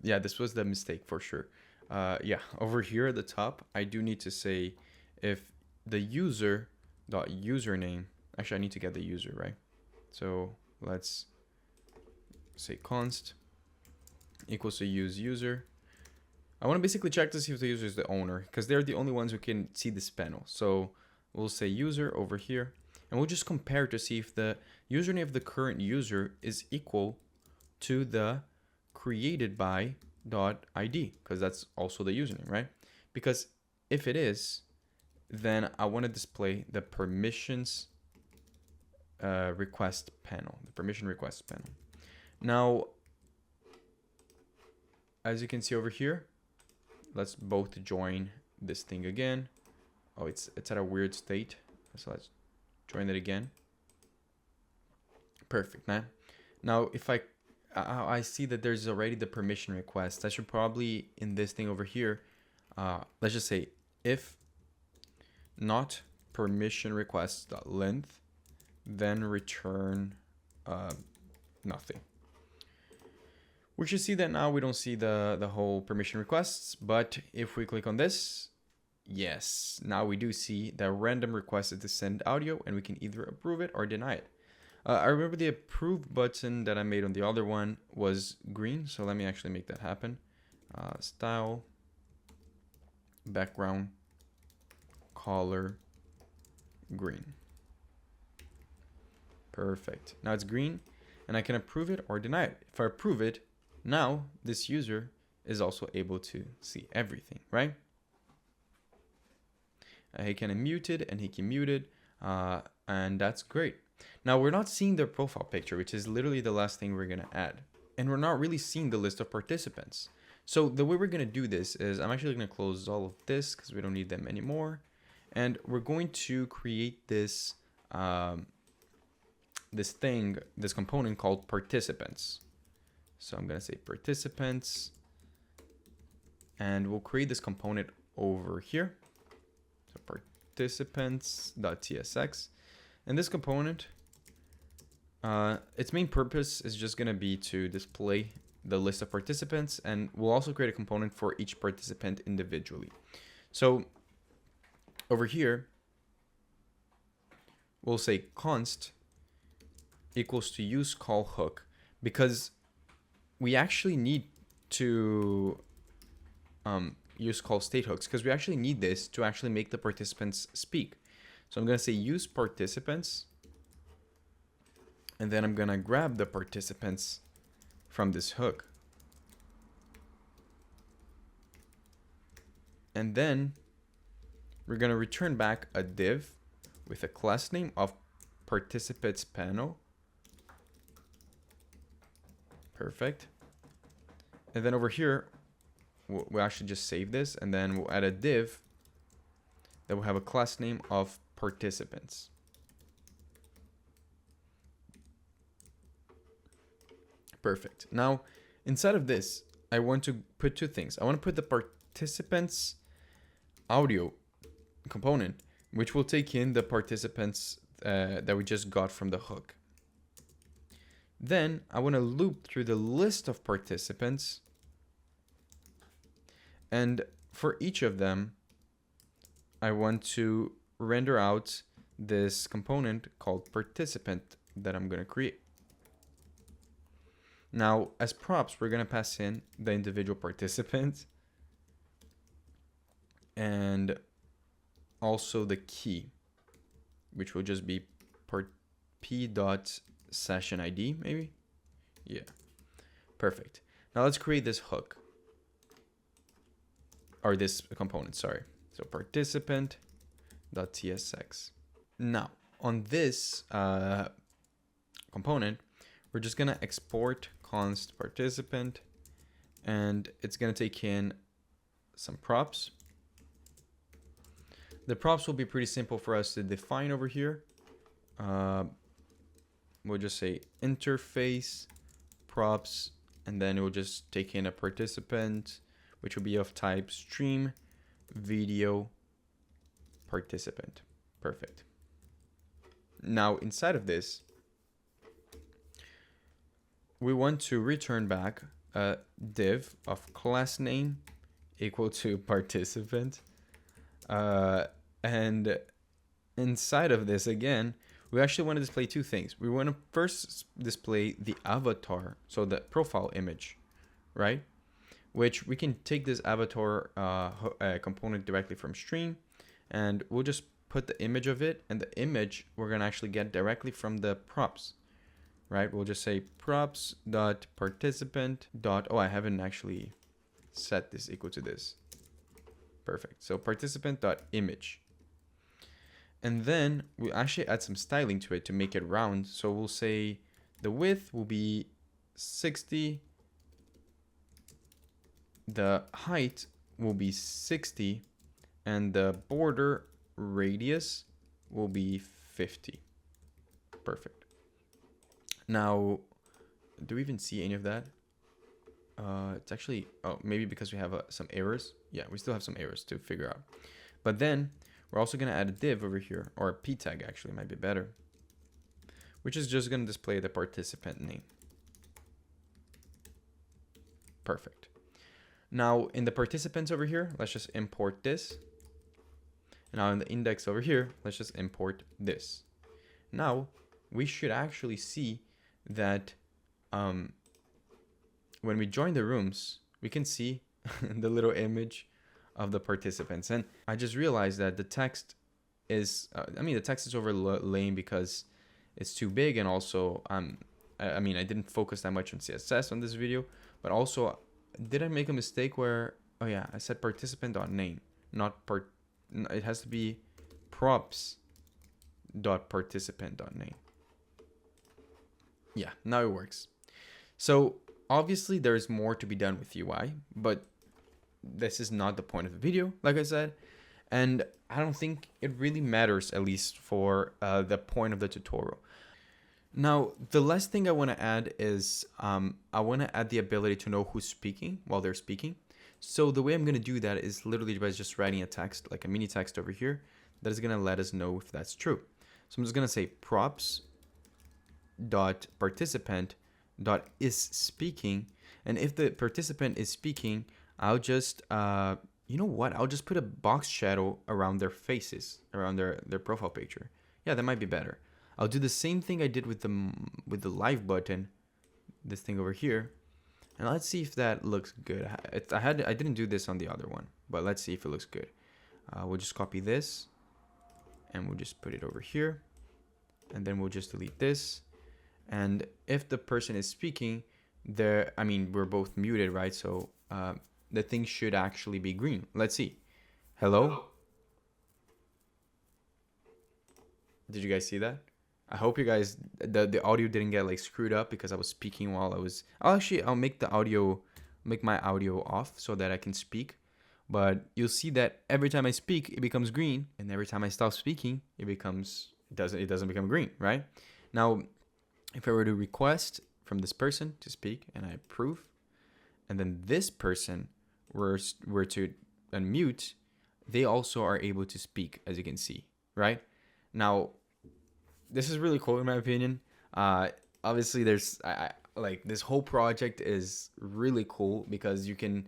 Yeah, this was the mistake for sure. Yeah, over here at the top, I do need to say if the user.username, actually I need to get the user, right? So let's say const equals to use user. I want to basically check to see if the user is the owner because they're the only ones who can see this panel. So we'll say user over here and we'll just compare to see if the username of the current user is equal to the created by .id because that's also the username, right? Because if it is, then I want to display the permissions request panel, the permission request panel. Now, as you can see over here, let's both join this thing again. Oh, it's at a weird state. So let's join it again. Perfect, man. Now, if I see that there's already the permission request, I should probably, in this thing over here, let's just say if not permission request.length, then return nothing. We should see that now we don't see the whole permission requests, but if we click on this, Yes, now we do see that random requested to send audio, and we can either approve it or deny it. I remember the approve button that I made on the other one was green, so let me actually make that happen. Style, background, color, green. Perfect. Now it's green, and I can approve it or deny it. If I approve it, now this user is also able to see everything, right? He can unmute it and he can mute it, and that's great. Now we're not seeing their profile picture, which is literally the last thing we're gonna add. And we're not really seeing the list of participants. So the way we're gonna do this is I'm actually gonna close all of this because we don't need them anymore. And we're going to create this this component called participants. So I'm gonna say participants, and we'll create this component over here. So participants.tsx, and this component, its main purpose is just gonna be to display the list of participants, and we'll also create a component for each participant individually. So over here, we'll say const equals to use call hook, because we actually need to use call state hooks, because we actually need this to actually make the participants speak. So I'm going to say use participants, and then I'm going to grab the participants from this hook. And then we're going to return back a div with a class name of participants panel. Perfect. And then over here, we'll actually just save this, and then we'll add a div that will have a class name of participants. Perfect. Now, inside of this, I want to put two things. I want to put the participants audio component, which will take in the participants that we just got from the hook. Then I want to loop through the list of participants, and for each of them, I want to render out this component called participant that I'm going to create. Now, as props, we're going to pass in the individual participants and also the key, which will just be p.session ID, maybe? Yeah, perfect. Now let's create this hook, or this component, sorry. So participant.tsx. Now, on this component, we're just gonna export const participant, and it's gonna take in some props. The props will be pretty simple for us to define over here. We'll just say interface props, and then it will just take in a participant, which will be of type stream video participant. Perfect. Now inside of this, we want to return back a div of class name equal to participant. And inside of this, again, we actually want to display two things. We want to first display the avatar, so the profile image, right? Which we can take this avatar component directly from stream, and we'll just put the image of it, and the image we're going to actually get directly from the props, right? We'll just say props.participant. Oh, I haven't actually set this equal to this. Perfect. So participant.image. And then we actually add some styling to it to make it round. So we'll say the width will be 60. The height will be 60. And the border radius will be 50. Perfect. Now, do we even see any of that? It's actually, oh, maybe because we have some errors. Yeah, we still have some errors to figure out. But then we're also going to add a div over here, or a p tag actually might be better, which is just going to display the participant name. Perfect. Now in the participants over here, let's just import this. Now in the index over here, let's just import this. Now we should actually see that when we join the rooms, we can see the little image of the participants. And I just realized that the text is, the text is overlaying because it's too big. And also, I didn't focus that much on CSS on this video, but also, did I make a mistake where, oh yeah, I said participant.name, not part, it has to be props.participant.name. Yeah, now it works. So obviously there's more to be done with UI, but this is not the point of the video, like I said, and I don't think it really matters, at least for the point of the tutorial. Now, the last thing I want to add is I want to add the ability to know who's speaking while they're speaking. So the way I'm going to do that is literally by just writing a text, like a mini text over here, that is going to let us know if that's true. So I'm just going to say props.participant.isSpeaking, and if the participant is speaking, I'll just you know what, I'll just put a box shadow around their faces, around their profile picture. Yeah, that might be better. I'll do the same thing I did with the live button, this thing over here, and let's see if that looks good. I didn't do this on the other one, but let's see if it looks good. We'll just copy this and we'll just put it over here, and then we'll just delete this. And if the person is speaking, we're both muted, right? So the thing should actually be green. Let's see. Hello? Did you guys see that? I hope you guys, the audio didn't get like screwed up because I was speaking while I was, I'll make my audio off so that I can speak. But you'll see that every time I speak, it becomes green. And every time I stop speaking, it doesn't become green, right? Now, if I were to request from this person to speak and I approve, and then this person were to unmute, they also are able to speak, as you can see, right? Now, this is really cool in my opinion. Obviously, there's like this whole project is really cool because you can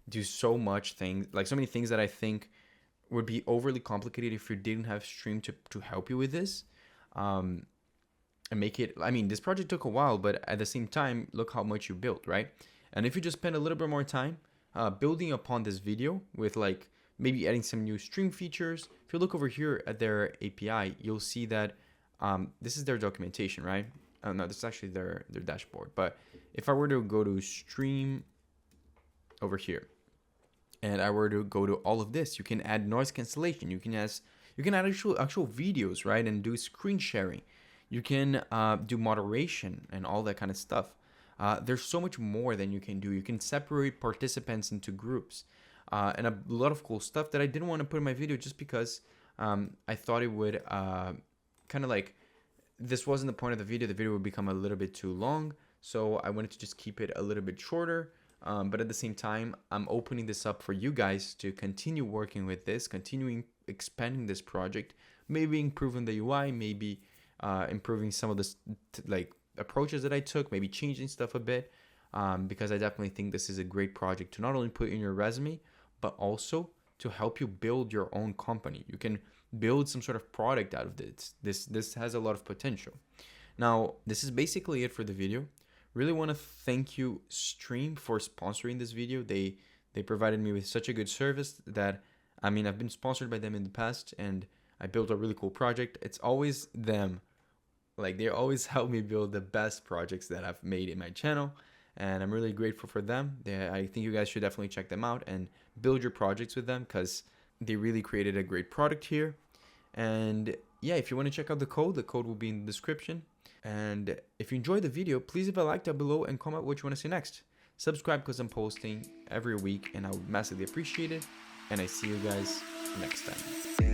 do so much things, like so many things that I think would be overly complicated if you didn't have Stream to help you with this. And make it, this project took a while, but at the same time, look how much you built, right? And if you just spend a little bit more time building upon this video with like maybe adding some new Stream features, if you look over here at their API, you'll see that this is their documentation, right? No, this is actually their dashboard. But if I were to go to Stream over here, and I were to go to all of this, you can add noise cancellation. You can add actual videos, right? And do screen sharing. You can do moderation and all that kind of stuff. There's so much more than you can do. You can separate participants into groups and a lot of cool stuff that I didn't want to put in my video just because I thought it would kind of like, this wasn't the point of the video. The video would become a little bit too long. So I wanted to just keep it a little bit shorter. But at the same time, I'm opening this up for you guys to continue working with this, continuing expanding this project, maybe improving the UI, maybe improving some of the like approaches that I took, maybe changing stuff a bit, because I definitely think this is a great project to not only put in your resume, but also to help you build your own company. You can build some sort of product out of this. This has a lot of potential. Now, this is basically it for the video. Really want to thank you, Stream, for sponsoring this video. They provided me with such a good service that, I've been sponsored by them in the past, and I built a really cool project. It's always them. Like, they always help me build the best projects that I've made in my channel, and I'm really grateful for them. I think you guys should definitely check them out and build your projects with them because they really created a great product here. And yeah, if you want to check out the code will be in the description. And if you enjoyed the video, please leave a like down below and comment what you want to see next. Subscribe because I'm posting every week and I would massively appreciate it. And I see you guys next time.